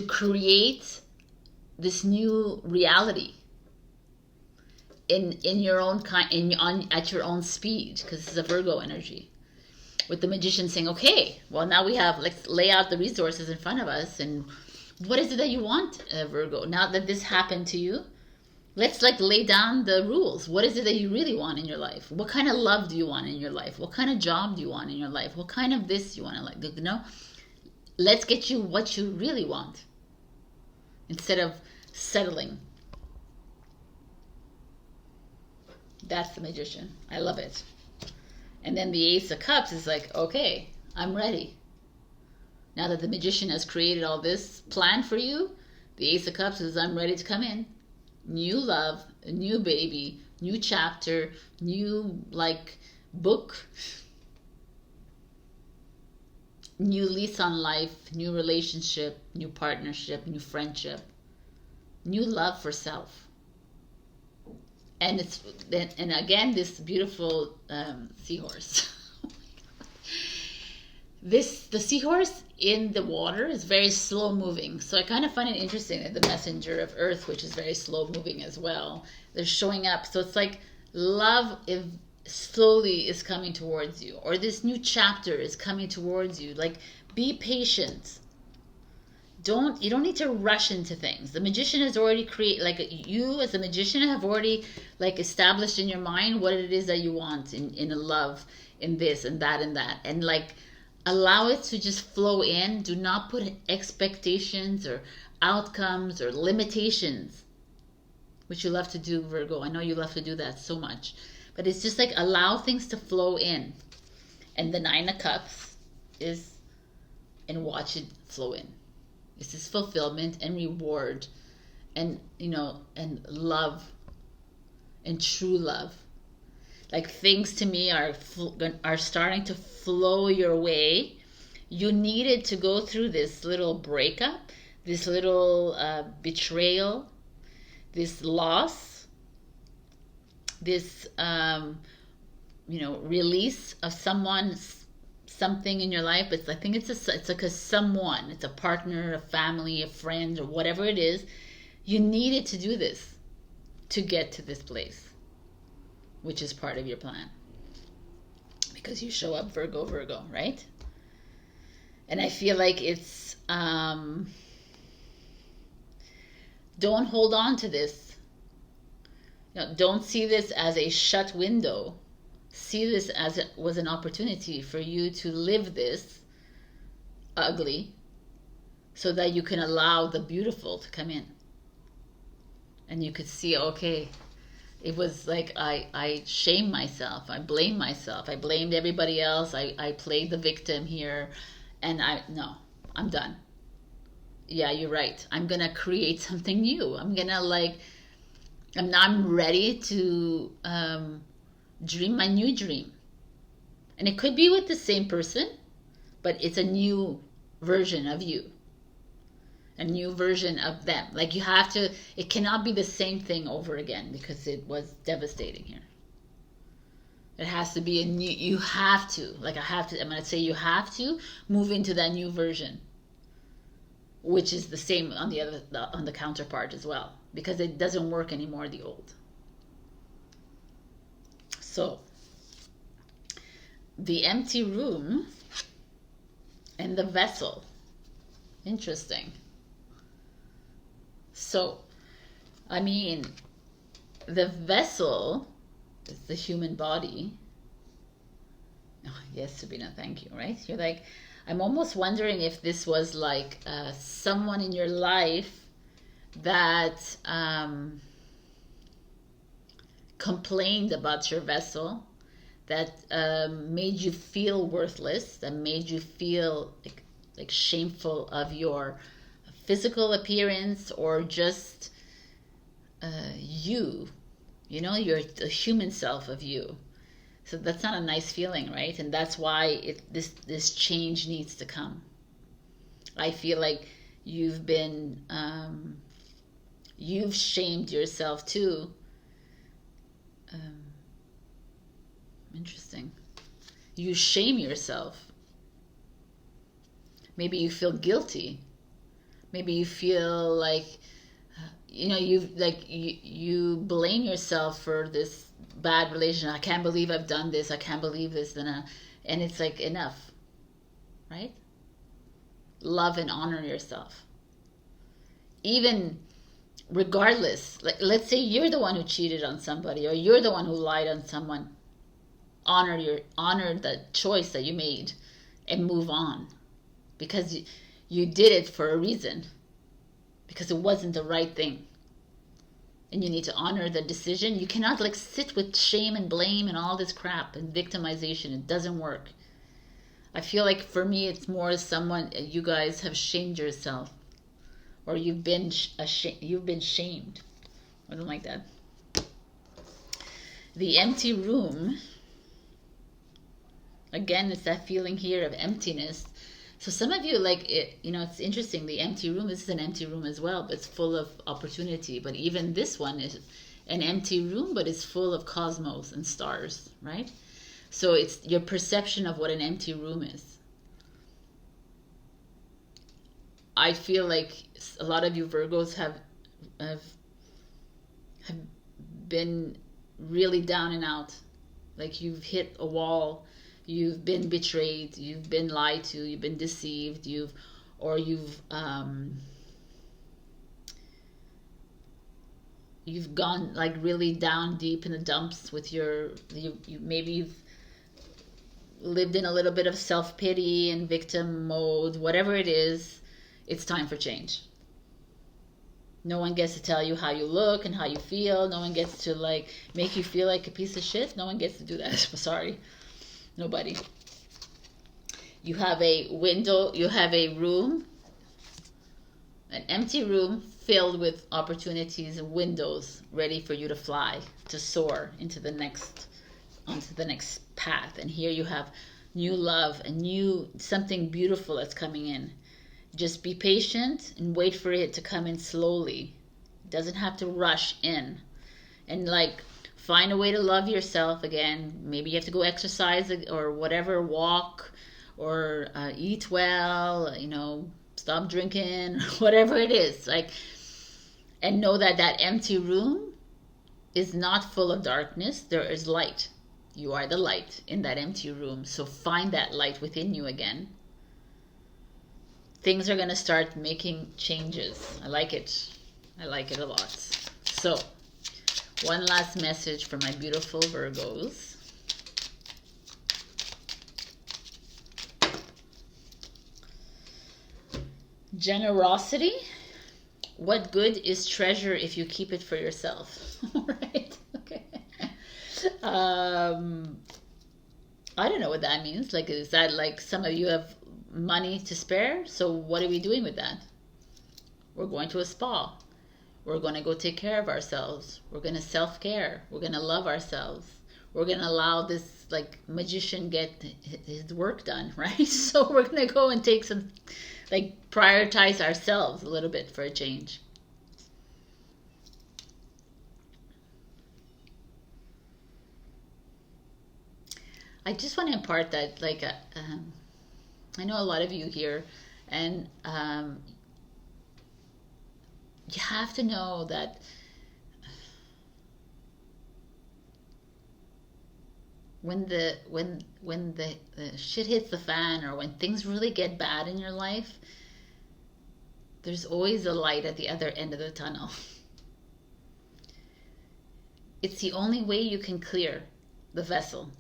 create this new reality in your own at your own speed, because this is a Virgo energy. With the Magician saying, okay, well, now let's lay out the resources in front of us, and what is it that you want, Virgo? Now that this happened to you, let's lay down the rules. What is it that you really want in your life? What kind of love do you want in your life? What kind of job do you want in your life? What kind of this you want to let's get you what you really want, instead of settling. That's the Magician. I love it. And then the Ace of Cups is like, okay, I'm ready. Now that the Magician has created all this plan for you, the Ace of Cups is, I'm ready to come in. New love, a new baby, new chapter, new book, new lease on life, new relationship, new partnership, new friendship, new love for self. And again, this beautiful seahorse. The seahorse in the water is very slow moving. So I kind of find it interesting that the messenger of Earth, which is very slow moving as well, they're showing up. So it's like love slowly is coming towards you, or this new chapter is coming towards you. Be patient. You don't need to rush into things. The Magician has already you as a Magician have already established in your mind what it is that you want in a love, in this and that and that, and allow it to just flow in. Do not put expectations or outcomes or limitations, which you love to do, Virgo. I know you love to do that so much, but it's just allow things to flow in. And the Nine of Cups is, and watch it flow in. This is fulfillment and reward, and and love, and true love. Things to me are starting to flow your way. You needed to go through this little breakup, this little betrayal, this loss, this release of something in your life. But I think it's someone, it's a partner, a family, a friend, or whatever it is. You needed to do this to get to this place, which is part of your plan, because you show up Virgo, right? And I feel like it's don't hold on to this. Don't see this as a shut window. See this as it was an opportunity for you to live this ugly so that you can allow the beautiful to come in. And you could see, okay, it was like I shamed myself, I blamed myself, I blamed everybody else, I played the victim here, and no, I'm done. Yeah, you're right. I'm gonna create something new. I'm gonna I'm ready to dream my new dream. And it could be with the same person, but it's a new version of you. A new version of them. Like you have to, it cannot be the same thing over again because it was devastating here. It has to be a new, you have to, like I'm going to say you have to move into that new version, which is the same on on the counterpart as well, because it doesn't work anymore, the old. So, the empty room and the vessel. Interesting. So, I mean, the vessel is the human body. Oh, yes, Sabrina, thank you, right? You're like, I'm almost wondering if this was like someone in your life that complained about your vessel, that made you feel worthless, that made you feel like shameful of your physical appearance, or just you know, the human self of you. So that's not a nice feeling, right? And that's why this change needs to come. I feel like you've been you've shamed yourself too. Interesting. You shame yourself. Maybe you feel guilty. Maybe you feel like, you know, you blame yourself for this bad relation. I can't believe I've done this. I can't believe this. And it's like, enough, right? Love and honor yourself. Even regardless, like let's say you're the one who cheated on somebody, or you're the one who lied on someone. Honor the choice that you made and move on, because you did it for a reason, because it wasn't the right thing, and you need to honor the decision. You cannot like sit with shame and blame and all this crap and victimization. It doesn't work. I feel like for me it's more someone, you guys have shamed yourself, or you've been shamed, or something like that. The empty room, again, it's that feeling here of emptiness. So some of you, like, it, you know, it's interesting. The empty room, this is an empty room as well, but it's full of opportunity. But even this one is an empty room, but it's full of cosmos and stars, right? So it's your perception of what an empty room is. I feel like a lot of you Virgos have been really down and out. Like you've hit a wall. You've been betrayed, you've been lied to, you've been deceived, you've gone like really down deep in the dumps with maybe you've lived in a little bit of self-pity and victim mode. Whatever it is, it's time for change. No one gets to tell you how you look and how you feel. No one gets to like make you feel like a piece of shit. No one gets to do that. Sorry. Nobody. You have a window, you have a room, an empty room filled with opportunities and windows ready for you to fly, to soar onto the next path. And here you have new love and something beautiful that's coming in. Just be patient and wait for it to come in slowly. It doesn't have to rush in. And like, find a way to love yourself again. Maybe you have to go exercise or whatever, walk or eat well, you know, stop drinking, whatever it is. Like, and know that that empty room is not full of darkness. There is light. You are the light in that empty room. So find that light within you again. Things are going to start making changes. I like it. I like it a lot. So, one last message for my beautiful Virgos. Generosity. What good is treasure if you keep it for yourself? Right? Okay. I don't know what that means. Like, is that like some of you have money to spare? So what are we doing with that? We're going to a spa. We're going to go take care of ourselves. We're going to self-care. We're going to love ourselves. We're going to allow this like magician get his work done, right? So we're going to go and take some, like, prioritize ourselves a little bit for a change. I just want to impart that, like, I know a lot of you here, and you have to know that when the shit hits the fan, or when things really get bad in your life, there's always a light at the other end of the tunnel. It's the only way you can clear the vessel.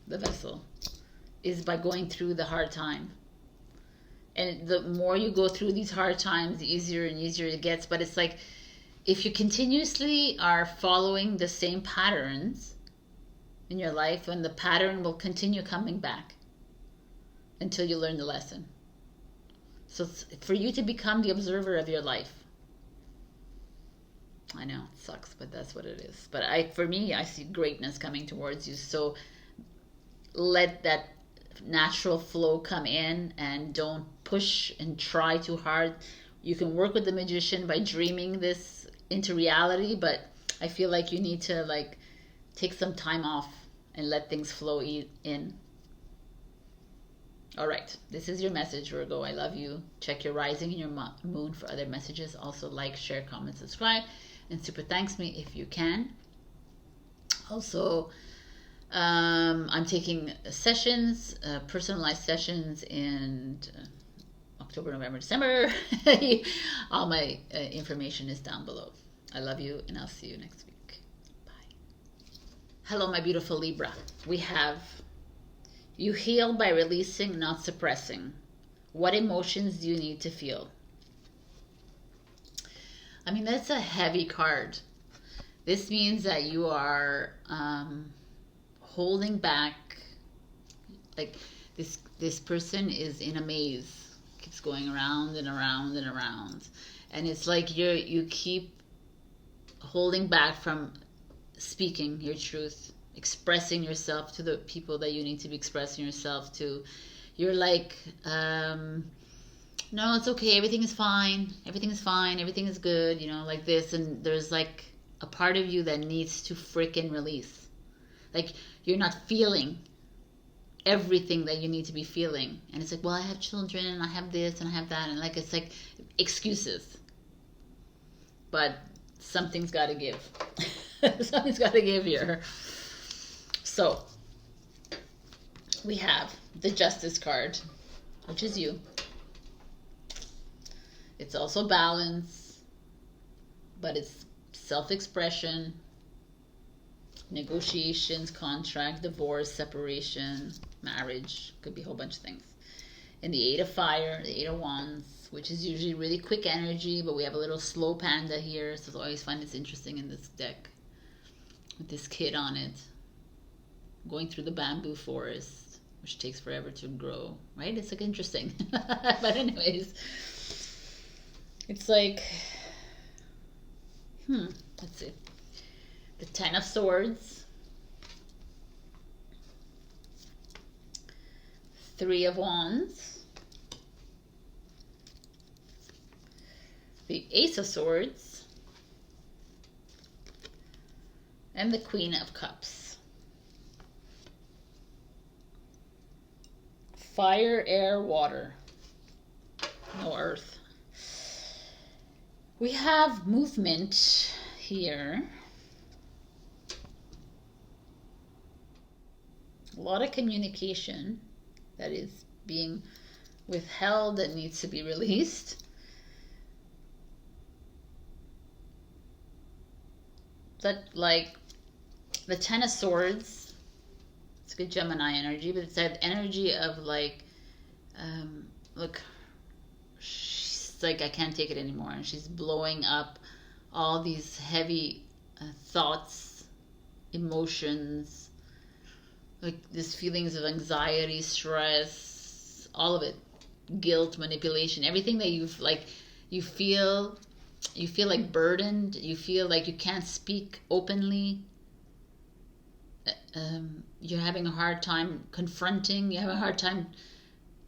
The vessel is by going through the hard time. And the more you go through these hard times, the easier and easier it gets. But it's like, if you continuously are following the same patterns in your life, and the pattern will continue coming back until you learn the lesson. So it's for you to become the observer of your life. I know it sucks, but that's what it is. But for me, I see greatness coming towards you. So let that natural flow come in, and don't push and try too hard. You can work with the magician by dreaming this into reality, but I feel like you need to like take some time off and let things flow in. All right, this is your message, Virgo. I love you. Check your rising and your moon for other messages. Also like, share, comment, subscribe, and super thanks me if you can. Also, I'm taking sessions, personalized sessions in October, November, December. All my information is down below. I love you, and I'll see you next week. Bye. Hello, my beautiful Libra. We have, you heal by releasing, not suppressing. What emotions do you need to feel? I mean, that's a heavy card. This means that you are holding back, like this person is in a maze, keeps going around and around and around, and it's like you keep holding back from speaking your truth, expressing yourself to the people that you need to be expressing yourself to. You're like, no, it's okay, everything is fine, everything is fine, everything is good, you know, like this. And there's like a part of you that needs to freaking release. Like, you're not feeling everything that you need to be feeling. And it's like, well, I have children, and I have this, and I have that. And like, it's like excuses. But something's got to give. Something's got to give here. So, we have the Justice card, which is you. It's also balance, but it's self-expression, negotiations, contract, divorce, separation, marriage. Could be a whole bunch of things. And the Eight of Fire, the Eight of Wands, which is usually really quick energy, but we have a little slow panda here, so I always find it's interesting in this deck with this kid on it going through the bamboo forest, which takes forever to grow, right? It's like interesting. But anyways, it's like, let's see. The Ten of Swords, Three of Wands, the Ace of Swords, and the Queen of Cups. Fire, air, water. No earth. We have movement here. A lot of communication that is being withheld that needs to be released. That, like, the Ten of Swords, it's good Gemini energy, but it's that energy of like, look, she's It's like, I can't take it anymore. And she's blowing up all these heavy thoughts, emotions, like these feelings of anxiety, stress, all of it, guilt, manipulation, everything that you feel like burdened, you feel like you can't speak openly. You're having a hard time confronting, you have a hard time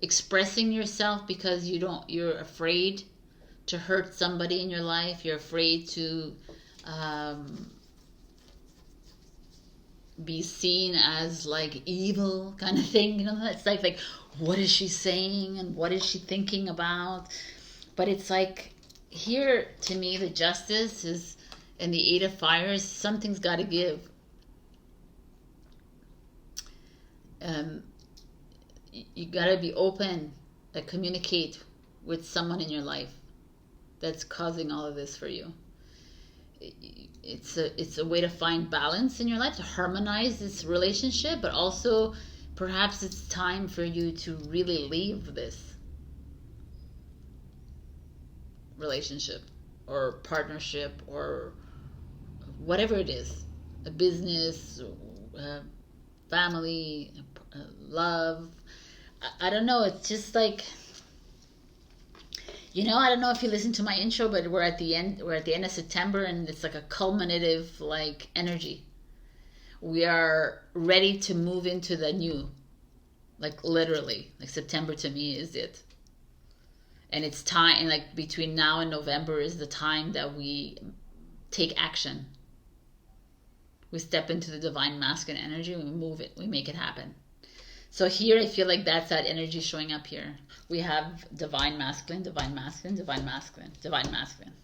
expressing yourself because you're afraid to hurt somebody in your life. You're afraid to be seen as like evil kind of thing. You know, it's like what is she saying and what is she thinking about? But it's like, here to me the Justice is, and the Eight of Fires, something's got to give. You got to be open, communicate with someone in your life that's causing all of this for you. It's a way to find balance in your life, to harmonize this relationship, but also perhaps it's time for you to really leave this relationship or partnership or whatever it is, a business, family, love. I don't know. It's just like, you know, I don't know if you listened to my intro, but we're at the end of September, and it's like a culminative like energy. We are ready to move into the new, like literally, like September to me is it. And it's time, and like between now and November is the time that we take action. We step into the divine masculine energy, we move it, we make it happen. So here I feel like that's that energy showing up here. We have divine masculine, divine masculine, divine masculine, divine masculine,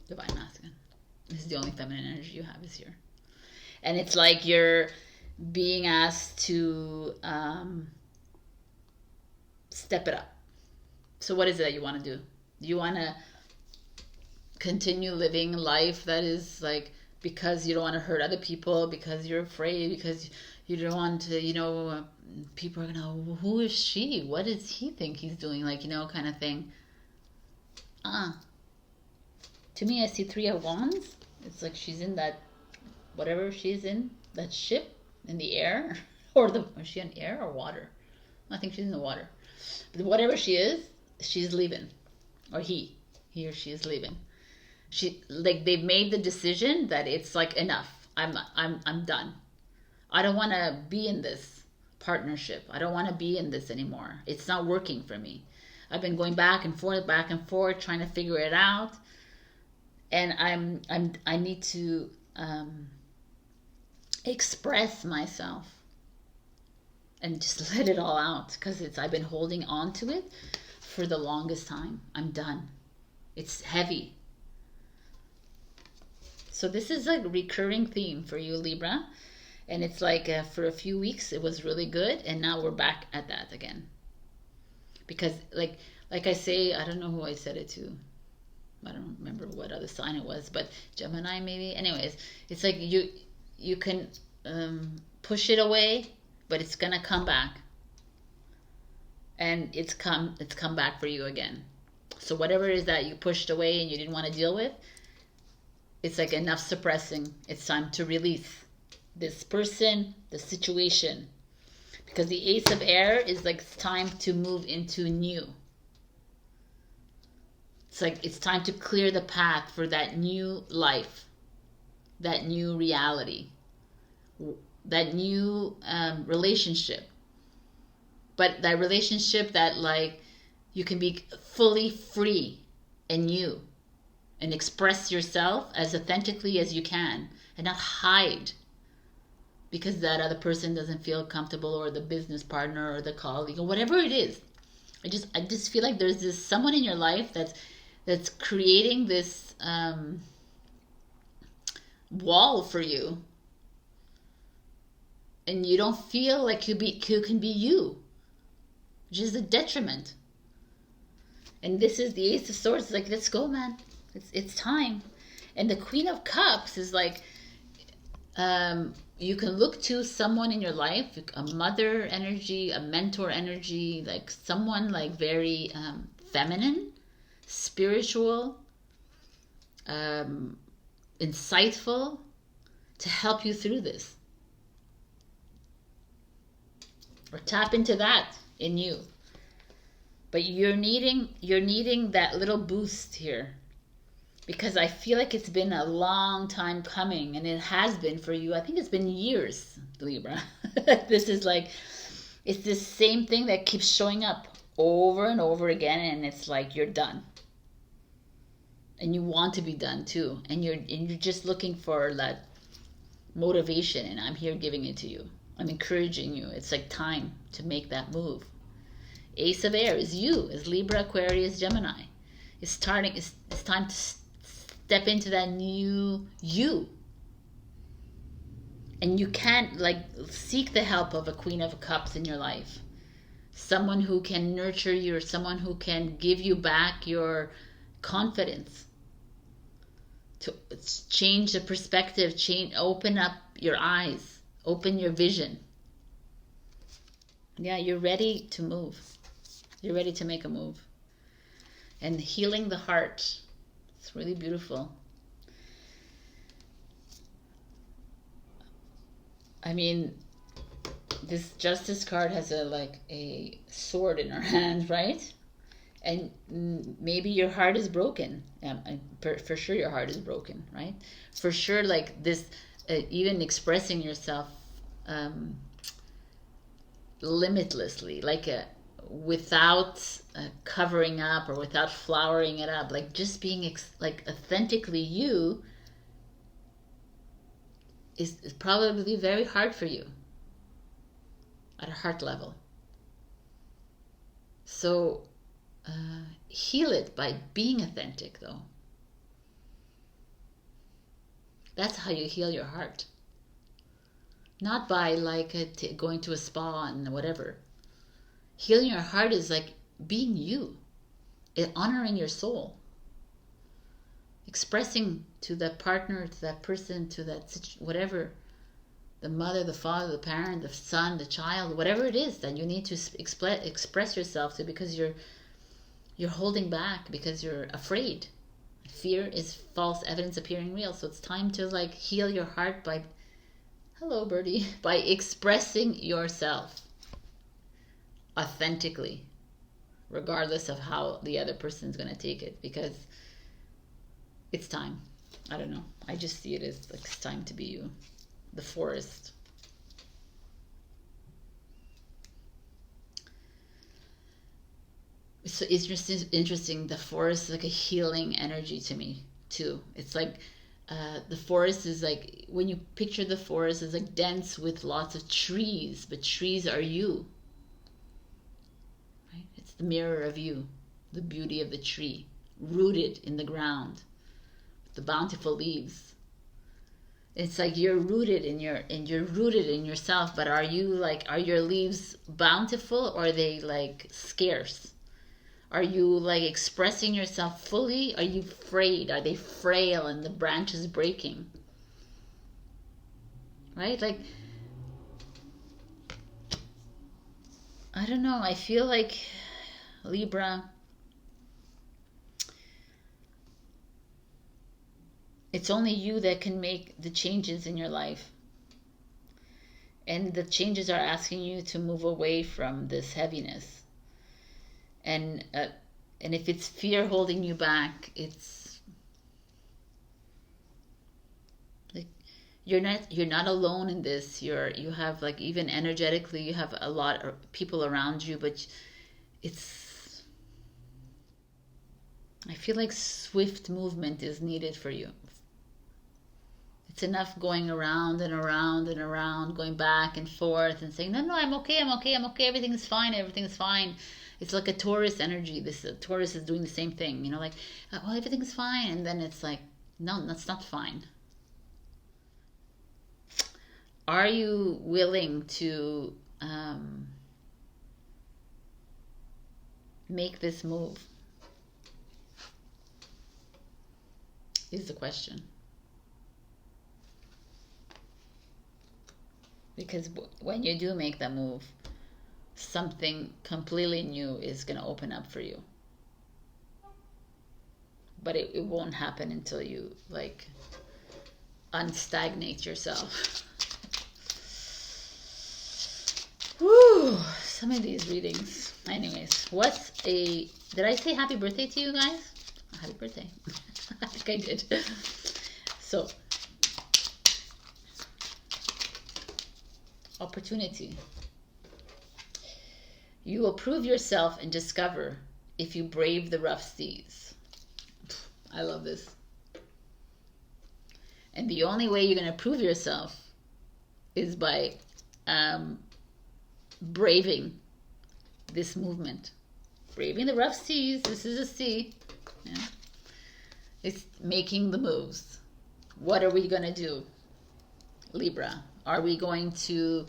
divine masculine. This is the only feminine energy you have is here. And it's like you're being asked to step it up. So what is it that you want to do? You want to continue living life that is like, because you don't want to hurt other people, because you're afraid, because you don't want to, you know, people are going to, who is she? What does he think he's doing? Like, you know, kind of thing. To me, I see Three of Wands. It's like she's in that, whatever she's in, that ship in the air. Is she in air or water? I think she's in the water. But whatever she is, she's leaving. Or he or she is leaving. They've made the decision that it's like, enough. I'm done. I don't want to be in this partnership. I don't want to be in this anymore. It's not working for me. I've been going back and forth, trying to figure it out. And I need to express myself and just let it all out, because I've been holding on to it for the longest time. I'm done. It's heavy. So this is a recurring theme for you, Libra. And it's like for a few weeks it was really good, and now we're back at that again. Because like I say, I don't know who I said it to. I don't remember what other sign it was, but Gemini maybe. Anyways, it's like you can push it away, but it's gonna come back. And it's come back for you again. So whatever it is that you pushed away and you didn't want to deal with, it's like enough suppressing. It's time to release this person, the situation. Because the Ace of Air is like, it's time to move into new. It's like it's time to clear the path for that new life, that new reality, that new relationship. But that relationship that like you can be fully free and you, and express yourself as authentically as you can, and not hide because that other person doesn't feel comfortable, or the business partner or the colleague or whatever it is. I just feel like there's this someone in your life that's creating this wall for you, and you don't feel like you can be you, which is a detriment. And this is the Ace of Swords. It's like, let's go, man. It's time. And the Queen of Cups is like, you can look to someone in your life, a mother energy, a mentor energy, like someone like very feminine, spiritual, insightful, to help you through this. Or tap into that in you. But you're needing that little boost here. Because I feel like it's been a long time coming, and it has been for you. I think it's been years, Libra. This is like, it's this same thing that keeps showing up over and over again, and it's like you're done. And you want to be done too. And you're just looking for that motivation, and I'm here giving it to you. I'm encouraging you. It's like time to make that move. Ace of Air is you, is Libra, Aquarius, Gemini. It's time to step into that new you. And you can't like seek the help of a Queen of Cups in your life. Someone who can nurture you, or someone who can give you back your confidence. To change the perspective, open up your eyes, open your vision. Yeah, you're ready to move. You're ready to make a move. And healing the heart. It's really beautiful. I mean, this Justice card has a sword in her hand, right? And maybe your heart is broken. For sure your heart is broken, right? For sure, like this, even expressing yourself limitlessly, like without covering up or without flowering it up, like just being like authentically you is probably very hard for you at a heart level. So heal it by being authentic, though. That's how you heal your heart. Not by like going to a spa and whatever. Healing your heart is like being you, honoring your soul, expressing to that partner, to that person, to that whatever, the mother, the father, the parent, the son, the child, whatever it is that you need to express yourself to, because you're holding back, because you're afraid. Fear is false evidence appearing real. So it's time to like heal your heart by, hello birdie, by expressing yourself authentically, regardless of how the other person's going to take it, because it's time. I don't know. I just see it as like it's time to be you. The Forest. So it's just interesting. The forest is like a healing energy to me too. It's like the forest is like, when you picture the forest, is like dense with lots of trees, but trees are you. Right? It's the mirror of you, the beauty of the tree, rooted in the ground, with the bountiful leaves. It's like you're rooted in you're rooted in yourself, but are your leaves bountiful, or are they like scarce? Are you like expressing yourself fully? Are you afraid? Are they frail and the branches breaking? Right? Like, I don't know. I feel like, Libra, it's only you that can make the changes in your life. And the changes are asking you to move away from this heaviness. And if it's fear holding you back, it's like you're not alone in this. You have like, even energetically, you have a lot of people around you, but I feel like swift movement is needed for you. It's enough going around and around and around, going back and forth and saying, no, I'm okay, everything's fine. It's like a Taurus energy. This Taurus is doing the same thing, like, well, everything's fine. And then it's like, no, that's not fine. Are you willing to make this move? Is the question. Because when you do make that move, something completely new is going to open up for you. but it won't happen until you like unstagnate yourself. Woo! Some of these readings. Anyways, did I say happy birthday to you guys? Happy birthday. I think I did. So, opportunity. You will prove yourself and discover if you brave the rough seas. I love this. And the only way you're going to prove yourself is by braving this movement. Braving the rough seas. This is a sea. Yeah. It's making the moves. What are we going to do, Libra? Are we going to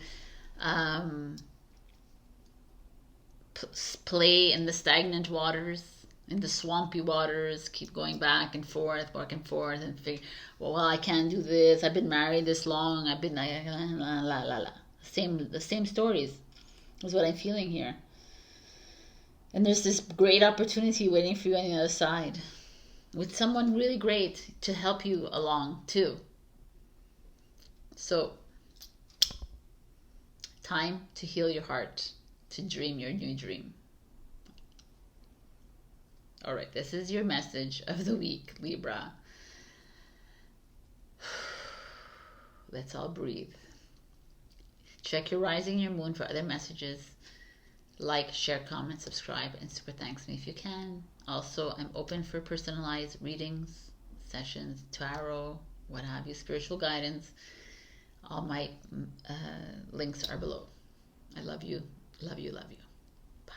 play in the stagnant waters, in the swampy waters, keep going back and forth, and figure, well, I can't do this. I've been married this long. I've been la la la la. The same stories is what I'm feeling here. And there's this great opportunity waiting for you on the other side, with someone really great to help you along too. So, time to heal your heart, to dream your new dream. All right, this is your message of the week, Libra. Let's all breathe. Check your rising and your moon for other messages. Like, share, comment, subscribe, and super thanks me if you can. Also, I'm open for personalized readings, sessions, tarot, what have you, spiritual guidance. All my links are below. I love you, love you, love you. Bye.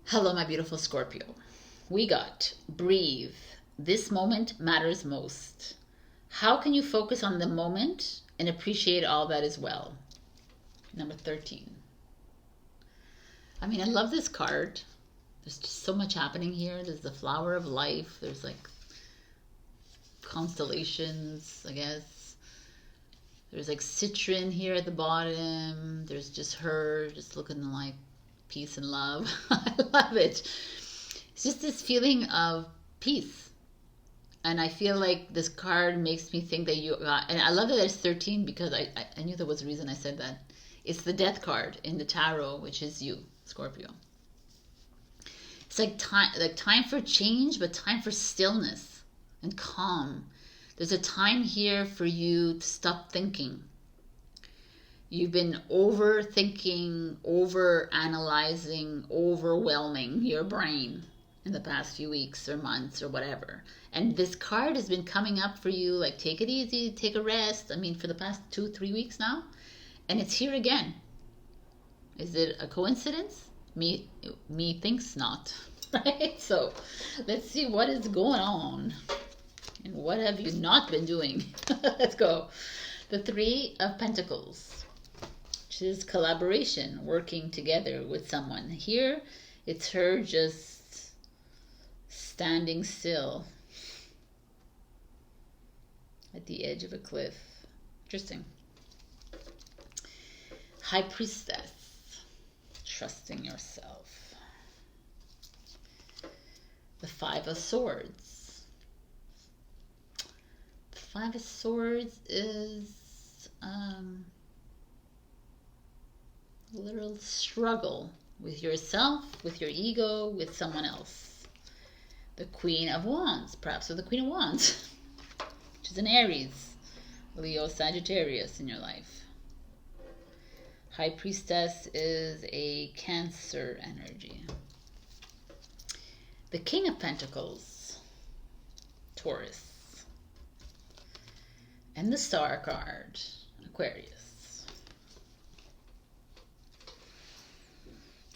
Hello, my beautiful Scorpio. We got breathe. This moment matters most. How can you focus on the moment and appreciate all that is well? Number 13. I mean, I love this card. There's just so much happening here. There's the flower of life. There's like constellations, I guess. There's like citron here at the bottom. There's just her just looking like peace and love. I love it. It's just this feeling of peace. And I feel like this card makes me think that you got, and I love that there's 13 because I knew there was a reason I said that. It's the death card in the tarot, which is you, Scorpio. It's like time for change, but time for stillness and calm. There's a time here for you to stop thinking. You've been overthinking, over-analyzing, overwhelming your brain in the past few weeks or months or whatever. And this card has been coming up for you, like take it easy, take a rest. I mean, for the past 2-3 weeks now. And it's here again. Is it a coincidence? Me thinks not, right? So let's see what is going on. And what have you not been doing? Let's go. The 3 of Pentacles, which is collaboration, working together with someone. Here, it's her just standing still at the edge of a cliff. Interesting. High Priestess, trusting yourself. The 5 of Swords. The 5 of Swords is a little struggle with yourself, with your ego, with someone else. The Queen of Wands, perhaps with the Queen of Wands, which is an Aries, Leo, Sagittarius in your life. High Priestess is a Cancer energy. The King of Pentacles, Taurus. And the Star card, Aquarius.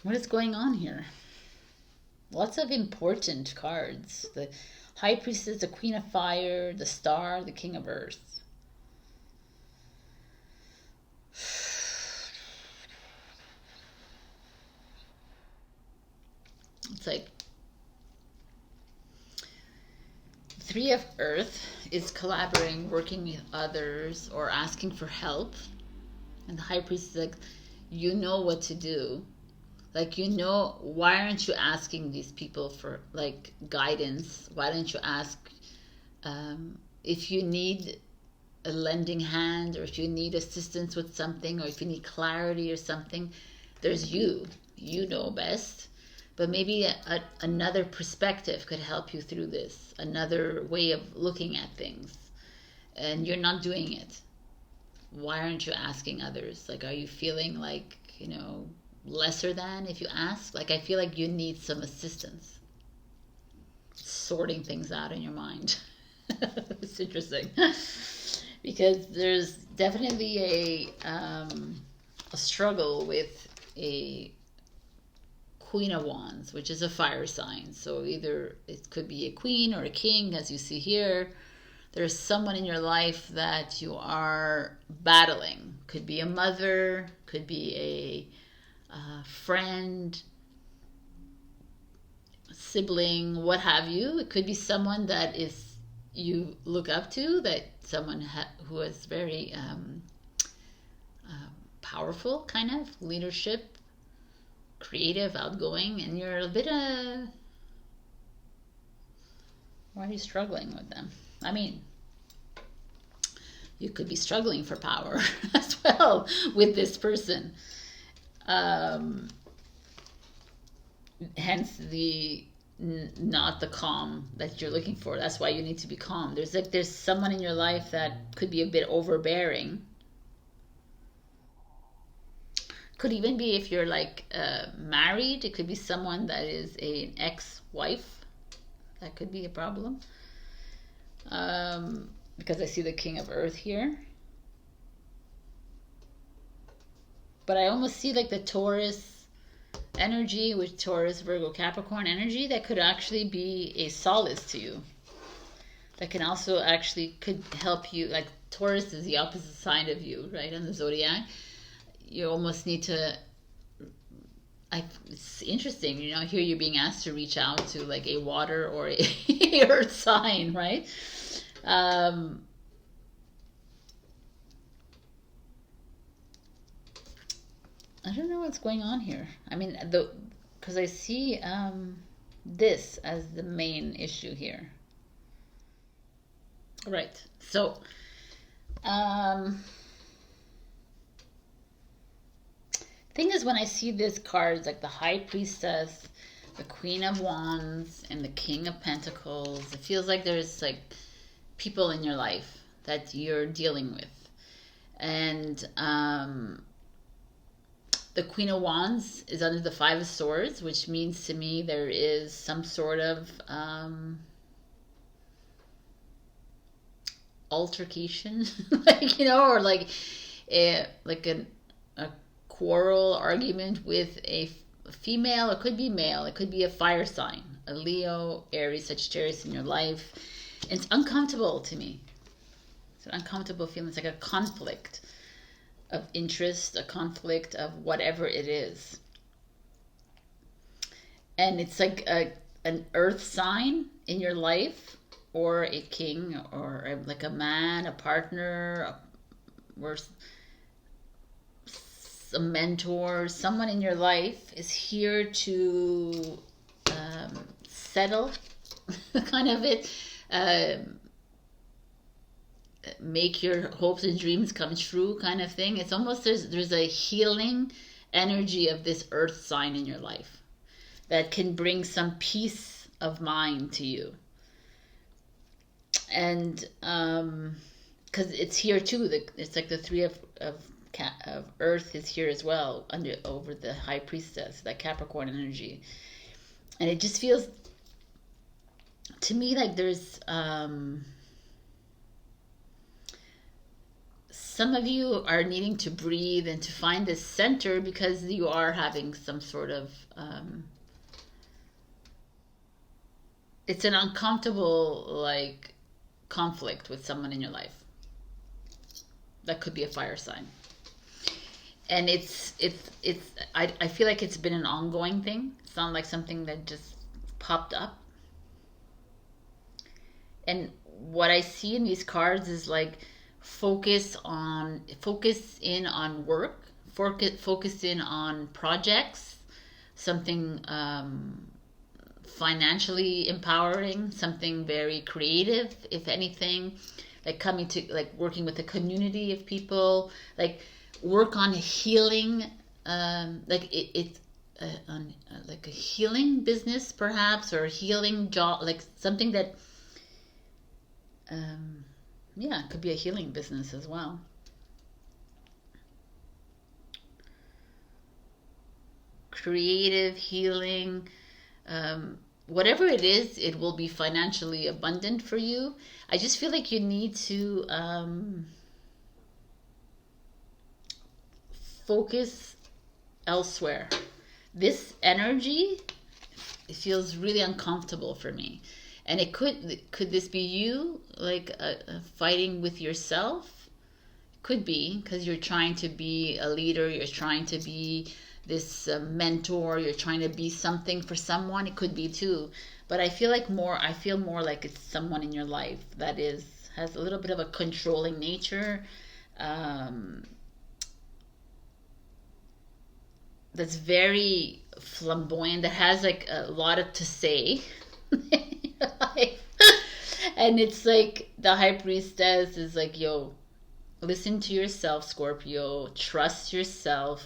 What is going on here? Lots of important cards. The High Priestess, the Queen of Fire, the Star, the King of Earth. It's like 3 of Earth is collaborating, working with others, or asking for help. And the High Priest is like, you know what to do. Like, you know, why aren't you asking these people for like guidance? Why don't you ask if you need a lending hand, or if you need assistance with something, or if you need clarity or something? There's you know best, but maybe another perspective could help you through this, another way of looking at things, and you're not doing it. Why aren't you asking others? Like, are you feeling like, you know, lesser than if you ask? Like, I feel like you need some assistance sorting things out in your mind. It's interesting because there's definitely a struggle with a Queen of Wands, which is a fire sign. So either it could be a queen or a king, as you see here. There's someone in your life that you are battling. Could be a mother, could be a friend, sibling, what have you. It could be someone that is you look up to, that someone who is very powerful, kind of leadership, creative, outgoing, and you're a bit why are you struggling with them? I mean, you could be struggling for power as well with this person. Hence the not the calm that you're looking for. That's why you need to be calm. There's someone in your life that could be a bit overbearing. Could even be, if you're like married, it could be someone that is an ex-wife. That could be a problem. Because I see the King of Earth here. But I almost see like the Taurus energy, with Taurus, Virgo, Capricorn energy, that could actually be a solace to you. That can also actually could help you. Like, Taurus is the opposite side of you, right? On the zodiac. You almost need to, it's interesting, you know, here you're being asked to reach out to like a water or a earth sign, right? I don't know what's going on here. I mean, because I see this as the main issue here. Right. So, thing is, when I see this cards, like the High Priestess, the Queen of Wands, and the King of Pentacles, it feels like there's like people in your life that you're dealing with. And the Queen of Wands is under the Five of Swords, which means to me there is some sort of altercation, like, you know, or like a quarrel, argument with a female. It could be male. It could be a fire sign, a Leo, Aries, Sagittarius in your life. And it's uncomfortable to me. It's an uncomfortable feeling. It's like a conflict of interest, a conflict of whatever it is. And it's like an earth sign in your life, or a king, or like a man, a partner, or a mentor. Someone in your life is here to settle kind of it, make your hopes and dreams come true, kind of thing. It's almost there's a healing energy of this earth sign in your life that can bring some peace of mind to you. And because it's here too, it's like the Three of Earth is here as well, over the High Priestess, that Capricorn energy. And it just feels to me like there's some of you are needing to breathe and to find this center, because you are having some sort of it's an uncomfortable like conflict with someone in your life. That could be a fire sign. And I feel like it's been an ongoing thing. It's not like something that just popped up. And what I see in these cards is like focus in on work, focus in on projects, something financially empowering, something very creative, if anything, like coming to, like working with a community of people, like work on healing, like it's like a healing business perhaps, or a healing job, like something that, yeah, it could be a healing business as well. Creative healing, whatever it is, it will be financially abundant for you. I just feel like you need to focus elsewhere. This energy, it feels really uncomfortable for me, and it could this be you, like fighting with yourself? Could be because you're trying to be a leader, you're trying to be this mentor, you're trying to be something for someone. It could be too, but I feel more like it's someone in your life that has a little bit of a controlling nature, that's very flamboyant, that has like a lot to say in your life. And it's like the High Priestess is like, yo, listen to yourself, Scorpio, trust yourself,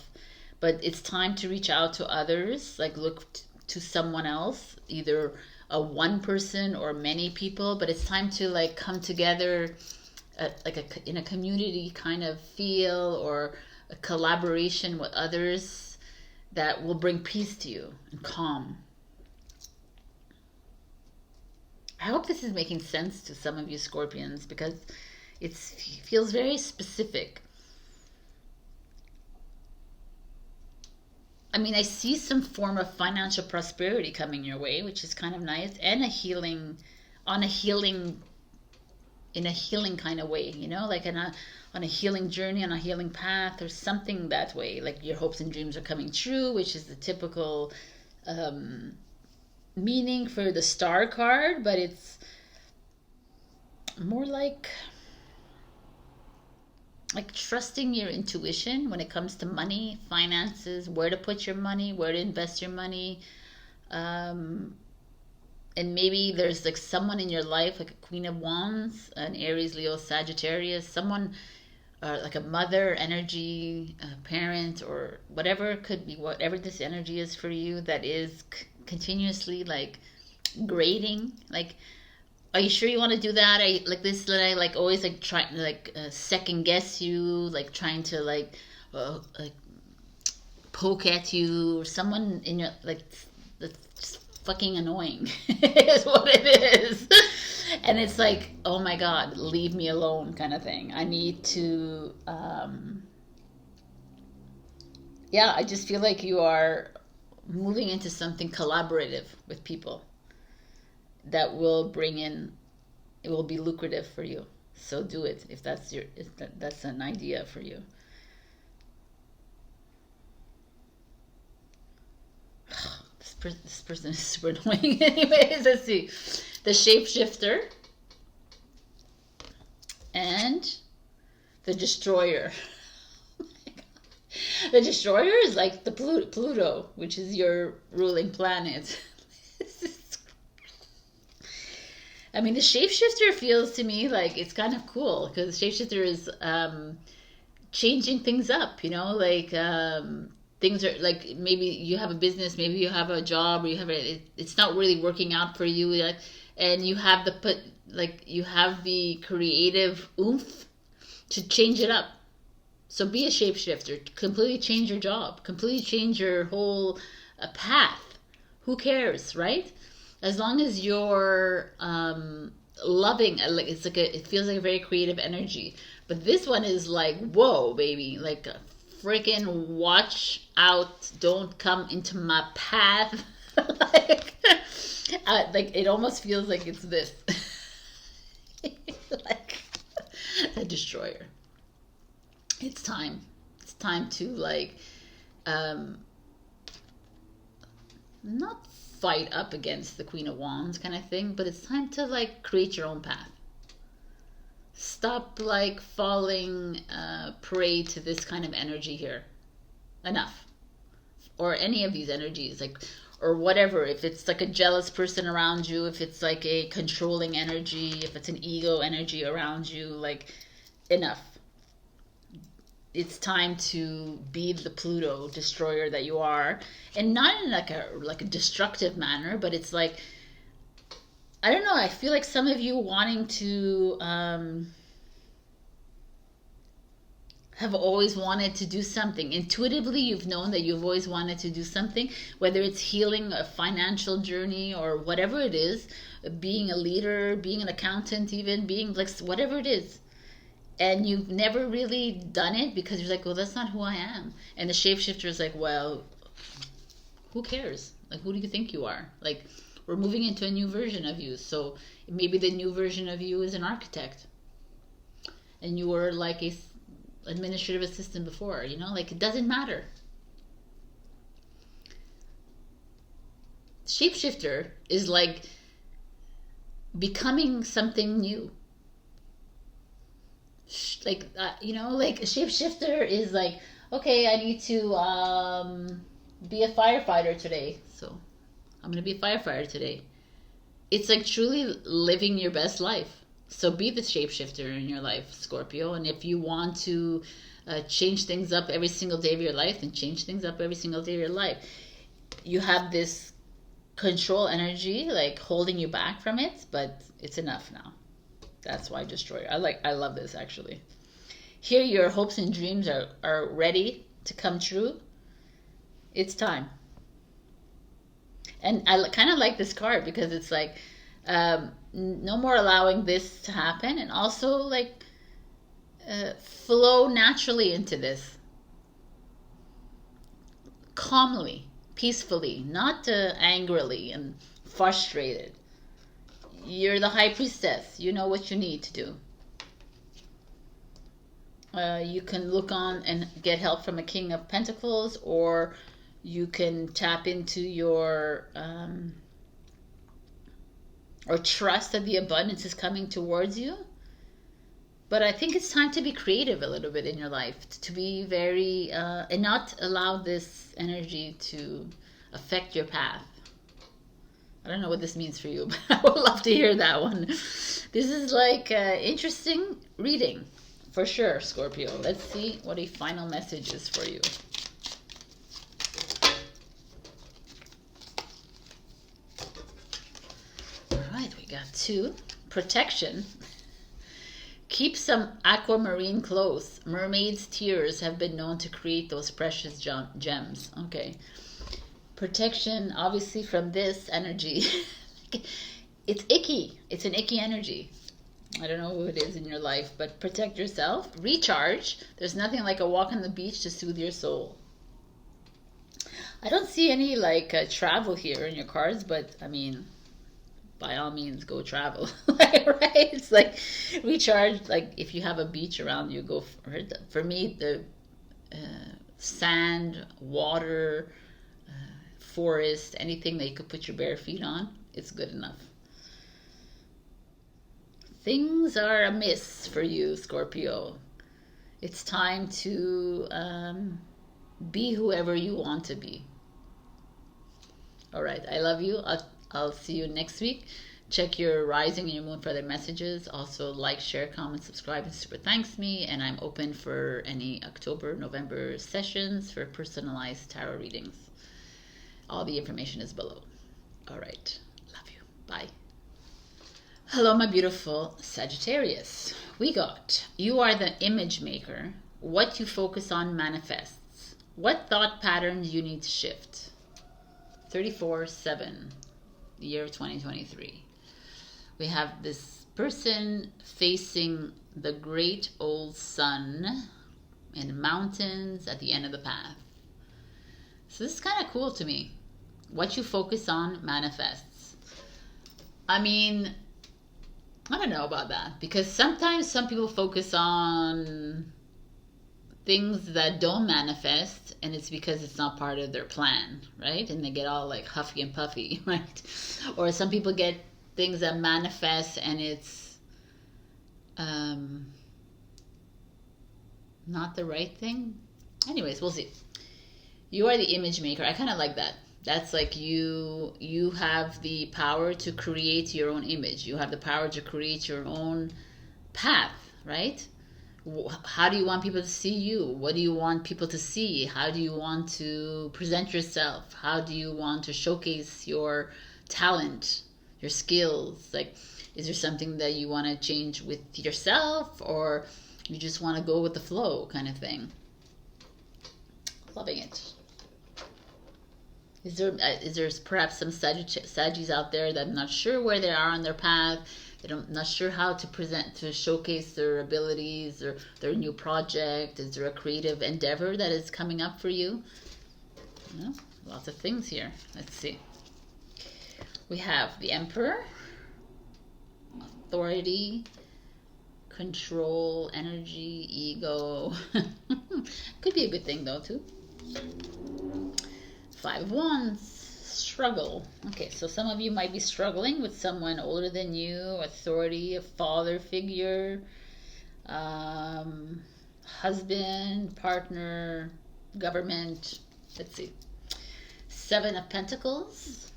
but it's time to reach out to others, like look to someone else, either a one person or many people, but it's time to like come together in a community kind of feel, or a collaboration with others that will bring peace to you and calm. I hope this is making sense to some of you Scorpions, because it feels very specific. I mean, I see some form of financial prosperity coming your way, which is kind of nice, and in a healing kind of way, like on a healing journey, on a healing path, or something that way. Like your hopes and dreams are coming true, which is the typical meaning for the star card, but it's more like trusting your intuition when it comes to money, finances, where to put your money, where to invest your money. And maybe there's like someone in your life, like a Queen of Wands, an Aries, Leo, Sagittarius, someone like a mother energy, a parent, or whatever it could be, whatever this energy is for you, that is continuously like grading, like, are you sure you want to do that? I like this, that I like always like trying to like second guess you, like trying to like poke at you, or someone in your like that's just fucking annoying is what it is. And it's like, oh my god, leave me alone kind of thing. I need to yeah, I just feel like you are moving into something collaborative with people that will bring in, it will be lucrative for you. So do it if that's an idea for you. This person is super annoying. Anyways, let's see. The Shapeshifter and the Destroyer. The Destroyer is like the Pluto, which is your ruling planet. I mean, the Shapeshifter feels to me like it's kind of cool, because Shapeshifter is changing things up, like things are like, maybe you have a business, maybe you have a job, or you have it's not really working out for you, and you have you have the creative oomph to change it up. So be a shapeshifter, completely change your job, completely change your whole path. Who cares, right? As long as you're loving, like it feels like a very creative energy. But this one is like, whoa, baby, like freaking watch out, don't come into my path. like it almost feels like it's this, like a destroyer. It's time to like not fight up against the Queen of Wands kind of thing, but it's time to like create your own path. Stop like falling prey to this kind of energy here. Enough. or any of these energies, like, or whatever, if it's like a jealous person around you, if it's like a controlling energy, if it's an ego energy around you, like, enough. It's time to be the Pluto destroyer that you are, and not in like a destructive manner, but it's like, I don't know, I feel like some of you wanting to have always wanted to do something. Intuitively, you've known that you've always wanted to do something, whether it's healing, a financial journey, or whatever it is, being a leader, being an accountant, even being like whatever it is. And you've never really done it because you're like, well, that's not who I am. And the shapeshifter is like, well, who cares? Like, who do you think you are? Like, we're moving into a new version of you. So maybe the new version of you is an architect. And you were like a administrative assistant before, you know, like, it doesn't matter. Shapeshifter is like becoming something new. Like, you know, like a shapeshifter is like, okay, I need to be a firefighter today, so I'm gonna be a firefighter today. It's like truly living your best life. So be the shapeshifter in your life, Scorpio. And if you want to change things up every single day of your life, then change things up every single day of your life. You have this control energy like holding you back from it, but it's enough now. That's why destroyer. I love this actually. Here your hopes and dreams are ready to come true. It's time. And I kind of like this card because it's like, no more allowing this to happen, and also like flow naturally into this, calmly, peacefully, not angrily and frustrated. You're the high priestess. You know what you need to do. You can look on and get help from a King of Pentacles, or you can tap into your or trust that the abundance is coming towards you. But I think it's time to be creative a little bit in your life, to be very and not allow this energy to affect your path. I don't know what this means for you, but I would love to hear that one. This is like interesting reading for sure, Scorpio. Let's see what a final message is for you. All right, we got 2. Protection. Keep some aquamarine close. Mermaid's tears have been known to create those precious gems. Okay. Protection, obviously, from this energy. It's icky. It's an icky energy. I don't know who it is in your life, but protect yourself. Recharge. There's nothing like a walk on the beach to soothe your soul. I don't see any like travel here in your cards, but I mean, by all means, go travel. Right? It's like recharge. Like if you have a beach around you, go for it. For me, the sand, water, forest, anything that you could put your bare feet on, it's good enough. Things are amiss for you, Scorpio. It's time to be whoever you want to be. All right, I love you. I'll see you next week. Check your rising and your moon for other messages. Also, like, share, comment, subscribe, and super thanks me. And I'm open for any October, November sessions for personalized tarot readings. All the information is below. All right. Love you. Bye. Hello, my beautiful Sagittarius. We got, you are the image maker. What you focus on manifests. What thought patterns you need to shift. 34/7, the year of 2023. We have this person facing the great old sun in mountains at the end of the path. So this is kind of cool to me. What you focus on manifests. I mean, I don't know about that, because sometimes some people focus on things that don't manifest, and it's because it's not part of their plan, right? And they get all like huffy and puffy, right? Or some people get things that manifest and it's not the right thing. Anyways, we'll see. You are the image maker. I kind of like that. That's like you have the power to create your own image. You have the power to create your own path, right? How do you want people to see you? What do you want people to see? How do you want to present yourself? How do you want to showcase your talent, your skills? Like, is there something that you want to change with yourself, or you just want to go with the flow kind of thing? Loving it. Is there perhaps some Saggies out there that I'm not sure where they are on their path? Not sure how to present, to showcase their abilities or their new project. Is there a creative endeavor that is coming up for you? Lots of things here. Let's see. We have the Emperor, authority, control, energy, ego. Could be a good thing though too. 5 of Wands, struggle. Okay, so some of you might be struggling with someone older than you, authority, a father figure, husband, partner, government. Let's see. 7 of Pentacles,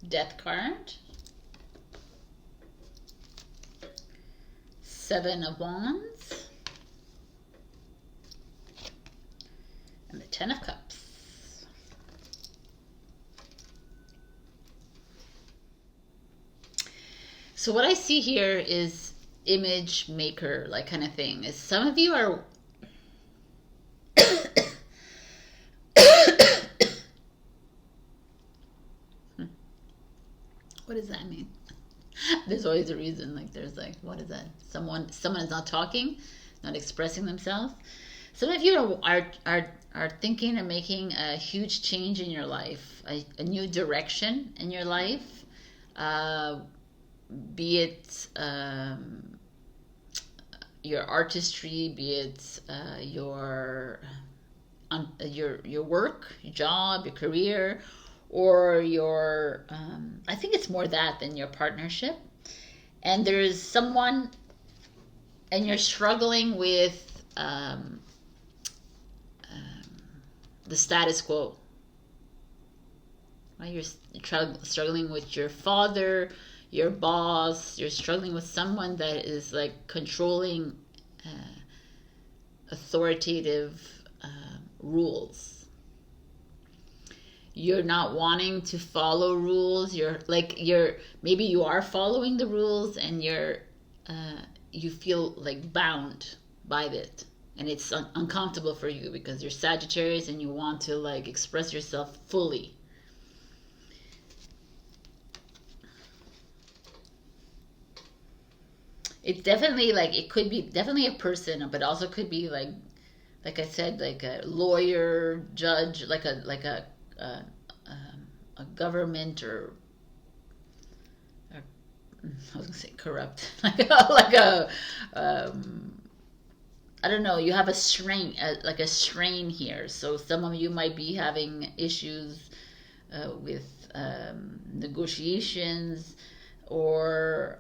Death card, 7 of Wands, and the 10 of Cups. So what I see here is image maker, like kind of thing. Is some of you are what does that mean? There's always a reason. Like there's like, what is that? Someone is not talking, not expressing themselves. Some of you are thinking of making a huge change in your life, a new direction in your life, be it your artistry, be it your work, your job, your career, or your I think it's more that than your partnership. And there's someone, and you're struggling with the status quo, right? You're struggling with your father, your boss. You're struggling with someone that is like controlling authoritative rules. You're not wanting to follow rules. Maybe you are following the rules, and you feel like bound by it. And it's uncomfortable for you because you're Sagittarius and you want to like express yourself fully. It's definitely like, it could be definitely a person, but also could be like I said, like a lawyer, judge, like a government, or I was gonna say corrupt, like a I don't know, you have a strain, like a strain here. So some of you might be having issues with negotiations, or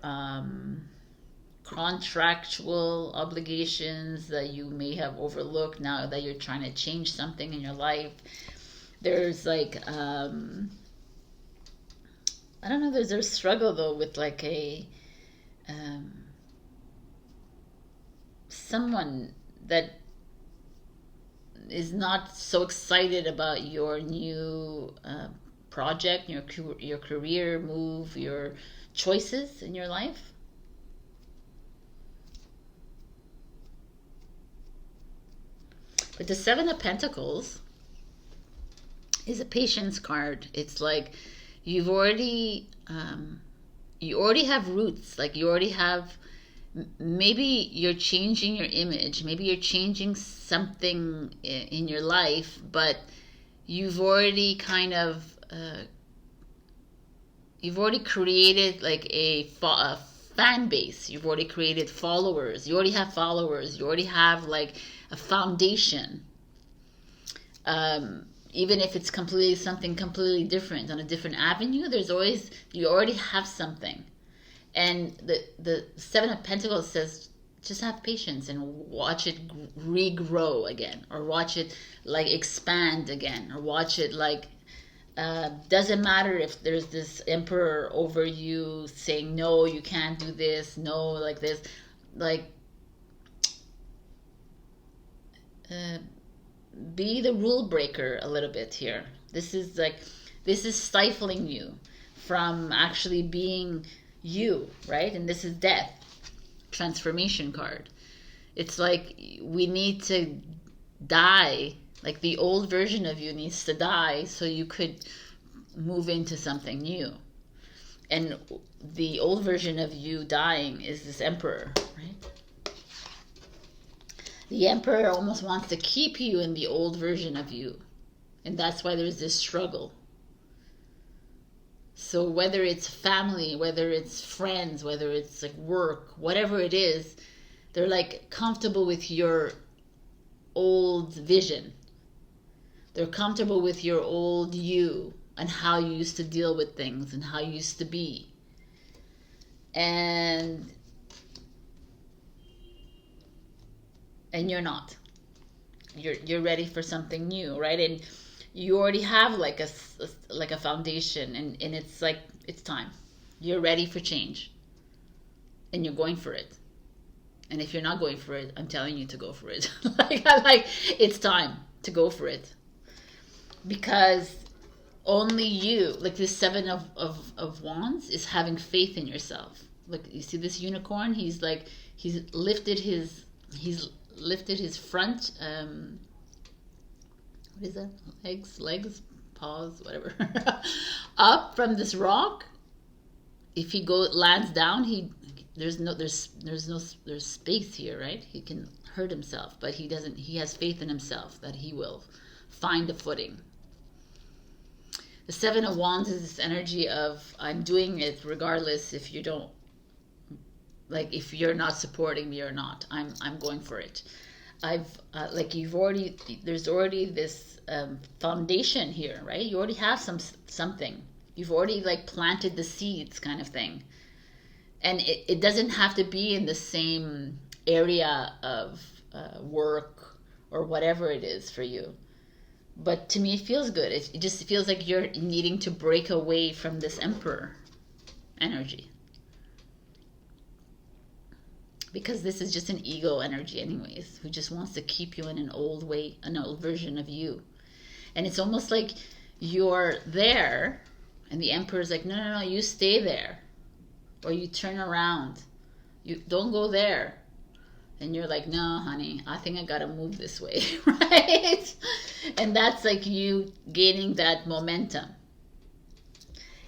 contractual obligations that you may have overlooked now that you're trying to change something in your life. There's like, I don't know, there's a struggle though with like a someone that is not so excited about your new project, your career move, your choices in your life. But the 7 of Pentacles is a patience card. It's like you already have roots. Like you already have, maybe you're changing your image. Maybe you're changing something in your life, but you've already kind of, you've already created like a fan base. You've already created followers. You already have followers. You already have like a foundation. Even if it's something completely different on a different avenue, you already have something. And the 7 of Pentacles says just have patience and watch it regrow again, or watch it like expand again, or watch it like doesn't matter if there's this emperor over you saying no, you can't do this, no, like this, like be the rule breaker a little bit here. This is stifling you from actually being you, right? And this is death, transformation card. It's like we need to die, like the old version of you needs to die so you could move into something new. And the old version of you dying is this emperor, right? The emperor almost wants to keep you in the old version of you, and that's why there's this struggle. So whether it's family, whether it's friends, whether it's like work, whatever it is, they're like comfortable with your old vision. They're comfortable with your old you and how you used to deal with things and how you used to be. And you're not. You're ready for something new, right? And you already have like a foundation, and it's like it's time. You're ready for change, and you're going for it. And if you're not going for it, I'm telling you to go for it. like it's time to go for it, because only you, like this Seven of Wands, is having faith in yourself. Like you see this unicorn, he's lifted his front what is that, legs, paws, whatever, up from this rock. If he lands down, there's space here, right? He can hurt himself, but he has faith in himself that he will find a footing. The Seven of Wands is this energy of I'm doing it regardless if you don't, like if you're not supporting me or not. I'm going for it. There's already this foundation here, right? You already have something. You've already like planted the seeds, kind of thing. And it doesn't have to be in the same area of work or whatever it is for you. But to me, it feels good. It just feels like you're needing to break away from this emperor energy. Because this is just an ego energy anyways, who just wants to keep you in an old way, an old version of you. And it's almost like you're there, and the emperor's like, no, you stay there. Or you turn around. You don't go there. And you're like, no, honey, I think I gotta move this way, right? And that's like you gaining that momentum.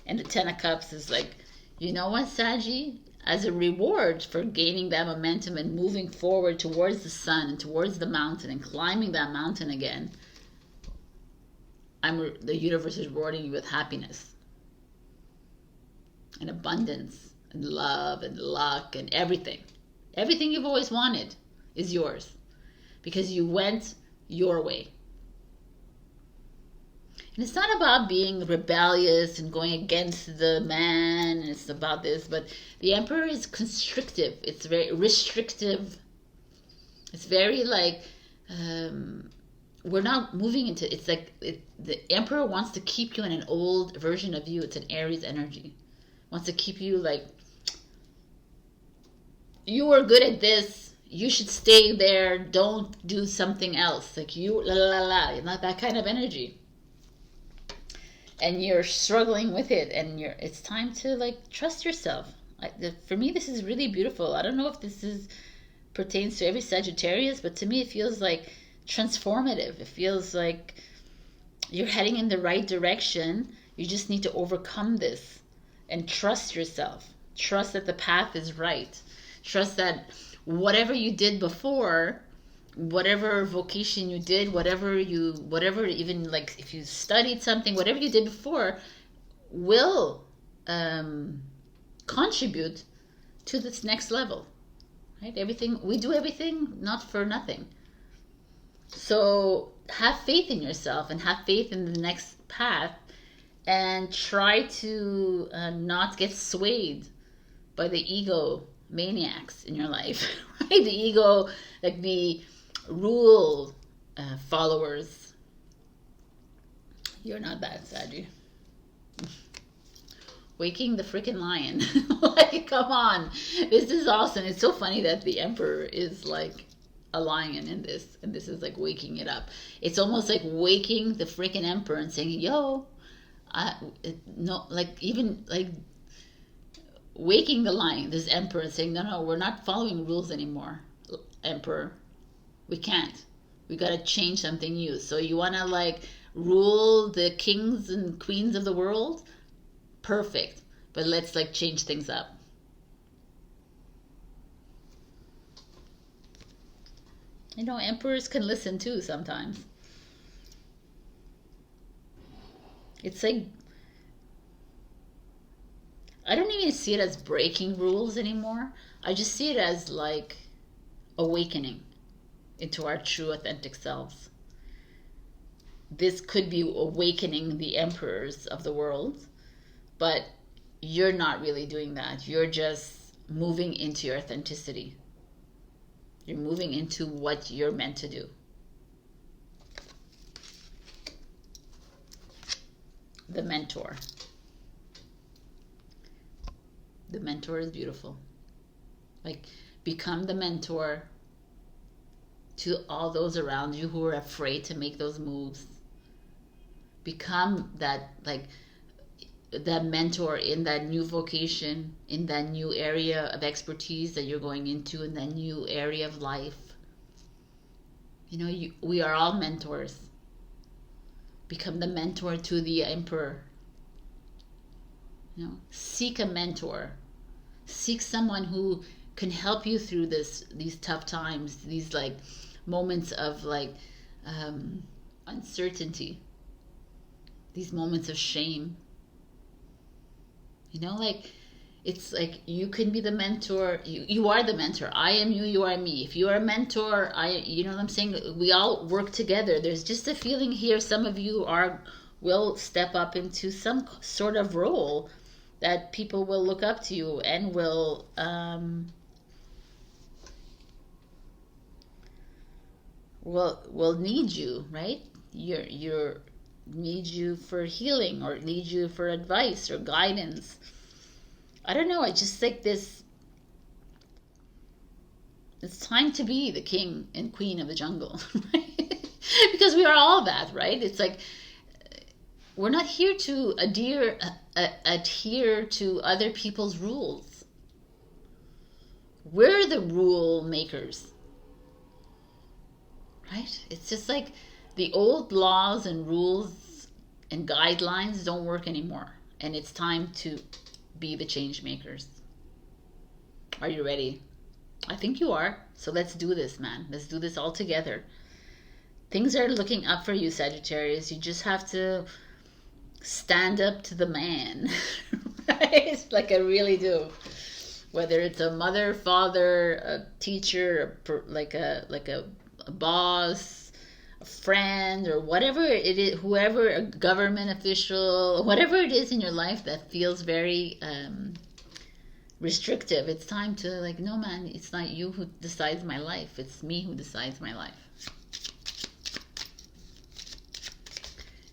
And the Ten of Cups is like, you know what, Saggy? As a reward for gaining that momentum and moving forward towards the sun and towards the mountain and climbing that mountain again, the universe is rewarding you with happiness and abundance and love and luck and everything. Everything you've always wanted is yours because you went your way. And it's not about being rebellious and going against the man, and it's about this, but the emperor is constrictive. It's very restrictive. It's very like, we're not moving into, it's like, the emperor wants to keep you in an old version of you. It's an Aries energy. Wants to keep you like, you are good at this, you should stay there, don't do something else. Like you, not that kind of energy. And you're struggling with it, and it's time to like trust yourself. For me, this is really beautiful. I don't know if this pertains to every Sagittarius, but to me it feels like transformative. It feels like you're heading in the right direction. You just need to overcome this and trust yourself. Trust that the path is right. Trust that whatever you did before, whatever vocation you did, whatever even like if you studied something, whatever you did before will contribute to this next level, right? We do everything not for nothing. So have faith in yourself and have faith in the next path, and try to not get swayed by the ego maniacs in your life, right? The ego, like the rule followers. You're not bad, Sadie. Waking the freaking lion. Like, come on. This is awesome. It's so funny that the Emperor is like a lion in this, and this is like waking it up. It's almost like waking the freaking Emperor and saying, yo, no, like, even like waking the lion, this Emperor, and saying, no, we're not following rules anymore, Emperor. We can't. We got to change something new. So you want to like rule the kings and queens of the world? Perfect. But let's like change things up. You know, emperors can listen too sometimes. It's like, I don't even see it as breaking rules anymore. I just see it as like awakening into our true authentic selves. This could be awakening the emperors of the world, but you're not really doing that. You're just moving into your authenticity. You're moving into what you're meant to do. The mentor. The mentor is beautiful. Like, become the mentor to all those around you who are afraid to make those moves. Become that, like, that mentor in that new vocation, in that new area of expertise that you're going into, in that new area of life. You know, we are all mentors. Become the mentor to the emperor. You know, seek a mentor. Seek someone who can help you through these tough times, these like moments of like uncertainty, these moments of shame. You know, like, it's like you can be the mentor. You are the mentor. I am you, you are me. If you are a mentor, you know what I'm saying? We all work together. There's just a feeling here. Some of you will step up into some sort of role that people will look up to you and will need you, right? You're need you for healing, or need you for advice or guidance. I don't know. I just think this, it's time to be the king and queen of the jungle, right? Because we are all that, right? It's like, we're not here to adhere to other people's rules. We're the rule makers, right? It's just like the old laws and rules and guidelines don't work anymore. And it's time to be the change makers. Are you ready? I think you are. So let's do this, man. Let's do this all together. Things are looking up for you, Sagittarius. You just have to stand up to the man. Right? Like, I really do. Whether it's a mother, father, a teacher, like a boss, a friend, or whatever it is, whoever, a government official, whatever it is in your life that feels very restrictive. It's time to, like, no, man, it's not you who decides my life. It's me who decides my life.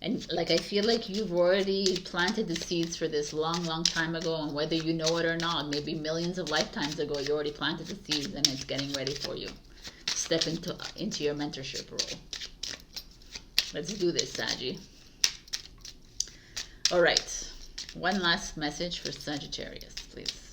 And like, I feel like you've already planted the seeds for this long time ago, and whether you know it or not, maybe millions of lifetimes ago, you already planted the seeds, and it's getting ready for you to step into your mentorship role. Let's do this, Saggy. All right. One last message for Sagittarius, please.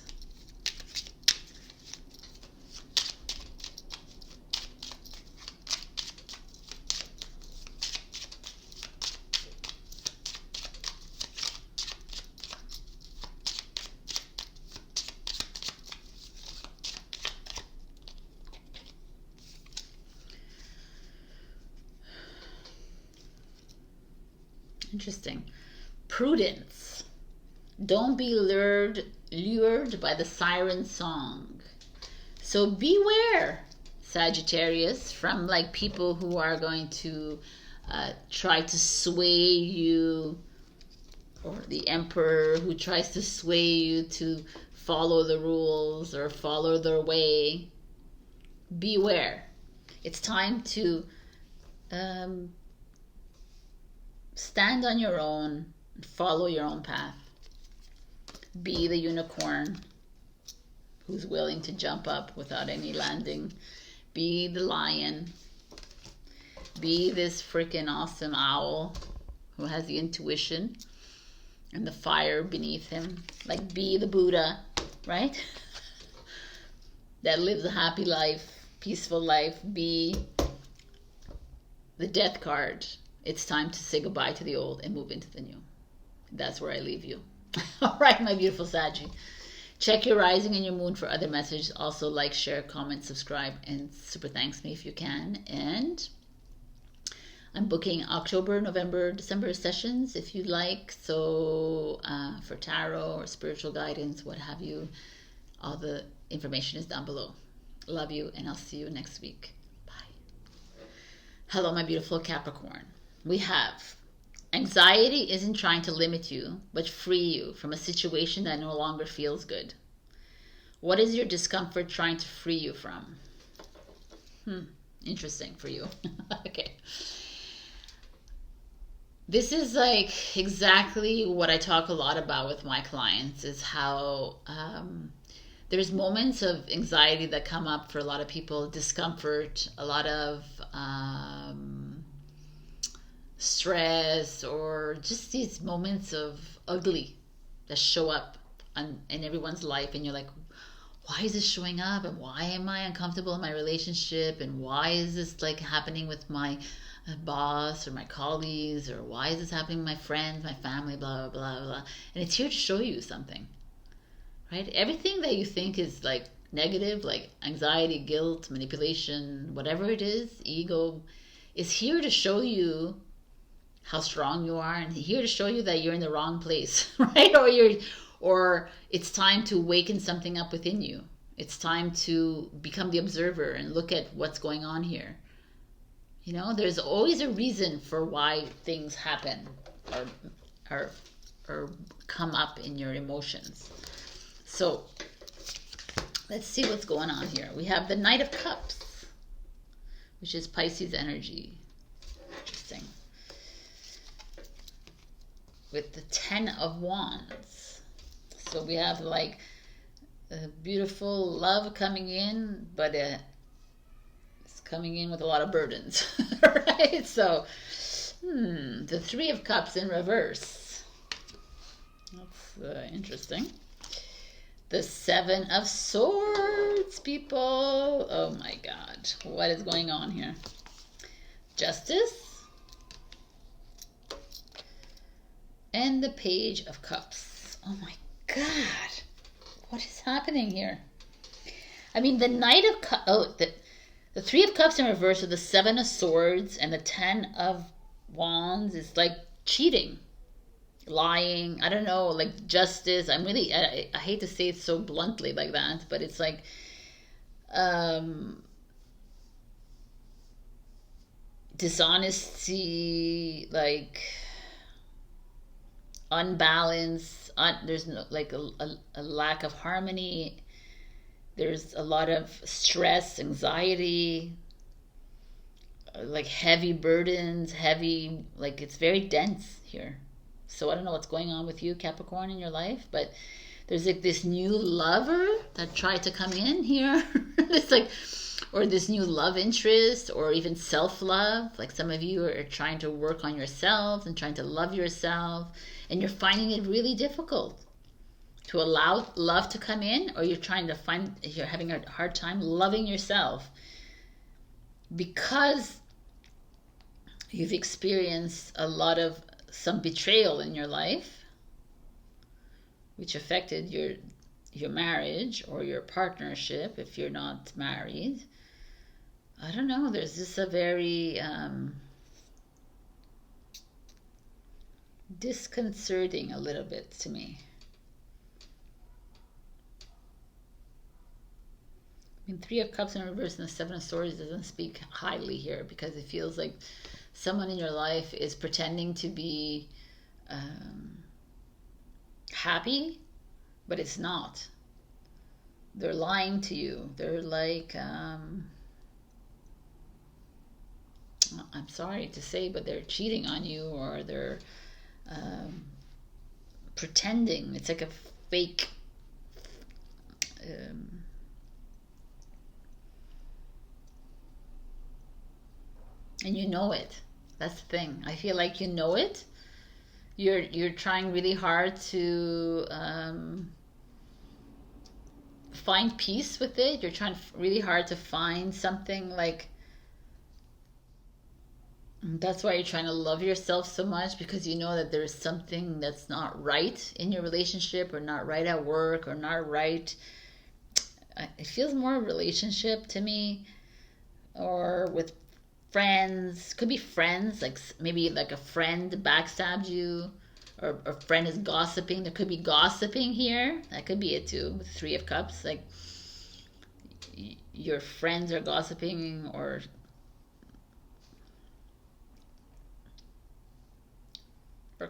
Interesting. Prudence. Don't be lured by the siren song. So beware, Sagittarius, from like people who are going to try to sway you, or the emperor who tries to sway you to follow the rules or follow their way. Beware. It's time to stand on your own and follow your own path. Be the unicorn who's willing to jump up without any landing. Be the lion. Be this freaking awesome owl who has the intuition and the fire beneath him. Like, be the Buddha, right? That lives a happy life, peaceful life. Be the death card. It's time to say goodbye to the old and move into the new. That's where I leave you. All right, my beautiful Saggy. Check your rising and your moon for other messages. Also, like, share, comment, subscribe, and super thanks me if you can. And I'm booking October, November, December sessions if you like. So for tarot or spiritual guidance, what have you, all the information is down below. Love you, and I'll see you next week. Bye. Hello, my beautiful Capricorn. We have anxiety isn't trying to limit you, but free you from a situation that no longer feels good. What is your discomfort trying to free you from? Interesting for you. Okay. This is like exactly what I talk a lot about with my clients, is how there's moments of anxiety that come up for a lot of people, discomfort, a lot of stress, or just these moments of ugly that show up in everyone's life, and you're like, why is this showing up, and why am I uncomfortable in my relationship, and why is this like happening with my boss or my colleagues, or why is this happening with my friends, my family, blah blah blah blah. And it's here to show you something, right? Everything that you think is like negative, like anxiety, guilt, manipulation, whatever it is, ego, is here to show you how strong you are, and here to show you that you're in the wrong place, right? Or it's time to awaken something up within you. It's time to become the observer and look at what's going on here. You know, there's always a reason for why things happen or come up in your emotions. So let's see what's going on here. We have the Knight of Cups, which is Pisces energy. Interesting. With the Ten of Wands. So we have like a beautiful love coming in, but it's coming in with a lot of burdens, right? So the Three of Cups in reverse. That's interesting. The Seven of Swords, people. Oh my God. What is going on here? Justice. And the Page of Cups. Oh my God. What is happening here? I mean, the Knight of Cups. Oh, the Three of Cups in reverse with the Seven of Swords and the Ten of Wands is like cheating, lying. I don't know, like justice. I'm really, I hate to say it so bluntly like that, but it's like, dishonesty, like unbalance. There's no, like a lack of harmony. There's a lot of stress, anxiety, like heavy burdens, heavy, like it's very dense here. So I don't know what's going on with you, Capricorn, in your life, but there's like this new lover that tried to come in here. It's like, or this new love interest, or even self-love. Like some of you are trying to work on yourselves and trying to love yourself, and you're finding it really difficult to allow love to come in, or you're having a hard time loving yourself because you've experienced a lot of some betrayal in your life, which affected your marriage or your partnership if you're not married. I don't know, there's just a very disconcerting a little bit to me. I mean, Three of Cups in reverse and the Seven of Swords doesn't speak highly here, because it feels like someone in your life is pretending to be happy, but it's not. they're lying to you. They're like, I'm sorry to say, but they're cheating on you, or they're um, pretending. It's like a fake. Um, and you know it. That's the thing. I feel like you know it. You're trying really hard to find peace with it. You're trying really hard to find something like. That's why you're trying to love yourself so much, because you know that there's something that's not right in your relationship, or not right at work, or not right. It feels more relationship to me, or with friends. Could be friends, like maybe like a friend backstabbed you, or a friend is gossiping. There could be gossiping here. That could be it too, with Three of Cups. Like your friends are gossiping, or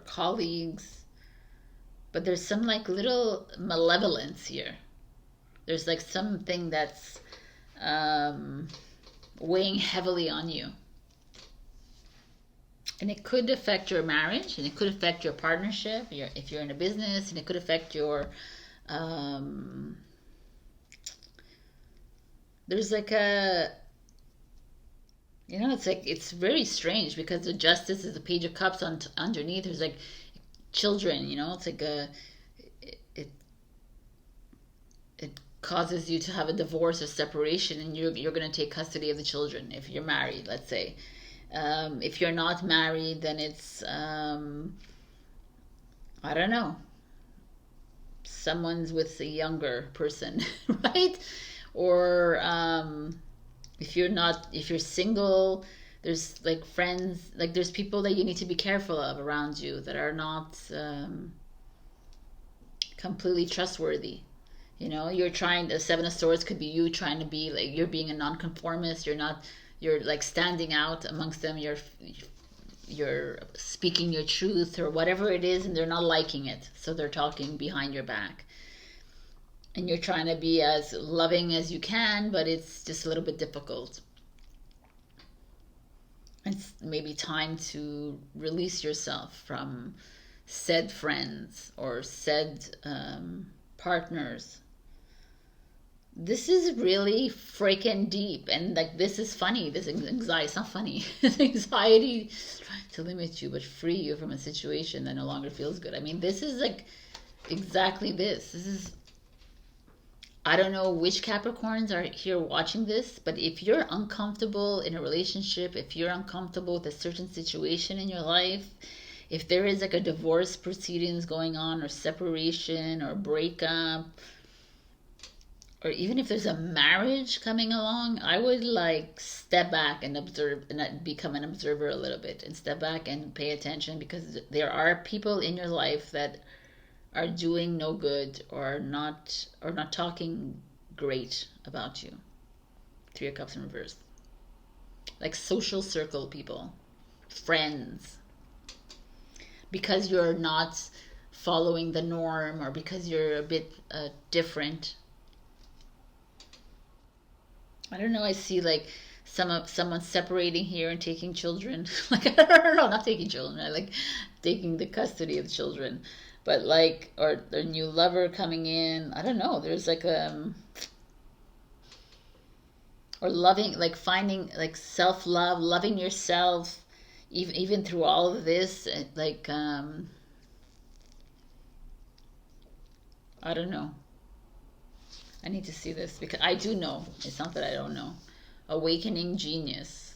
colleagues. But there's some like little malevolence here. There's like something that's weighing heavily on you. And it could affect your marriage, and it could affect your partnership, if you're in a business, and it could affect your there's like a, it's like, it's very strange, because the Justice is the Page of Cups underneath. There's like children, it's like it it causes you to have a divorce or separation, and you're going to take custody of the children if you're married, let's say. If you're not married, then it's I don't know, someone's with a younger person, right? Or if you're single, there's like friends, like there's people that you need to be careful of around you that are not completely trustworthy. You're trying, the Seven of Swords could be you trying to be like, you're being a nonconformist. You're like standing out amongst them. You're speaking your truth or whatever it is, and they're not liking it, so they're talking behind your back. And you're trying to be as loving as you can, but it's just a little bit difficult. It's maybe time to release yourself from said friends or said partners. This is really freaking deep, and like, this is funny. This anxiety, it's not funny. This anxiety trying to limit you but free you from a situation that no longer feels good. I mean, this is like exactly this. This is, I don't know which Capricorns are here watching this, but if you're uncomfortable in a relationship, if you're uncomfortable with a certain situation in your life, if there is like a divorce proceedings going on, or separation, or breakup, or even if there's a marriage coming along, I would like step back and observe, and become an observer a little bit, and step back and pay attention, because there are people in your life that are doing no good, or not talking great about you. Three of Cups in reverse. Like social circle people, friends, because you're not following the norm, or because you're a bit different. I don't know. I see like someone separating here and taking children. Like, I don't know, not taking children. I like taking the custody of children, but like, or their new lover coming in. I don't know. There's like or loving, like finding like self-love, loving yourself, even through all of this. Like I don't know. I need to see this, because I do know. It's not that I don't know. Awakening genius.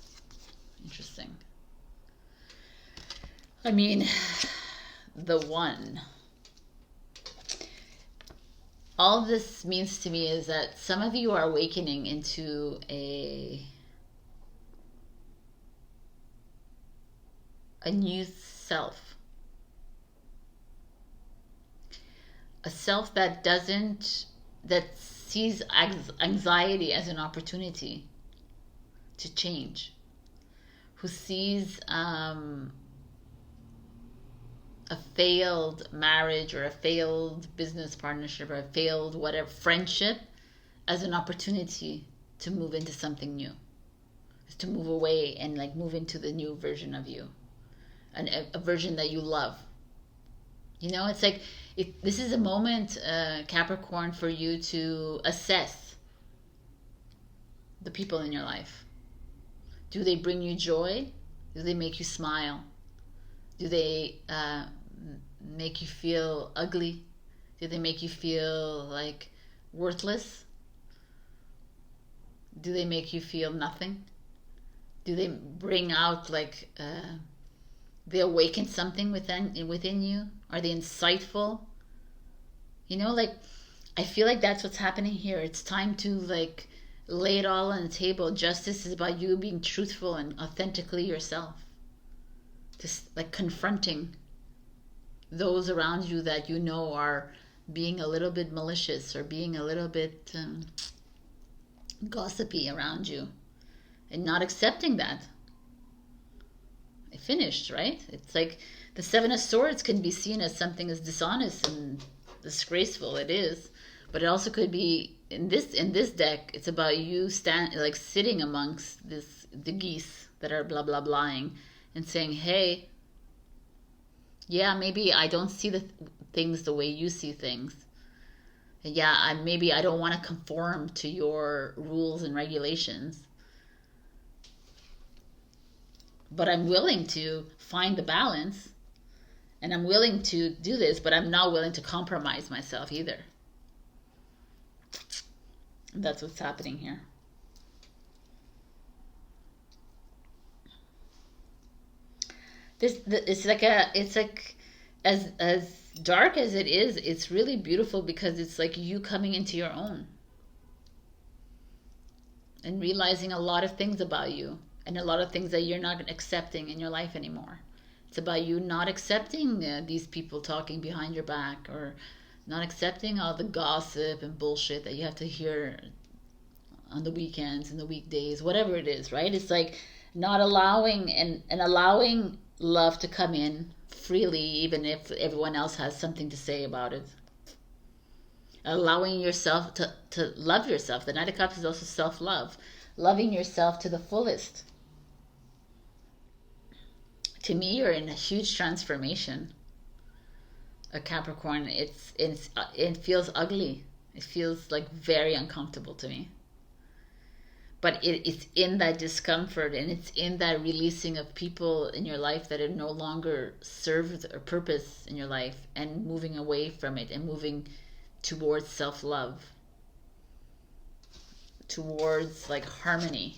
Interesting. I mean, the one. All this means to me is that some of you are awakening into a new self. A self that sees anxiety as an opportunity to change, who sees a failed marriage, or a failed business partnership, or a failed whatever friendship, as an opportunity to move into something new, to move away and like move into the new version of you, and a version that you love. You know, it's like this is a moment, Capricorn, for you to assess the people in your life. Do they bring you joy? Do they make you smile? Do they make you feel ugly? Do they make you feel like worthless? Do they make you feel nothing? Do they bring out like they awaken something within you? Are they insightful? You know, like I feel like that's what's happening here. It's time to like lay it all on the table. Justice is about you being truthful and authentically yourself. Just like confronting those around you that you know are being a little bit malicious or being a little bit gossipy around you, and not accepting that. I finished, right? It's like the Seven of Swords can be seen as something as dishonest and disgraceful. It is, but it also could be in this deck. It's about you sitting amongst the geese that are blah blah blahing and saying, "Hey, yeah, maybe I don't see the things the way you see things. Yeah, maybe I don't want to conform to your rules and regulations, but I'm willing to find the balance, and I'm willing to do this, but I'm not willing to compromise myself either." And that's what's happening here. It's like as dark as it is, it's really beautiful because it's like you coming into your own and realizing a lot of things about you and a lot of things that you're not accepting in your life anymore. It's about you not accepting these people talking behind your back, or not accepting all the gossip and bullshit that you have to hear on the weekends and the weekdays, whatever it is, right? It's like not allowing and allowing love to come in freely, even if everyone else has something to say about it. Allowing yourself to love yourself. The Knight of Cups is also self-love. Loving yourself to the fullest. To me, you're in a huge transformation. A Capricorn, it feels ugly. It feels like very uncomfortable to me. But it's in that discomfort, and it's in that releasing of people in your life that are no longer serve a purpose in your life, and moving away from it and moving towards self-love, towards like harmony.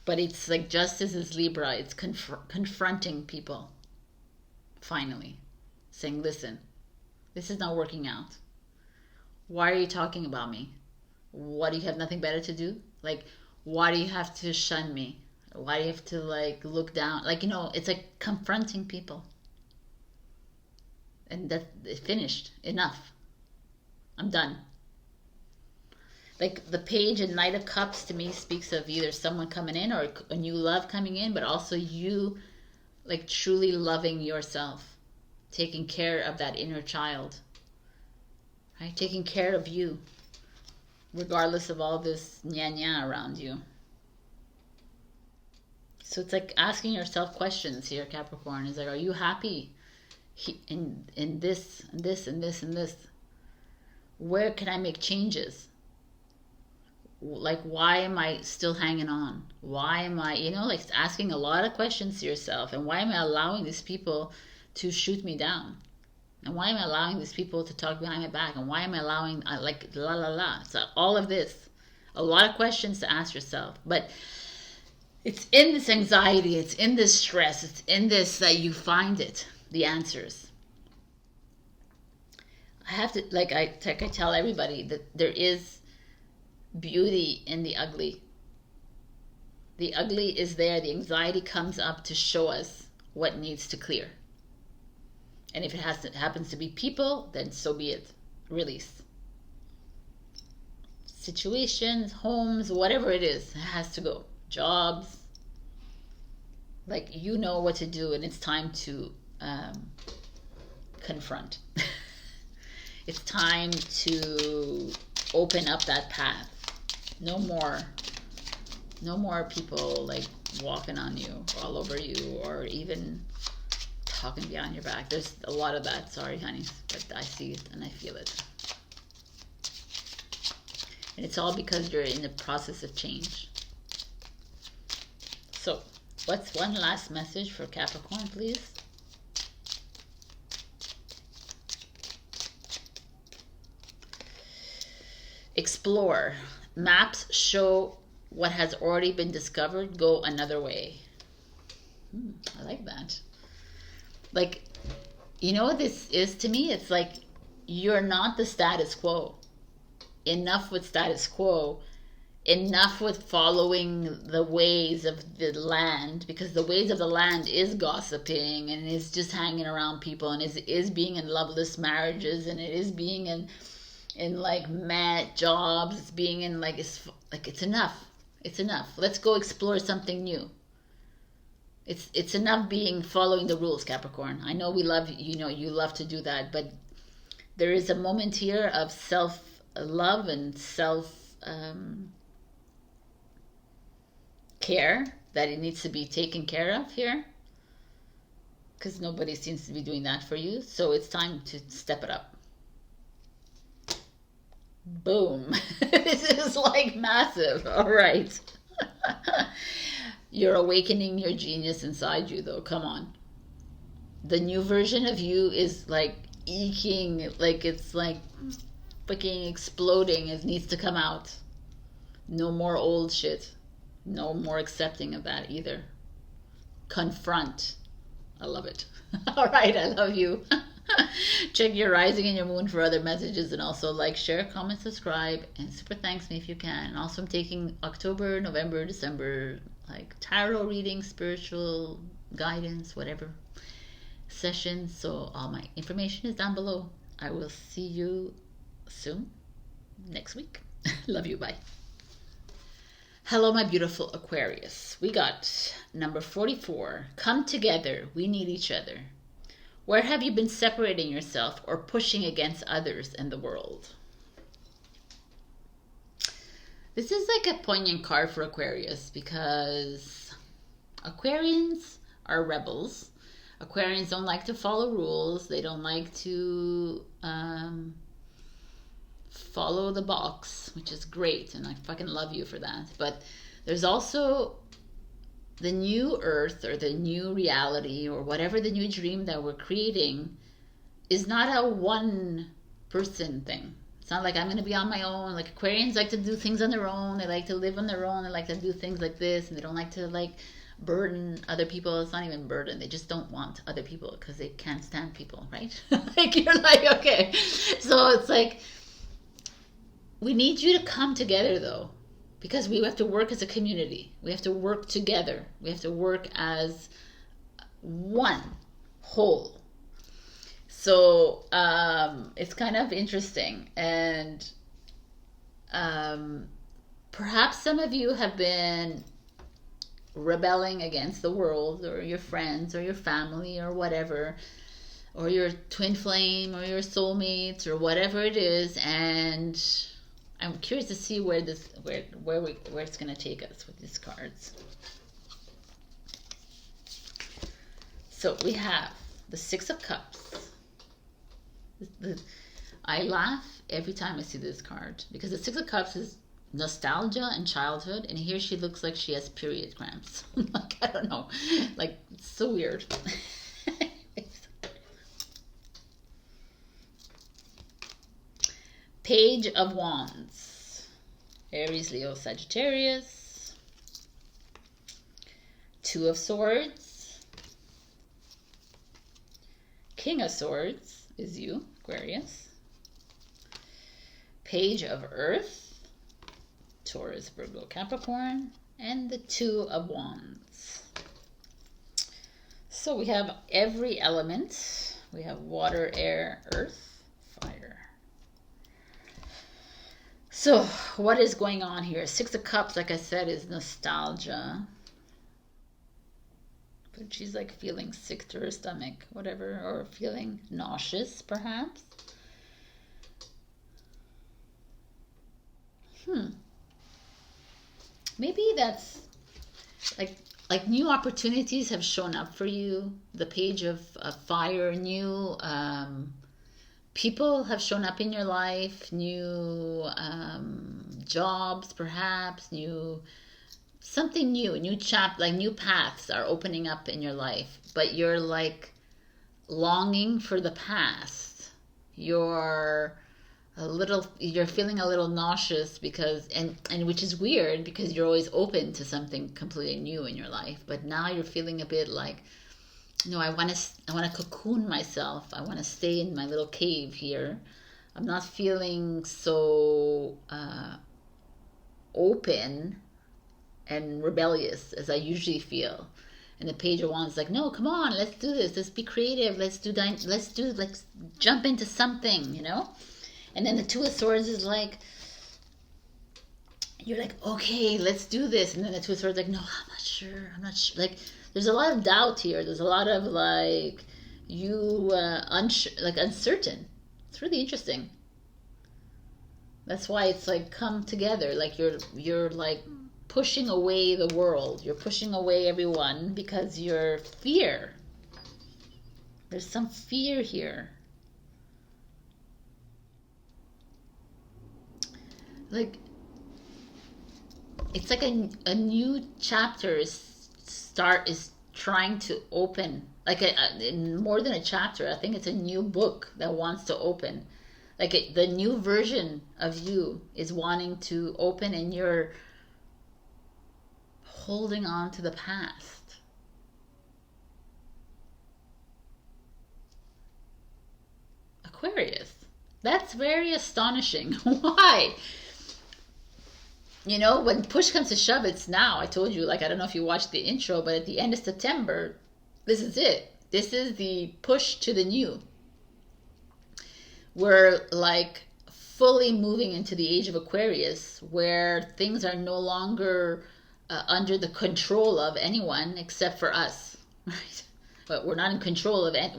But it's like justice is Libra. It's confronting people, finally, saying, listen, this is not working out. Why are you talking about me? What, do you have nothing better to do? Like, why do you have to shun me? Why do you have to like look down? Like, you know, it's like confronting people. And that's finished. Enough. I'm done. Like the Page and Knight of Cups to me speaks of either someone coming in or a new love coming in, but also you like truly loving yourself, taking care of that inner child. Right? Taking care of you, regardless of all this nya around you. So it's like asking yourself questions here, Capricorn. Is like, are you happy in this, and this, and this, and this? Where can I make changes? Like, why am I still hanging on? Why am I, you know, like asking a lot of questions to yourself. And why am I allowing these people to shoot me down? And why am I allowing these people to talk behind my back? And why am I allowing, like, la la la? So all of this, a lot of questions to ask yourself. But it's in this anxiety, it's in this stress, it's in this that you find it, the answers. I have to, like I tell everybody, that there is beauty in the ugly. The ugly is there. The anxiety comes up to show us what needs to clear. And if it happens to be people, then so be it. Release. Situations, homes, whatever it is, it has to go. Jobs. Like, you know what to do, and it's time to confront. It's time to open up that path. No more people like walking on you, all over you, or even talking behind your back. There's a lot of that. Sorry, honey, but I see it and I feel it. And it's all because you're in the process of change. So, what's one last message for Capricorn, please? Explore. Maps show what has already been discovered. Go another way. I like that. Like, you know what this is to me? It's like you're not the status quo. Enough with status quo. Enough with following the ways of the land, because the ways of the land is gossiping and is just hanging around people, and is being in loveless marriages, and it is being in like mad jobs. It's being in like it's enough. It's enough. Let's go explore something new. It's enough being following the rules, Capricorn. I know we love you know you love to do that, but there is a moment here of self-love and care that it needs to be taken care of here, because nobody seems to be doing that for you. So it's time to step it up. Boom. This is like massive. All right. You're awakening your genius inside you, though. Come on. The new version of you is like eking, like it's like fucking exploding. It needs to come out. No more old shit. No more accepting of that either. Confront. I love it. All right, I love you. Check your rising and your moon for other messages, and also like, share, comment, subscribe, and super thanks me if you can. And also I'm taking October, November, December, like tarot reading, spiritual guidance, whatever sessions. So all my information is down below. I will see you soon, next week. Love you, bye. Hello, my beautiful Aquarius. We got number 44. Come together. We need each other. Where have you been separating yourself or pushing against others in the world? This is like a poignant card for Aquarius, because Aquarians are rebels. Aquarians don't like to follow rules. They don't like to follow the box, which is great, and I fucking love you for that. But there's also the new earth, or the new reality, or whatever the new dream that we're creating is not a one person thing. It's not like I'm going to be on my own. Like Aquarians like to do things on their own. They like to live on their own. They like to do things like this, and they don't like to like burden other people. It's not even burden. They just don't want other people because they can't stand people, right? Like you're like, okay. So it's like, we need you to come together though, because we have to work as a community. We have to work together. We have to work as one whole. So it's kind of interesting. And perhaps some of you have been rebelling against the world, or your friends, or your family, or whatever, or your twin flame, or your soulmates, or whatever it is. And I'm curious to see where this, where it's going to take us with these cards. So we have the Six of Cups. I laugh every time I see this card, because the Six of Cups is nostalgia and childhood, and here she looks like she has period cramps. Like, I don't know, like, it's so weird. Page of Wands. Aries, Leo, Sagittarius. Two of Swords. King of Swords is you, Aquarius. Page of Earth. Taurus, Virgo, Capricorn. And the Two of Wands. So we have every element. We have water, air, earth, fire. So what is going on here? Six of Cups, like I said, is nostalgia. But she's like feeling sick to her stomach, whatever, or feeling nauseous, perhaps. Maybe that's like new opportunities have shown up for you. The page of fire, new people have shown up in your life, new jobs, perhaps something new, new paths are opening up in your life, but you're like longing for the past. You're feeling a little nauseous because, and which is weird because you're always open to something completely new in your life, but now you're feeling a bit like, no, I want to cocoon myself. I want to stay in my little cave here. I'm not feeling so open and rebellious as I usually feel. And the Page of Wands is like, no, come on, let's do this. Let's be creative. Let's jump into something, you know? And then the Two of Swords is like, you're like, okay, let's do this. And then the Two of Swords is like, no, I'm not sure. Like, there's a lot of doubt here. There's a lot of like, uncertain. It's really interesting. That's why it's like come together. Like you're like pushing away the world. You're pushing away everyone because you're fear. There's some fear here. Like it's like a new chapter is trying to open. Like more than a chapter, I think it's a new book that wants to open. Like the new version of you is wanting to open, and you're holding on to the past. Aquarius. That's very astonishing. Why? You know, when push comes to shove, it's now. I told you, like, I don't know if you watched the intro, but at the end of September, this is it. This is the push to the new. We're like fully moving into the age of Aquarius, where things are no longer under the control of anyone except for us, right? But we're not in control of it.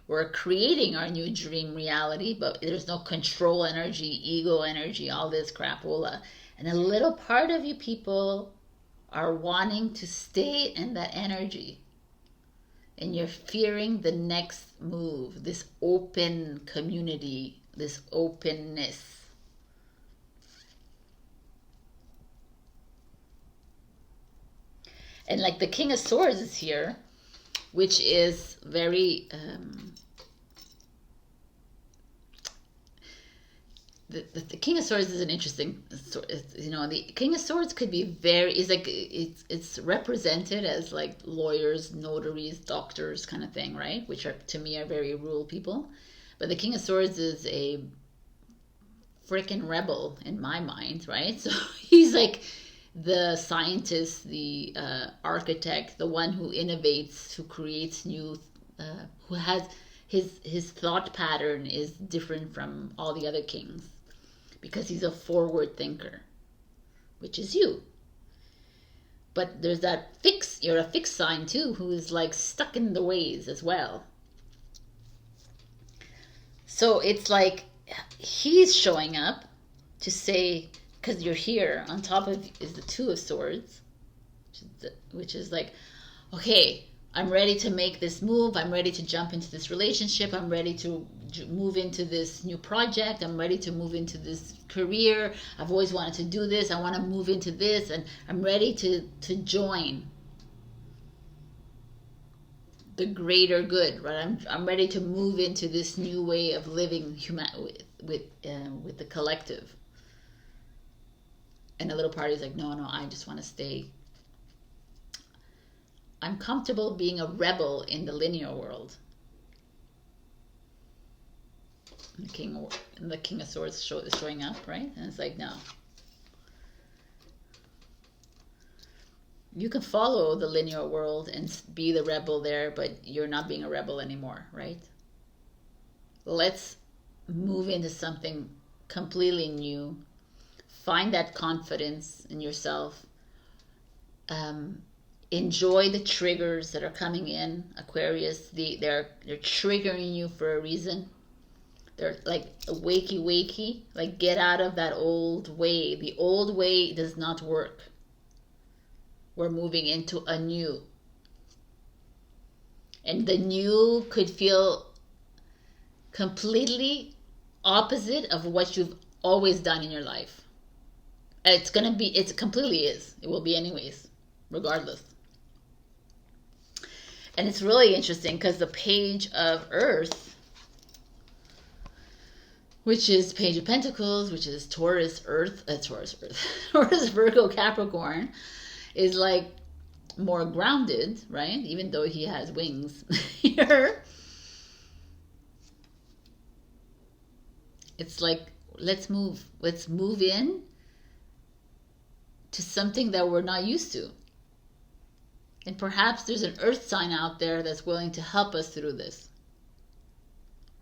We're creating our new dream reality, but there's no control energy, ego energy, all this crapola. And a little part of you people are wanting to stay in that energy. And you're fearing the next move, this open community, this openness. And like the King of Swords is here, which is very... The King of Swords is an interesting, you know, the King of Swords could be it's represented as like lawyers, notaries, doctors kind of thing, right? Which are, to me, are very rural people. But the King of Swords is a freaking rebel in my mind, right? So he's like the scientist, the architect, the one who innovates, who creates new, who has his thought pattern is different from all the other kings. Because he's a forward thinker, which is you. But there's that you're a fixed sign too, who is like stuck in the ways as well. So it's like he's showing up to say, because you're here, on top of is the Two of Swords, which is like, okay, I'm ready to make this move. I'm ready to jump into this relationship. I'm ready to move into this new project. I'm ready to move into this career. I've always wanted to do this. I want to move into this, and I'm ready to join the greater good, right? I'm ready to move into this new way of living with the collective. And the little party is like, no, I just want to stay. I'm comfortable being a rebel in the linear world. The King of Swords is showing up, right? And it's like, no. You can follow the linear world and be the rebel there, but you're not being a rebel anymore, right? Let's move into something completely new. Find that confidence in yourself. Enjoy the triggers that are coming in, Aquarius. They're triggering you for a reason. They're like wakey. Like, get out of that old way. The old way does not work. We're moving into a new. And the new could feel completely opposite of what you've always done in your life. It's gonna be, it completely is. It will be anyways, regardless. And it's really interesting because the page of Earth, which is Page of Pentacles, which is Taurus, Taurus, Virgo, Capricorn, is like more grounded, right? Even though he has wings here. It's like, let's move in to something that we're not used to. And perhaps there's an earth sign out there that's willing to help us through this.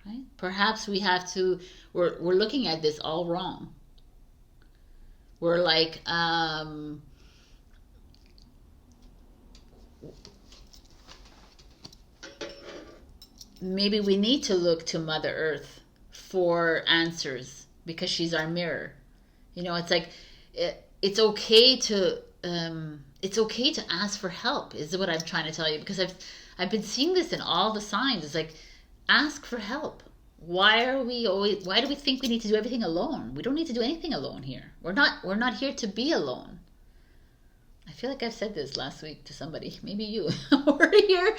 Right? Perhaps we have to, we're looking at this all wrong. We're like, maybe we need to look to Mother Earth for answers because she's our mirror. You know, it's like, it's okay to ask for help, is what I'm trying to tell you, because I've been seeing this in all the signs. It's like, ask for help. Why do we think we need to do everything alone? We don't need to do anything alone here. We're not here to be alone. I feel like I've said this last week to somebody, maybe you. We're here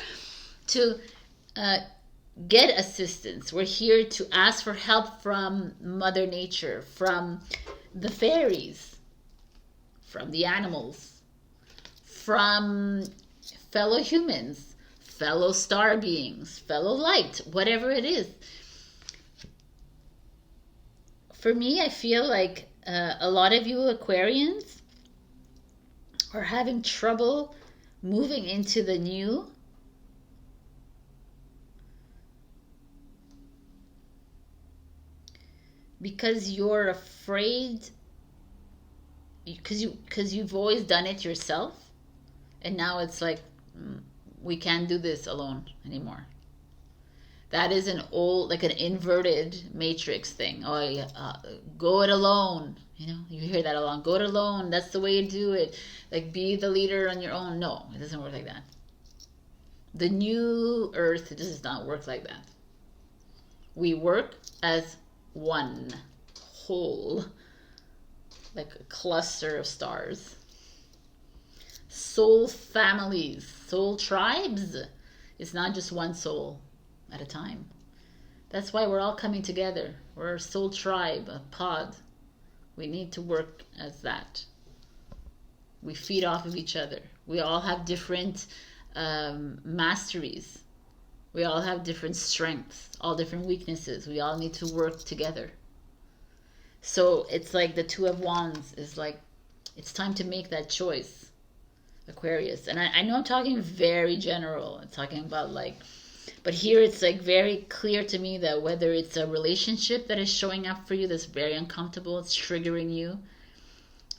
to get assistance. We're here to ask for help from Mother Nature, from the fairies, from the animals, from fellow humans, fellow star beings, fellow light, whatever it is. For me, I feel like a lot of you Aquarians are having trouble moving into the new. Because you're afraid, because you've always done it yourself, and now it's like, we can't do this alone anymore. That is an old, like an inverted matrix thing. Oh, yeah, go it alone. You know, you hear that a lot. Go it alone. That's the way you do it. Like, be the leader on your own. No, it doesn't work like that. The new earth, it does not work like that. We work as one whole, like a cluster of stars. Soul families, soul tribes. It's not just one soul at a time. That's why we're all coming together. We're a soul tribe, a pod. We need to work as that. We feed off of each other. We all have different masteries. We all have different strengths, all different weaknesses. We all need to work together. So it's like the Two of Wands is like, it's time to make that choice, Aquarius. And I know I'm talking very general. I'm talking about like, but here it's like very clear to me that whether it's a relationship that is showing up for you that's very uncomfortable, it's triggering you,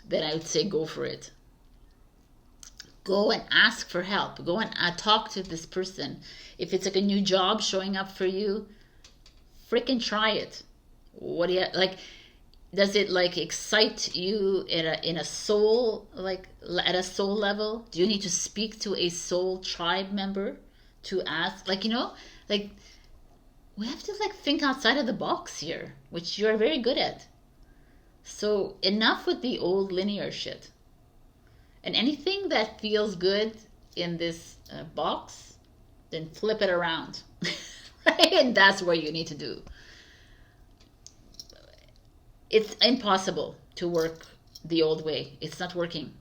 then I would say go for it. Go and ask for help. Go and talk to this person. If it's like a new job showing up for you, freaking try it. What do you like? Does it like excite you in a soul, like at a soul level? Do you need to speak to a soul tribe member to ask? Like, you know, like we have to like think outside of the box here, which you're very good at. So enough with the old linear shit. And anything that feels good in this box, then flip it around. Right? And that's what you need to do. It's impossible to work the old way. It's not working.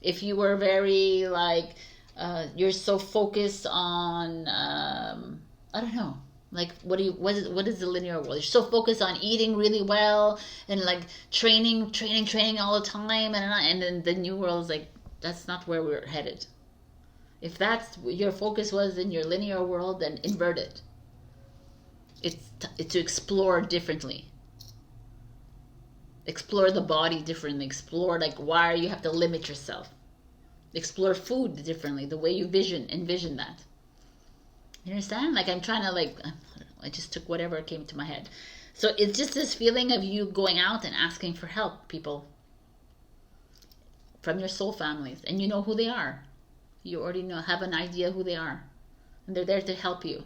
If you were very like, you're so focused on, I don't know, like what is the linear world? You're so focused on eating really well and like training all the time, and then the new world is like, that's not where we're headed. If that's your focus was in your linear world, then invert it. It's to explore differently. Explore the body differently. Explore like why you have to limit yourself. Explore food differently, the way you envision that. You understand? Like I'm trying to like, I just took whatever came to my head. So it's just this feeling of you going out and asking for help, people. from your soul families, and you know who they are. You already know, have an idea who they are, and they're there to help you,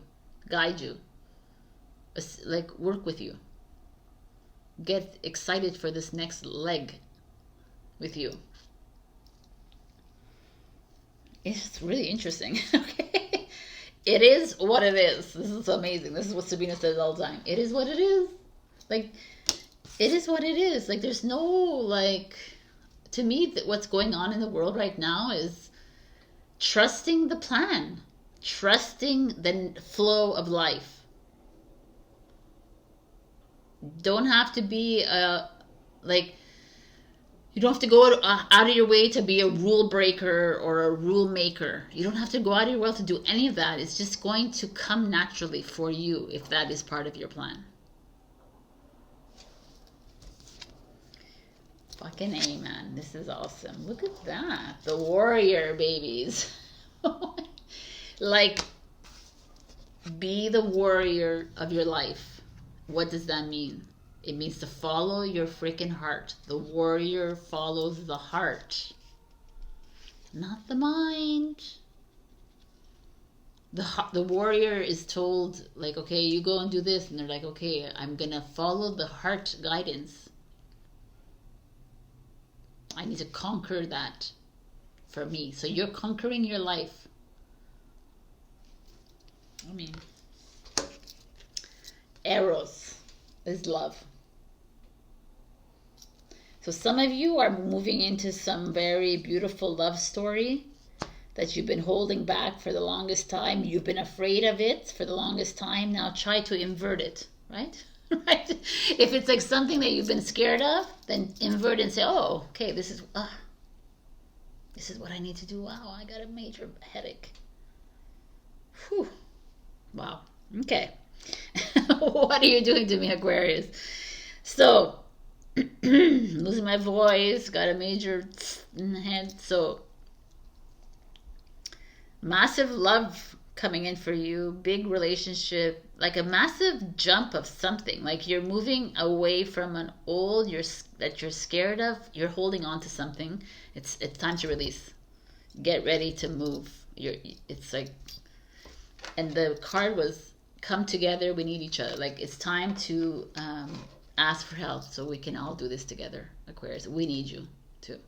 guide you, like work with you, get excited for this next leg with you. It's really interesting. Okay, it is what it is. This is amazing. This is what Sabrina says all the time. It is what it is. Like, it is what it is. Like, there's no, like, to me, what's going on in the world right now is trusting the plan, trusting the flow of life. Don't have to be like, you don't have to go out of your way to be a rule breaker or a rule maker. You don't have to go out of your way to do any of that. It's just going to come naturally for you if that is part of your plan. Fucking A, man. This is awesome. Look at that. The warrior, babies. Like, be the warrior of your life. What does that mean? It means to follow your freaking heart. The warrior follows the heart, not the mind. The warrior is told, like, okay, you go and do this. And they're like, okay, I'm going to follow the heart guidance. I need to conquer that for me. So you're conquering your life. I mean, Eros is love. So some of you are moving into some very beautiful love story that you've been holding back for the longest time. You've been afraid of it for the longest time. Now try to invert it, right? Right? If it's like something that you've been scared of, then invert and say, oh, okay, this is what I need to do. Wow, I got a major headache. Whew. Wow. Okay. What are you doing to me, Aquarius? So, losing my voice, got a major in the head. So, massive love coming in for you, big relationship, like a massive jump of something. Like you're moving away from an old that you're scared of. You're holding on to something. It's time to release. Get ready to move. It's like, and the card was, come together, we need each other. Like, it's time to ask for help so we can all do this together, Aquarius. We need you too.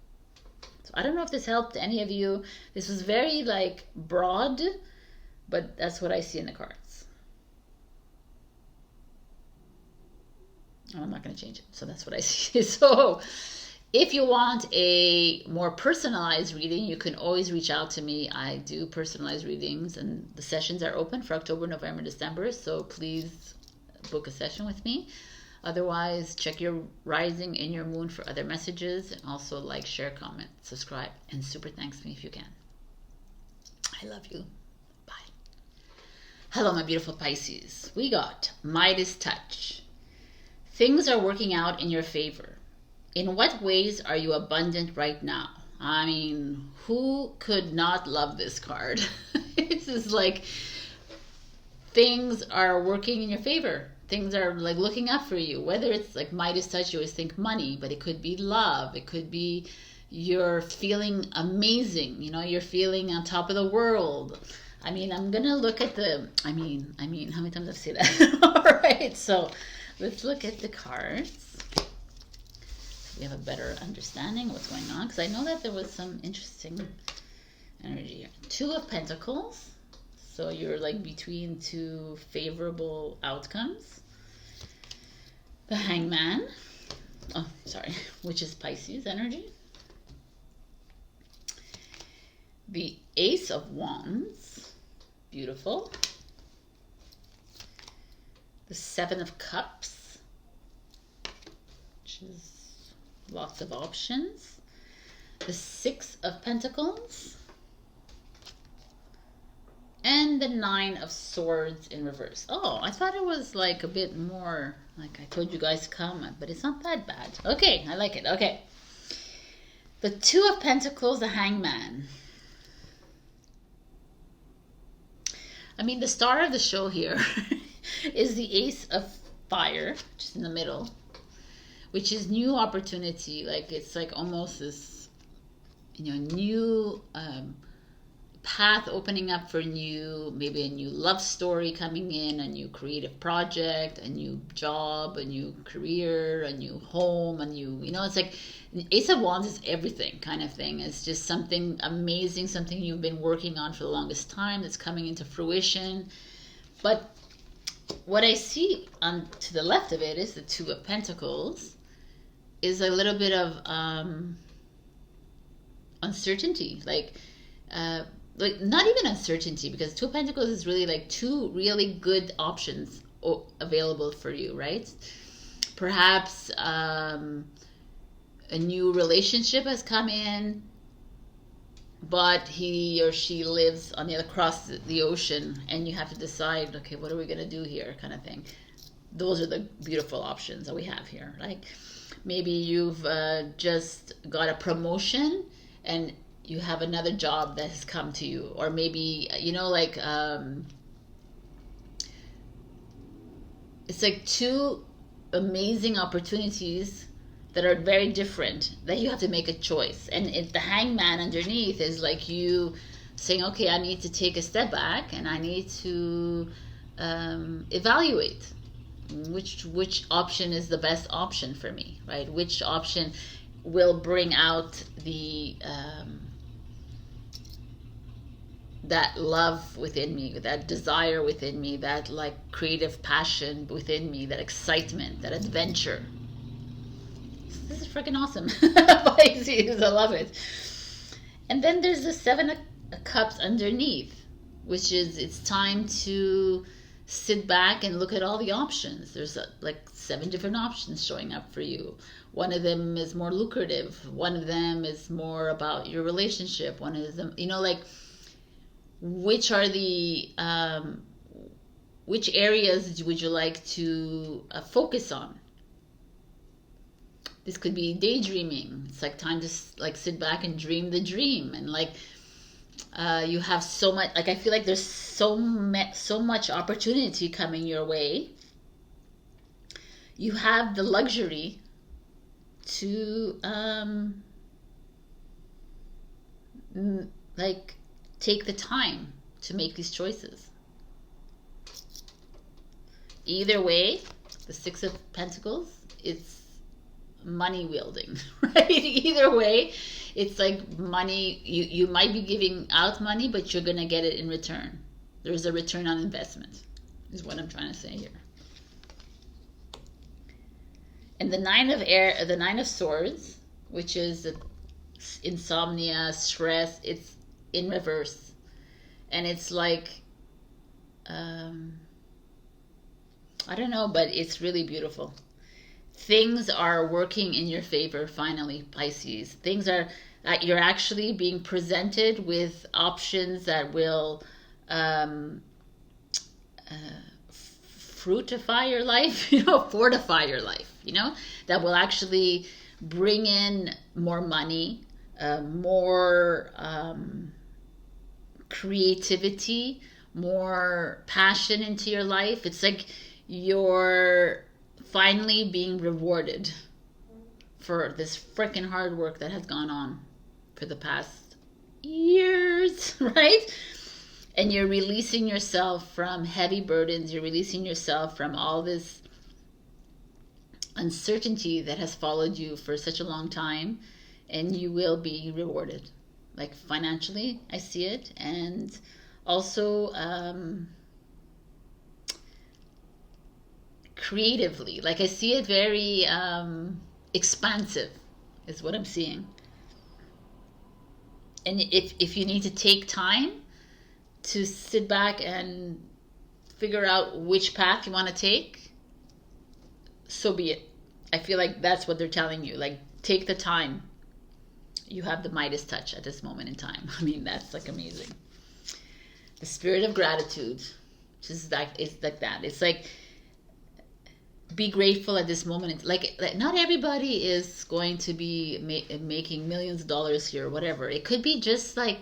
So I don't know if this helped any of you. This was very like broad, but that's what I see in the cards. Oh, I'm not going to change it. So that's what I see. So if you want a more personalized reading, you can always reach out to me. I do personalized readings, and the sessions are open for October, November, December. So please book a session with me. Otherwise, check your rising and your moon for other messages. And also like, share, comment, subscribe, and super thanks me if you can. I love you. Bye. Hello, my beautiful Pisces. We got Midas touch. Things are working out in your favor. In what ways are you abundant right now? I mean, who could not love this card? It's just like things are working in your favor. Things are like looking up for you. Whether it's like Midas touch, you always think money, but it could be love. It could be you're feeling amazing. You know, you're feeling on top of the world. I mean, I'm going to look at the, I mean, how many times I've said that? All right, so let's look at the cards. We have a better understanding of what's going on, because I know that there was some interesting energy here. Two of Pentacles. So you're like between two favorable outcomes. The Hangman. Oh, sorry. Which is Pisces energy. The Ace of Wands. Beautiful. The Seven of Cups. Which is lots of options. The Six of Pentacles. And the Nine of Swords in reverse. Oh, I thought it was like a bit more, like I told you guys to comment, but it's not that bad. Okay, I like it. Okay. The Two of Pentacles, the Hangman. I mean, the star of the show here is the Ace of Fire, just in the middle, which is new opportunity. Like, it's like almost this new path opening up for you, maybe a new love story coming in, a new creative project, a new job, a new career, a new home, a new, it's like Ace of Wands is everything kind of thing. It's just something amazing, something you've been working on for the longest time that's coming into fruition. But what I see on to the left of it is the Two of Pentacles, is a little bit of uncertainty, like not even uncertainty, because Two of Pentacles is really like two really good options available for you, right? Perhaps a new relationship has come in, but he or she lives on the other across the ocean, and you have to decide, okay, what are we going to do here, kind of thing. Those are the beautiful options that we have here. Like maybe you've just got a promotion and you have another job that has come to you, or maybe it's like two amazing opportunities that are very different, that you have to make a choice. And the Hangman underneath is like you saying, okay, I need to take a step back and I need to evaluate which option is the best option for me, right? Which option will bring out the that love within me, that desire within me, that like creative passion within me, that excitement, that adventure. This is freaking awesome. Pisces, I love it. And then there's the Seven of Cups underneath, which is it's time to sit back and look at all the options. There's like 7 different options showing up for you. One of them is more lucrative. One of them is more about your relationship. One of them, which are the which areas would you like to focus on? This could be daydreaming. It's like time to like sit back and dream the dream, and like you have so much. Like I feel like there's so much opportunity coming your way. You have the luxury to like take the time to make these choices. Either way, the Six of Pentacles, it's money wielding, right? Either way, it's like money. You might be giving out money, but you're gonna get it in return. There's a return on investment, is what I'm trying to say here. And the Nine of Swords, which is insomnia, stress, it's in reverse, and it's like I don't know, but it's really beautiful. Things are working in your favor finally, Pisces. Things are you're actually being presented with options that will fruitify your life, fortify your life, that will actually bring in more money, more creativity, more passion into your life. It's like you're finally being rewarded for this freaking hard work that has gone on for the past years, right? And you're releasing yourself from heavy burdens. You're releasing yourself from all this uncertainty that has followed you for such a long time, and you will be rewarded. Like financially, I see it, and also creatively. Like I see it very expansive, is what I'm seeing. And if you need to take time to sit back and figure out which path you want to take, so be it. I feel like that's what they're telling you. Like, take the time. You have the Midas touch at this moment in time. I mean, that's like amazing. The spirit of gratitude, just like it's like that. It's like, be grateful at this moment. Like not everybody is going to be making millions of dollars here or whatever. It could be just like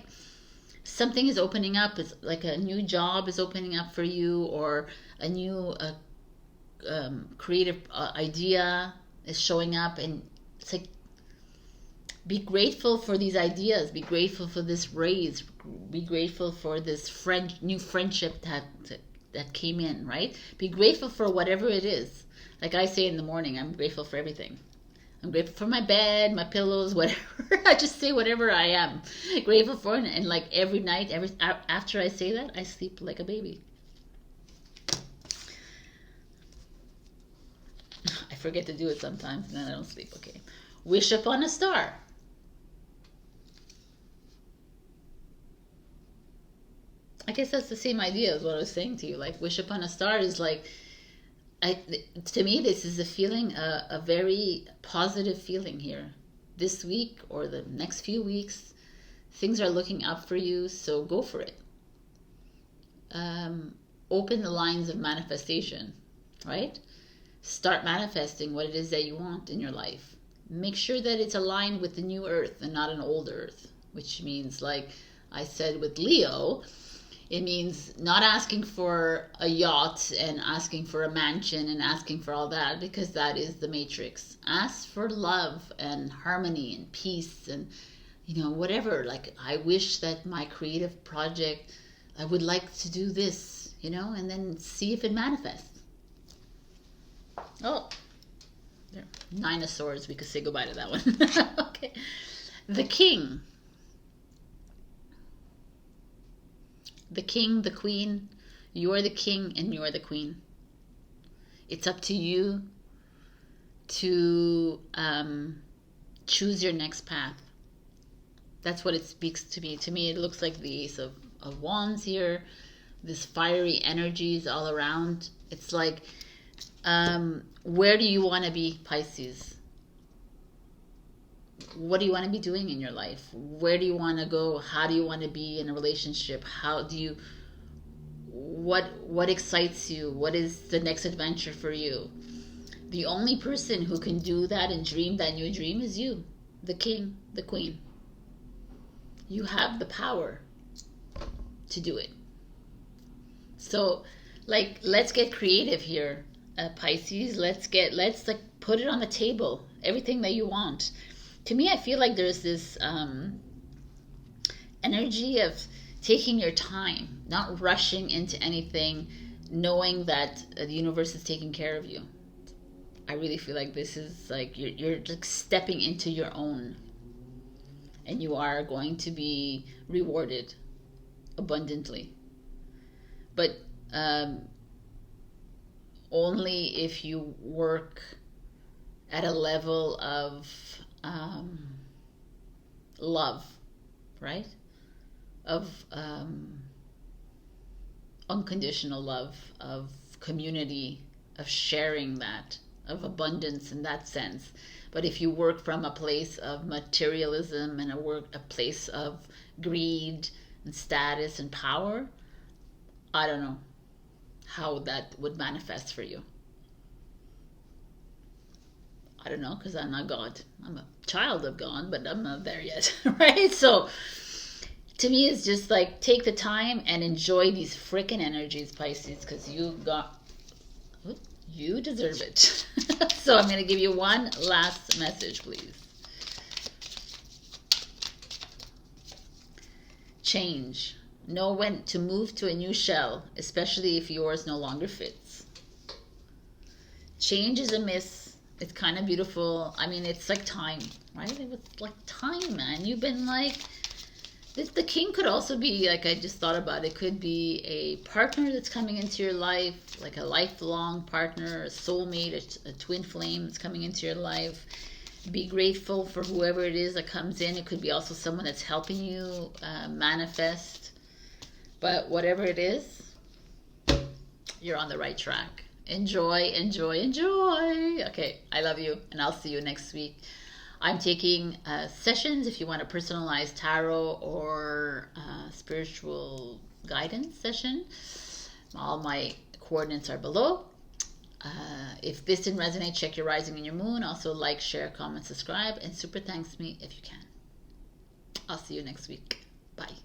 something is opening up. It's like a new job is opening up for you, or a new creative idea is showing up, and it's like, be grateful for these ideas. Be grateful for this raise. Be grateful for this new friendship that came in, right? Be grateful for whatever it is. Like I say in the morning, I'm grateful for everything. I'm grateful for my bed, my pillows, whatever. I just say whatever I am grateful for, and like every night, after I say that, I sleep like a baby. I forget to do it sometimes, and then I don't sleep. Okay. Wish upon a star. I guess that's the same idea as what I was saying to you. Like, wish upon a star is like, to me, this is a feeling, a very positive feeling here. This week or the next few weeks, things are looking up for you, so go for it. Open the lines of manifestation, right? Start manifesting what it is that you want in your life. Make sure that it's aligned with the new earth and not an old earth, which means, like I said with Leo, it means not asking for a yacht and asking for a mansion and asking for all that, because that is the matrix. Ask for love and harmony and peace and, you know, whatever. Like, I wish that my creative project, I would like to do this, you know, and then see if it manifests. Oh, there. 9 of Swords. We could say goodbye to that one. Okay. The King. The king, the queen, you're the king and you're the queen. It's up to you to choose your next path. That's what it speaks to me. To me, it looks like the Ace of Wands here. This fiery energies all around. It's like, where do you want to be, Pisces? What do you want to be doing in your life? Where do you want to go? How do you want to be in a relationship? How do you, what excites you? What is the next adventure for you? The only person who can do that and dream that new dream is you, the king, the queen. You have the power to do it. So, like, let's get creative here, Pisces. Let's like put it on the table. Everything that you want. To me, I feel like there's this energy of taking your time, not rushing into anything, knowing that the universe is taking care of you. I really feel like this is like you're like stepping into your own, and you are going to be rewarded abundantly. But only if you work at a level of love, right? Of unconditional love, of community, of sharing that, of abundance in that sense. But if you work from a place of materialism and a place of greed and status and power, I don't know how that would manifest for you. I don't know, because I'm not God. I'm a child of God, but I'm not there yet, right? So to me, it's just like, take the time and enjoy these freaking energies, Pisces, because you deserve it. So I'm going to give you one last message, please. Change. Know when to move to a new shell, especially if yours no longer fits. Change is a miss. It's kind of beautiful. I mean, it's like time, right? It was like time, man. You've been like, the king could also be, like I just thought about, it could be a partner that's coming into your life, like a lifelong partner, a soulmate, a twin flame that's coming into your life. Be grateful for whoever it is that comes in. It could be also someone that's helping you manifest. But whatever it is, you're on the right track. Enjoy, enjoy, enjoy. Okay, I love you, and I'll see you next week. I'm taking sessions if you want a personalized tarot or spiritual guidance session. All my coordinates are below. If this didn't resonate, check your rising and your moon. Also like, share, comment, subscribe, and super thanks me if you can. I'll see you next week. Bye.